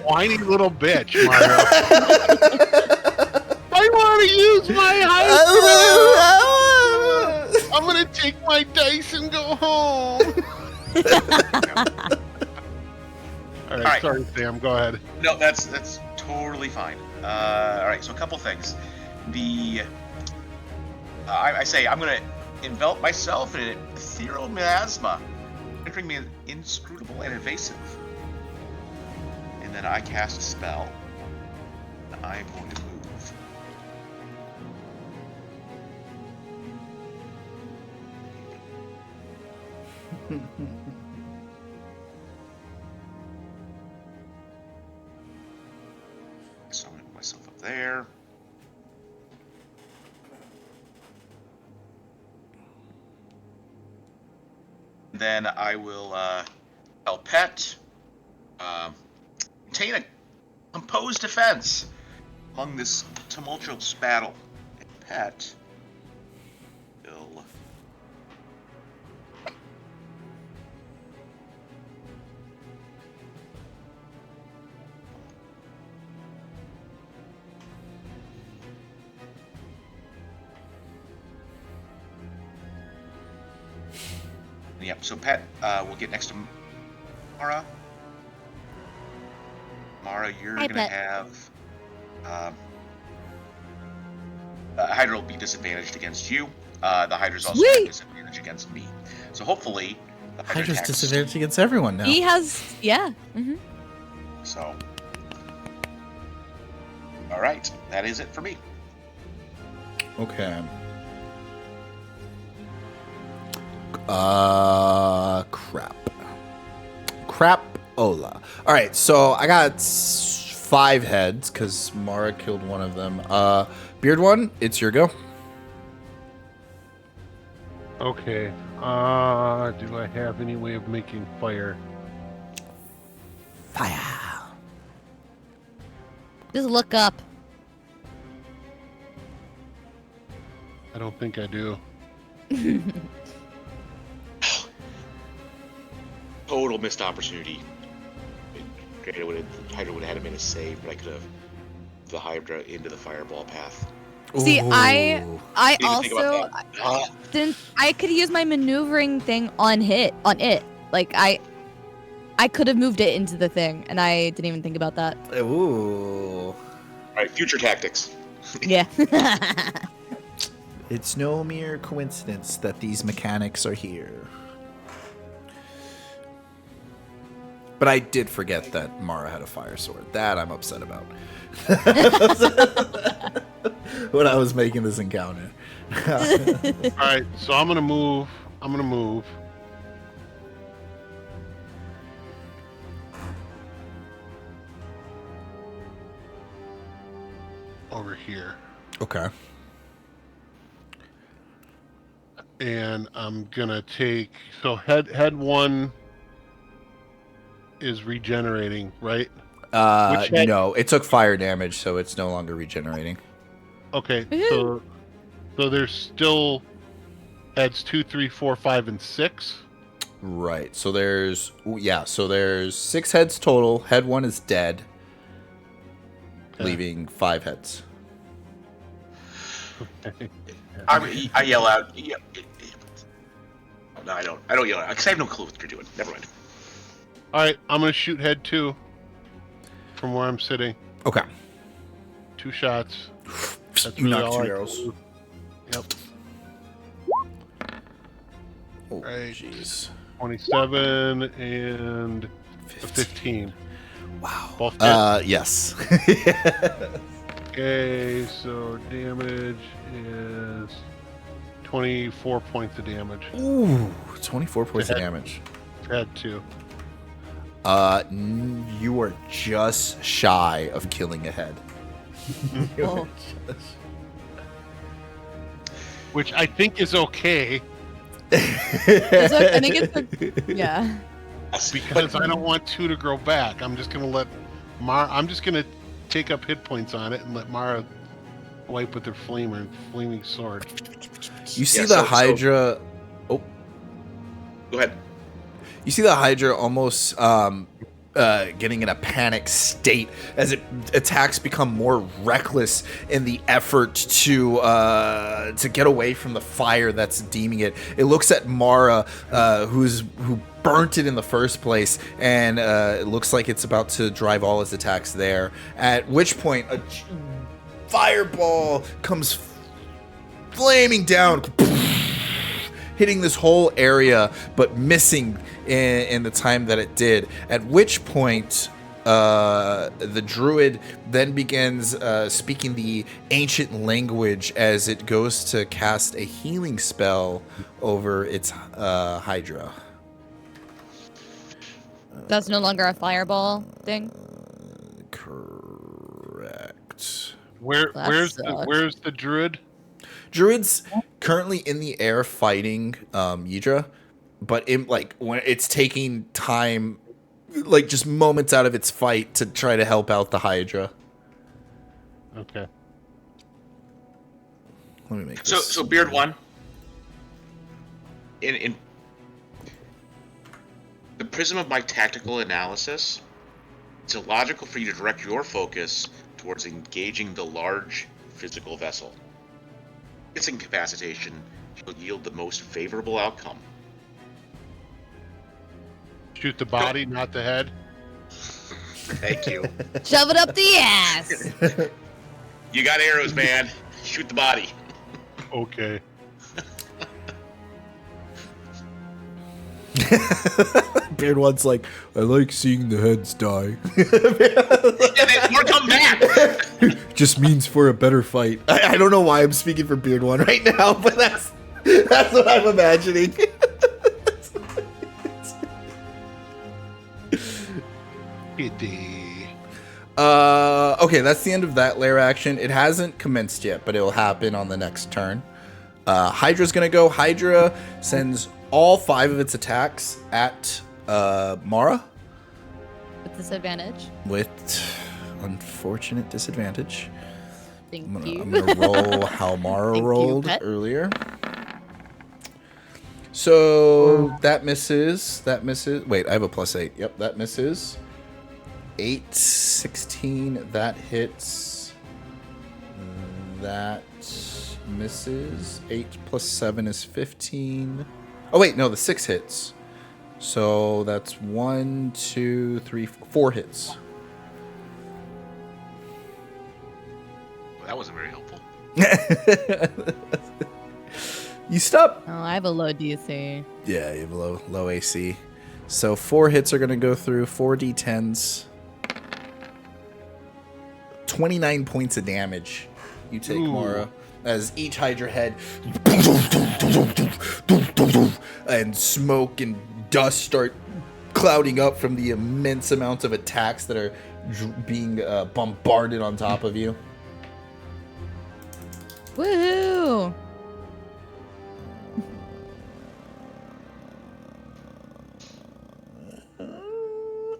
Whiny little bitch, Mario. I want to use my Hydra. I'm gonna take my dice and go home. All right, sorry, Sam. Go ahead. no, that's totally fine. All right, so a couple things. I say I'm gonna envelop myself in an ethereal miasma, rendering me inscrutable and evasive. And then I cast a spell. I'm going to move. So I'm going to put myself up there. Then I will tell Pet, maintain a composed defense among this tumultuous battle. And Pet will Yep, so Pet will get next to Mara. Mara, you're Hi, going to Pet. have... Hydra will be disadvantaged against you. The Hydra's also Sweet. at disadvantage against me. So hopefully... the Hydra Hydra's attacks- disadvantage against everyone now. He has, yeah. Mm-hmm. So... Alright, that is it for me. Okay. Crap. Crap-ola. All right, so I got 5 heads because Mara killed one of them. Beard one, it's your go. Okay. Do I have any way of making fire? Fire. Just look up. I don't think I do. Total missed opportunity. Hydra would have had him in a save, but I could have the Hydra into the fireball path. See, I Ooh. Didn't even think also about that. didn't. I could use my maneuvering thing on it. Like I could have moved it into the thing, and I didn't even think about that. Ooh. All right, future tactics. Yeah. It's no mere coincidence that these mechanics are here. But I did forget that Mara had a fire sword. That I'm upset about. When I was making this encounter. All right, so I'm gonna move. Over here, Okay. and I'm gonna take. So head one is regenerating, right? Which head? No, it took fire damage, so it's no longer regenerating. Okay, Woohoo. so there's still heads 2, 3, 4, 5, and 6. Right. So there's 6 heads total. Head 1 is dead, Okay. leaving 5 heads. I yell out. Yeah, no, I don't. I don't yell out because I have no clue what you're doing. Never mind. All right, I'm gonna shoot head 2 from where I'm sitting. Okay. 2 shots. That's You really knocked all 2 I can arrows. do. Yep. Oh, Right. jeez. 27 and a 15. Wow. Both hit. Yes. Okay, so damage is 24 points of damage. Ooh, 24 points of Hit. damage. Head 2. You are just shy of killing a head. You are Oh. just- Which I think is okay I think it's yeah. because I don't want 2 to grow back. I'm just gonna let I'm just gonna take up hit points on it and let Mara wipe with her flaming sword. You see Yeah, the so- Hydra. Go ahead. You see the Hydra almost getting in a panic state as attacks become more reckless in the effort to get away from the fire that's deeming it. It looks at Mara, who burnt it in the first place, and it looks like it's about to drive all its attacks there. At which point, a fireball comes flaming down, hitting this whole area, but missing in the time that it did. At which point, the druid then begins speaking the ancient language as it goes to cast a healing spell over its Hydra. That's no longer a fireball thing. Correct. Where's the druid? Druid's currently in the air fighting Ydra, but when it's taking time, like just moments out of its fight to try to help out the Hydra. Okay. Let me make this. So Beard One. In the prism of my tactical analysis, it's illogical for you to direct your focus towards engaging the large physical vessel. Its incapacitation will yield the most favorable outcome. Shoot the body, not the head. Thank you. Shove it up the ass. You got arrows, man. Shoot the body. Okay. Beard One's like, I like seeing the heads die. Or come back. Just means for a better fight. I don't know why I'm speaking for Beard One right now, but that's what I'm imagining. Pity. Okay, that's the end of that lair action. It hasn't commenced yet, but it will happen on the next turn. Hydra's gonna go. Hydra sends all 5 of its attacks at Mara. With disadvantage. With unfortunate disadvantage. Thank I'm you. gonna roll how Mara Thank you, rolled pet. earlier. So that misses. That misses. Wait, I have a +8. Yep, that misses. 8, 16. That hits. That misses. 8 plus 7 is 15. Oh wait, no, the 6 hits. So that's 1, 2, 3, 4 hits. Well, that wasn't very helpful. You stop. Oh, I have a low DC. Yeah, you have low AC. So 4 hits are gonna go through. 4 d10s. 29 points of damage. You take, Ooh. Mara, as each Hydra head and smoke and dust start clouding up from the immense amount of attacks that are being bombarded on top of you. Woohoo!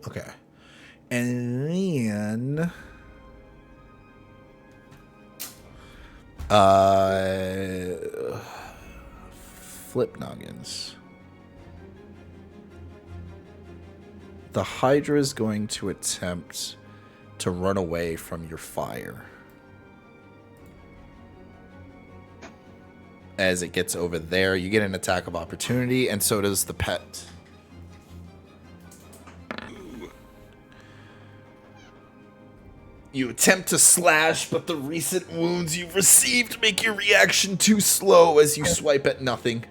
Okay. And then flip noggins. The Hydra is going to attempt to run away from your fire. As it gets over there, you get an attack of opportunity, and so does the pet. You attempt to slash, but the recent wounds you've received make your reaction too slow as you swipe at nothing.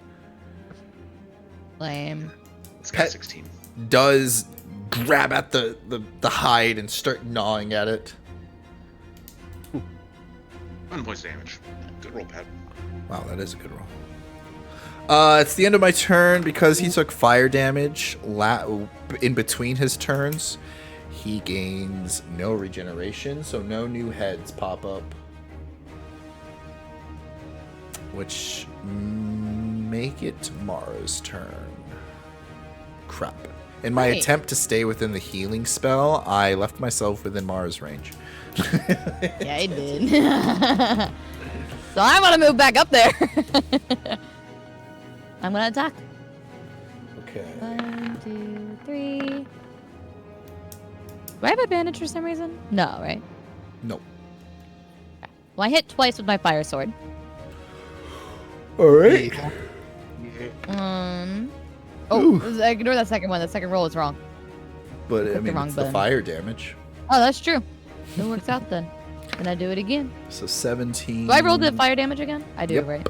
Lame. It's got Pet 16. does grab at the hide and start gnawing at it. 1 points of damage. Good roll, Pat. Wow, that is a good roll. It's the end of my turn because he took fire damage in between his turns. He gains no regeneration, so no new heads pop up. Which make it Mara's turn. Crap. In my Right. attempt to stay within the healing spell, I left myself within Mara's range. Yeah, I did. So I want to move back up there. I'm gonna attack. Okay. 1, 2, 3. Do I have advantage for some reason? No, right? Nope. Well, I hit twice with my fire sword. All right. Oh, ignore that second one. The second roll is wrong. But I clicked the mean, wrong it's the button. fire damage. Oh, that's true. It works out then. Can I do it again? So 17. Do I roll the fire damage again? I do, Yep. right?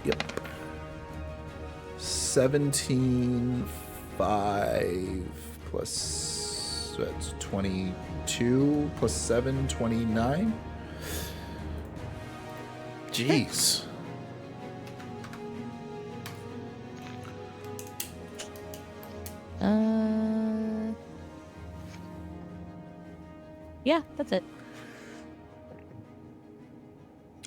Yep. 17, 5 plus, that's 22 plus 7, 29. Jeez. Yeah, that's it.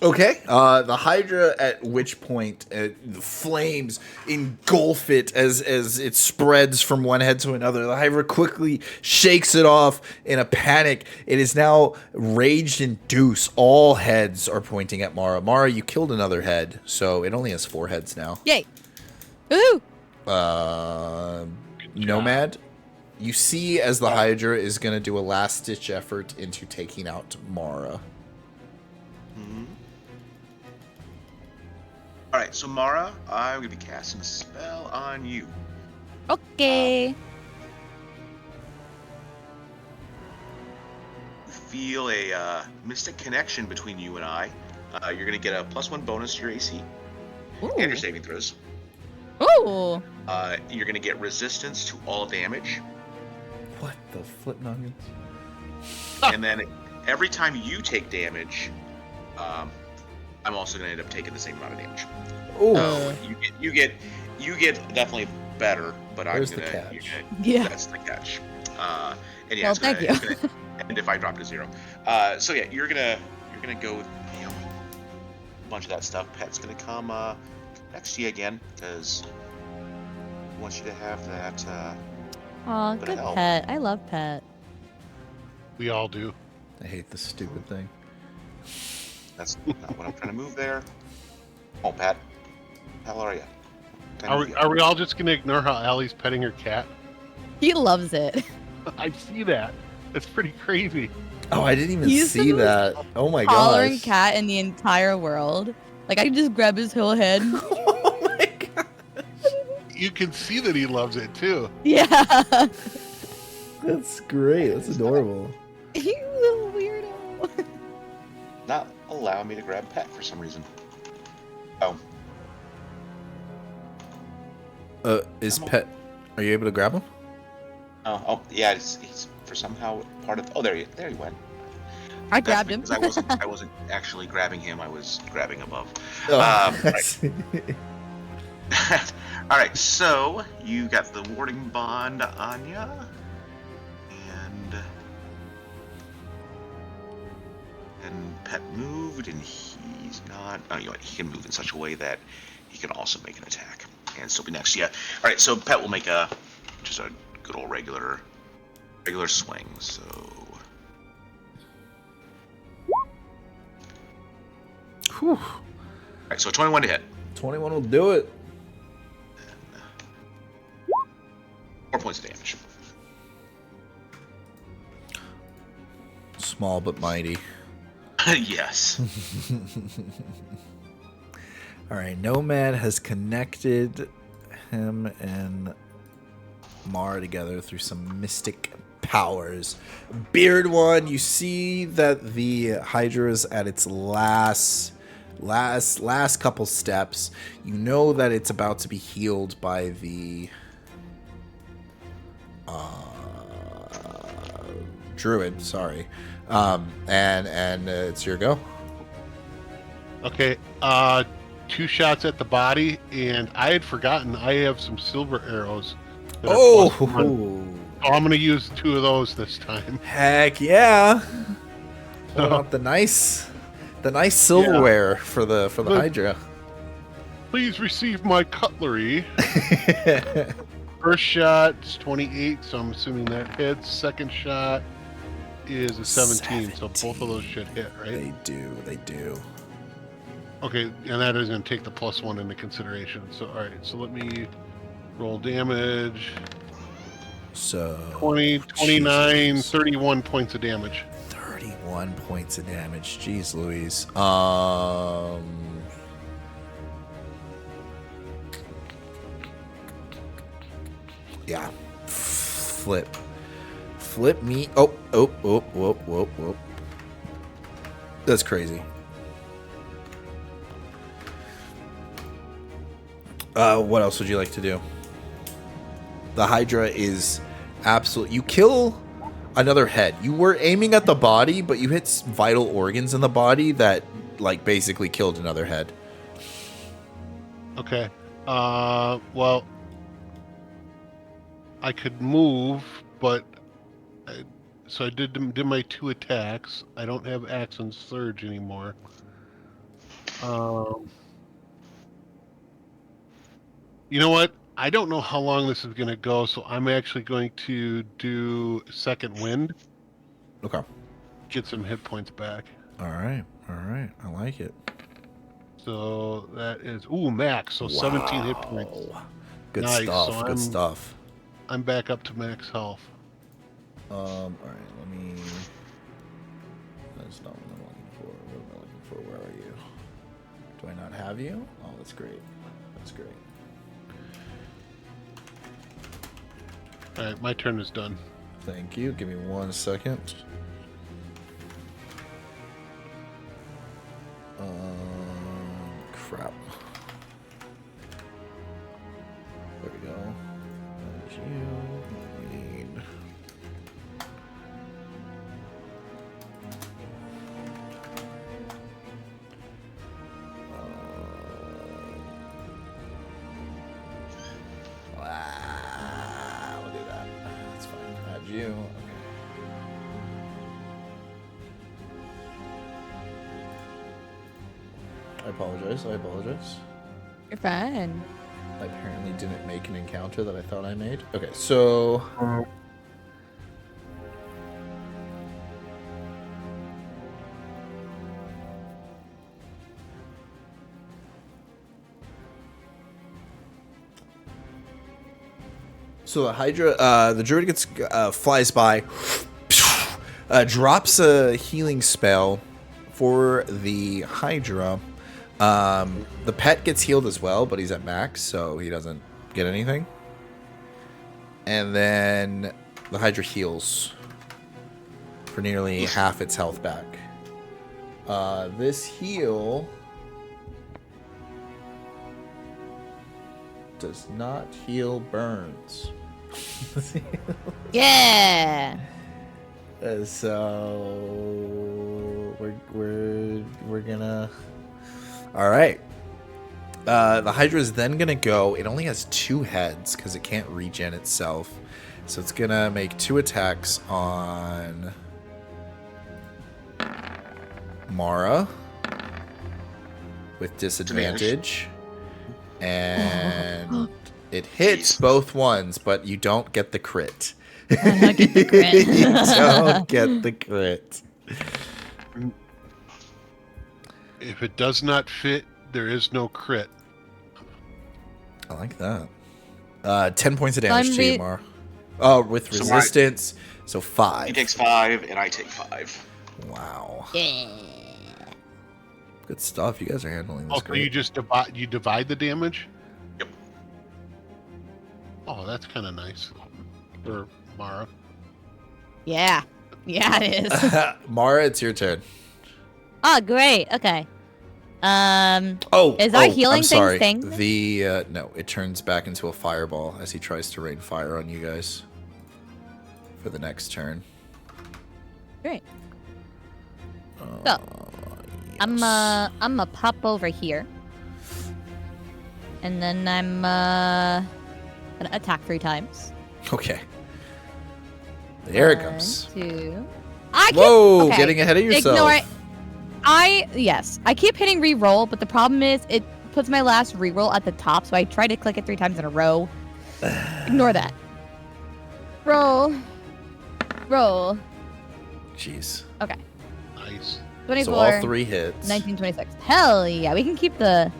Okay. The Hydra, at which point the flames engulf it as it spreads from one head to another. The Hydra quickly shakes it off in a panic. It is now rage-induced. All heads are pointing at Mara. Mara, you killed another head, so it only has 4 heads now. Yay! Ooh! Nomad, you see as the Hydra is going to do a last-ditch effort into taking out Mara. All right, so Mara, I'm gonna be casting a spell on you. Okay. You feel a mystic connection between you and I. You're gonna get a +1 bonus to your AC Ooh. and your saving throws. Ooh. You're gonna get resistance to all damage, What the flip nuggets? and then every time you take damage, I'm also gonna end up taking the same amount of damage. Oh, You get definitely better, but Where's I'm the gonna, catch? Yeah. that's the catch. And yeah, Well, it's gonna, thank it's you. gonna end if I drop to 0. So yeah, you're gonna go with, a bunch of that stuff. Pet's gonna come next to you again because he wants you to have that. Aw, But good hell. pet. I love pet. We all do. I hate this stupid thing. That's not what I'm trying to move there. Oh, Pat, how are you? Are we all just gonna ignore how Allie's petting her cat? He loves it. I see that. It's pretty crazy. Oh, I didn't even He's see the that. Oh my Hollering gosh. cat in the entire world. Like, I can just grab his whole head. Oh my god. You can see that he loves it too. Yeah. That's great. That's adorable. You little weirdo. Not allow me to grab Pat for some reason. Oh, Is Pet... Are you able to grab him? oh, yeah. He's for somehow part of. Oh, there he went. I That's grabbed him. because I wasn't actually grabbing him. I was grabbing above. Oh, Right. All right, so you got the warding bond on ya, and Pet moved, and he's not. Oh, you know what? He can move in such a way that he can also make an attack and still be next to you. All right, so Pet will make just a good old regular swing. So. Whew. All right, so 21 to hit. 21 will do it. 4 points of damage. Small but mighty. Yes. All right, Nomad has connected him and Mara together through some mystic powers. Beard One, you see that the Hydra is at its last couple steps. You know that it's about to be healed by the druid. Sorry, and it's your go. Okay, 2 shots at the body, and I had forgotten I have some silver arrows. that are +1. So I'm gonna use 2 of those this time. Heck yeah! What about the nice silverware for the Look. Hydra? Please receive my cutlery. First shot is 28, so I'm assuming that hits. Second shot is a 17, so both of those should hit, right? They do. Okay, and that is going to take the +1 into consideration. So, all right, so let me roll damage. So 20, 29, Jesus. 31 points of damage. 31 points of damage. Jeez Louise. Yeah. Flip me. Oh. That's crazy. What else would you like to do? The Hydra is absolute. You kill another head. You were aiming at the body, but you hit vital organs in the body that, like, basically killed another head. Okay. Well, I could move, but so I did my 2 attacks. I don't have Axe and Surge anymore. You know what? I don't know how long this is going to go, so I'm actually going to do Second Wind. Okay. Get some hit points back. All right. I like it. So that is max. So 17 hit points. Good Nice. stuff. So Good stuff. I'm back up to max health. All right. Let me. That's not what I'm looking for. What am I looking for? Where are you? Do I not have you? Oh, that's great. That's great. All right, my turn is done. Thank you. Give me 1 second. Crap. There we go. There's you. We need. We'll do that. That's fine. Add you. Okay. I apologize. You're fine. I apparently didn't make an encounter that I thought I made. Okay, so... So the Hydra, the Druid gets, flies by, drops a healing spell for the Hydra. The pet gets healed as well, but he's at max, so he doesn't get anything. And then the Hydra heals for nearly half its health back. This heal does not heal burns. Yeah. So we're gonna. All right. The Hydra is then gonna go. It only has 2 heads because it can't regen itself, so it's gonna make 2 attacks on Mara with disadvantage, and it hits both ones, but you don't get the crit. I get the crit. You don't get the crit. If it does not fit, there is no crit. I like that. 10 points of damage to you, Mara. With So resistance, so 5. He takes 5, and I take 5. Wow. Yeah. Good stuff. You guys are handling this So great. you just divide the damage? Yep. Oh, that's kind of nice for Mara. Yeah. Yeah, it is. Mara, it's your turn. Oh, great. Okay. Oh, Is that healing I'm sorry. thing? The no, it turns back into a fireball as he tries to rain fire on you guys for the next turn. Great. So, I'm gonna pop over here, and then I'm gonna attack 3 times. Okay. There it 1, comes. 2. I keep, Whoa, okay. getting ahead of yourself. Ignore it. Yes, I keep hitting re-roll, but the problem is it puts my last re-roll at the top, so I try to click it 3 times in a row. Ignore that. Roll. Jeez. Okay. Nice. 24. So all 3 hits. 1926. Hell yeah, we can keep the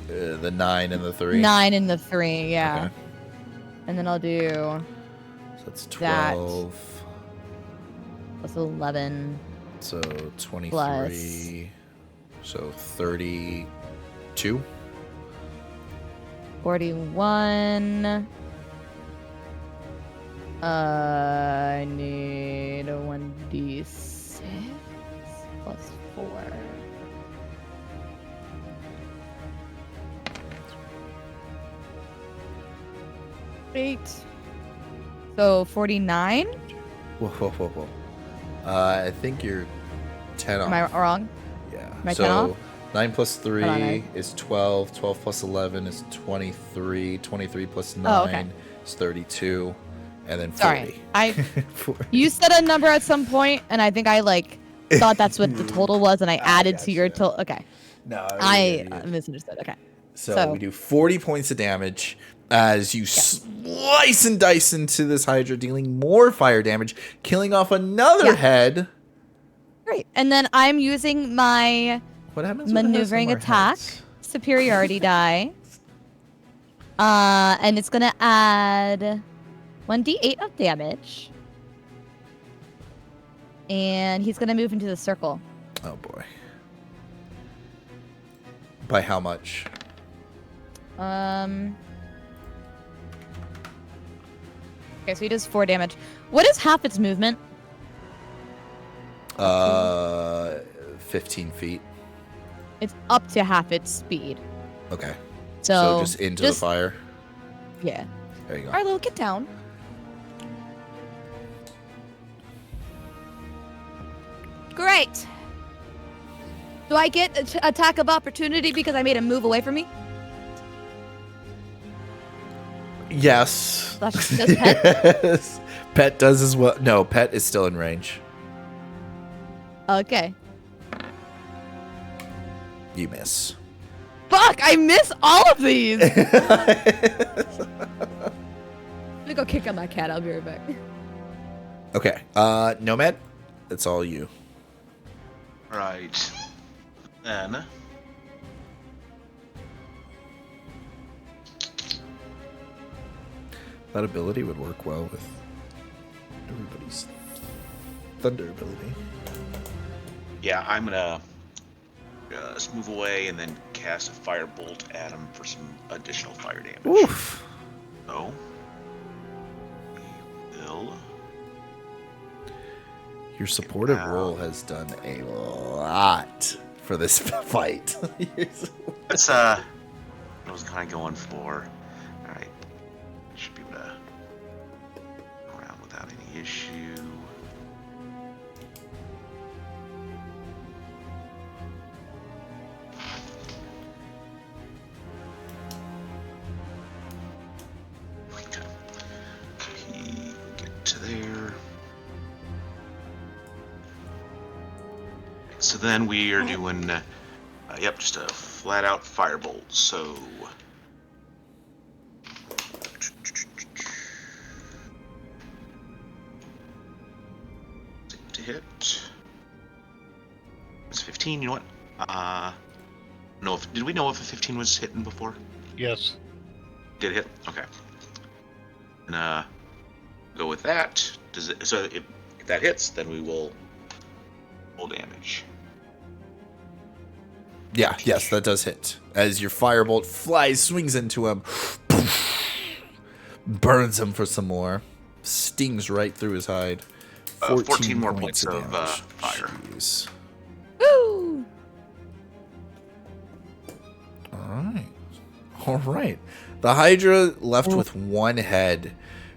The 9 and the 3. 9 and the 3, yeah. Okay. And then I'll do So that's that. 12. plus 11. So 23. Plus. So 32. 41. I need a 1d6 plus 4. Eight. So 49? Whoa. I think you're 10 off. Am I wrong? Yeah. Am I 10 So off? 9 plus 3 Hold on, is 12. 12 plus 11 is 23. 23 plus 9 Oh, okay. is 32. And then 40. Sorry. 40. You said a number at some point, and I think I thought that's what the total was, and I added to your gotcha. total. Okay. No, I misunderstood. Okay. So we do 40 points of damage as you slice and dice into this Hydra, dealing more fire damage, killing off another head. Great. And then I'm using my What happens when it has maneuvering no more attack heads? superiority die. And it's gonna add 1d8 of damage. And he's gonna move into the circle. Oh boy. By how much? Okay, so he does 4 damage. What is half its movement? 15 feet. It's up to half its speed. Okay. So just into the fire. Yeah. There you go. All right, Lil, get down. Great. Do I get attack of opportunity because I made him move away from me? Yes. Does Pet? Yes. Pet does as well. No, Pet is still in range. Okay. You miss. Fuck, I miss all of these. Let me go kick on that cat. I'll be right back. Okay. Nomad, it's all you. Right. Then. That ability would work well with everybody's thunder ability. Yeah, I'm gonna just move away and then cast a fire bolt at him for some additional fire damage. Oof. So, we will. Your supportive role has done a lot for this fight. That's what I was kind of going for. All right, should be able to go around without any issue. Get to there. So then we are doing, just a flat out firebolt. So to hit. It's 15. You know what? No. Did we know if a 15 was hitting before? Yes. Did it hit? Okay. And go with that. So if that hits, then we will roll damage. Yeah, yes, that does hit. As your firebolt flies, swings into him, burns him for some more, stings right through his hide. 14 more points of damage. fire. Jeez. Woo! All right. The Hydra left with one head,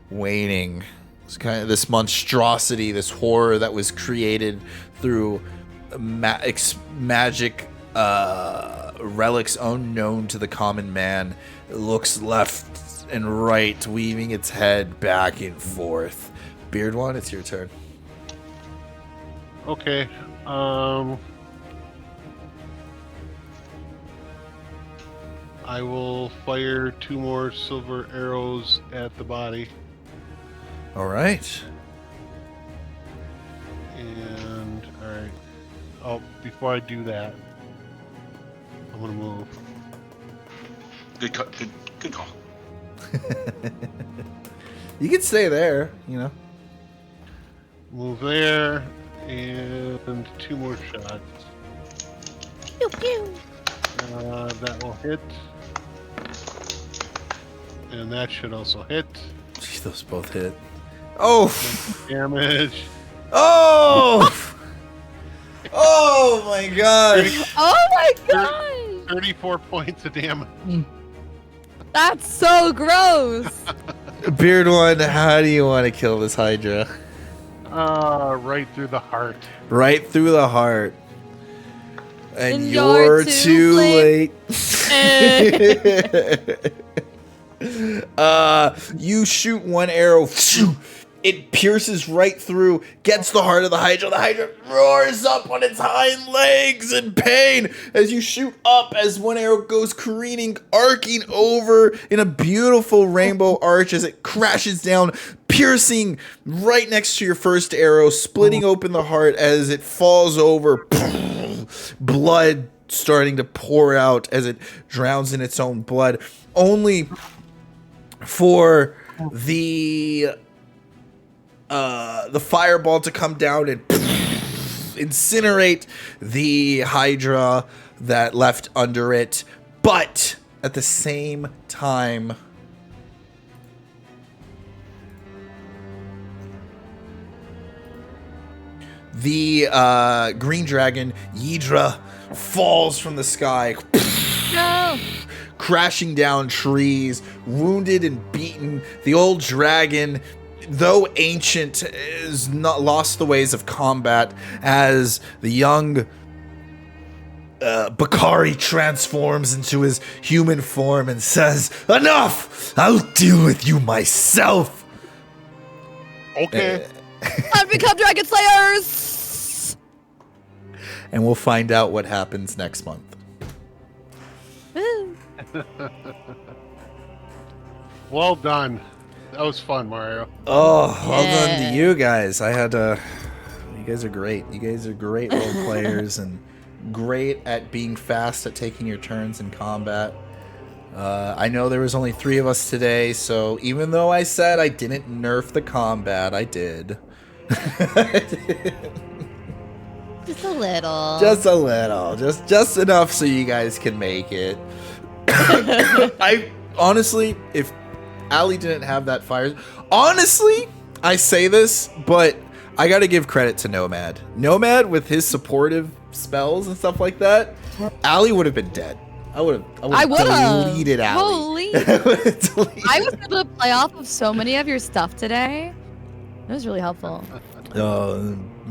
waiting. It's kind of this monstrosity, this horror that was created through magic relics unknown to the common man. It looks left and right, weaving its head back and forth. Beardwan, it's your turn. Okay. I will fire 2 more silver arrows at the body. All right. And, alright. Oh, before I do that, I'm gonna move. Good call. You can stay there, you know. Move there, and 2 more shots. Pew pew. That will hit. And that should also hit. Gee, those both hit. Oh! Damage. Oh! Oh my gosh! Oh my god! 34 points of damage. That's so gross. Beard One, how do you want to kill this Hydra? Right through the heart. Right through the heart. And And you're you're too too late. Eh. You shoot one arrow. It pierces right through, gets the heart of the Hydra. The Hydra roars up on its hind legs in pain as you shoot up, as one arrow goes careening, arcing over in a beautiful rainbow arch as it crashes down, piercing right next to your first arrow, splitting open the heart as it falls over. Blood starting to pour out as it drowns in its own blood, only for the fireball to come down and incinerate the Hydra that left under it. But at the same time, the green dragon, Ydra, falls from the sky. No. Crashing down trees, wounded and beaten. The old dragon, though ancient, is not lost the ways of combat as the young Bakari transforms into his human form and says, "Enough! I'll deal with you myself." Okay. Time to become Dragon Slayers. And we'll find out what happens next month. Woo. Well done. That was fun, Mario. Oh, well done Yeah. to you guys. You guys are great. You guys are great role players and great at being fast at taking your turns in combat. I know there was only 3 of us today, so even though I said I didn't nerf the combat, I did. Just a little. Just a little. Just enough so you guys can make it. I honestly, if Allie didn't have that fire, honestly, I say this, but I got to give credit to Nomad. Nomad with his supportive spells and stuff like that, Allie would have been dead. I would have deleted Allie. Holy. I was able to play off of so many of your stuff today. It was really helpful.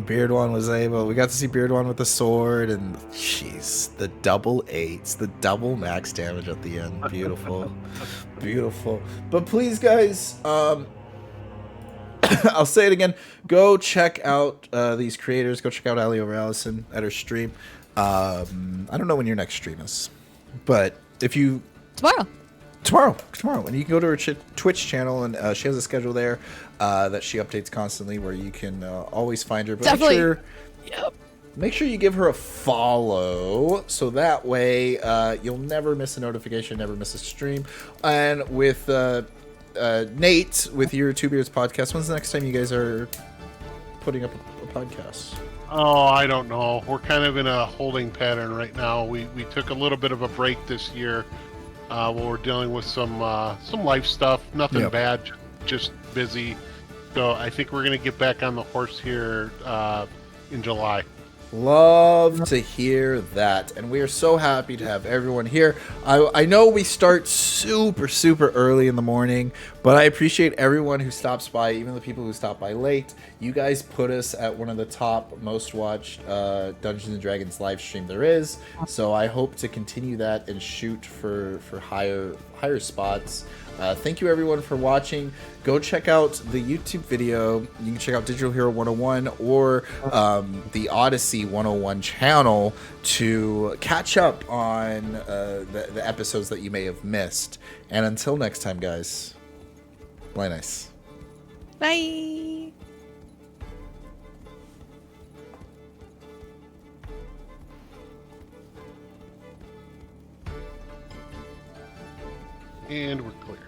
Beard One was able. We got to see Beard One with the sword, and jeez, the double 8s, the double max damage at the end. Beautiful, beautiful. But please, guys, I'll say it again. Go check out these creators. Go check out Ali over Allison at her stream. I don't know when your next stream is, but if you tomorrow, and you can go to her Twitch channel, and she has a schedule there that she updates constantly, where you can always find her. But Definitely. make sure you give her a follow, so that way you'll never miss a notification, never miss a stream. And with Nate, with your Two Beards podcast, when's the next time you guys are putting up a podcast? Oh, I don't know. We're kind of in a holding pattern right now. We took a little bit of a break this year. While we're dealing with some life stuff. Nothing bad, just busy. So I think we're gonna get back on the horse here in July. Love to hear that, and we are so happy to have everyone here. I know we start super early in the morning, but I appreciate everyone who stops by, even the people who stop by late. You guys put us at one of the top most watched Dungeons and Dragons live stream there is, so I hope to continue that and shoot for higher spots. Thank you everyone for watching. Go check out the YouTube video. You can check out Digital Hero 101 or the Odyssey 101 channel to catch up on the episodes that you may have missed. And until next time, guys, play nice. Bye. And we're clear.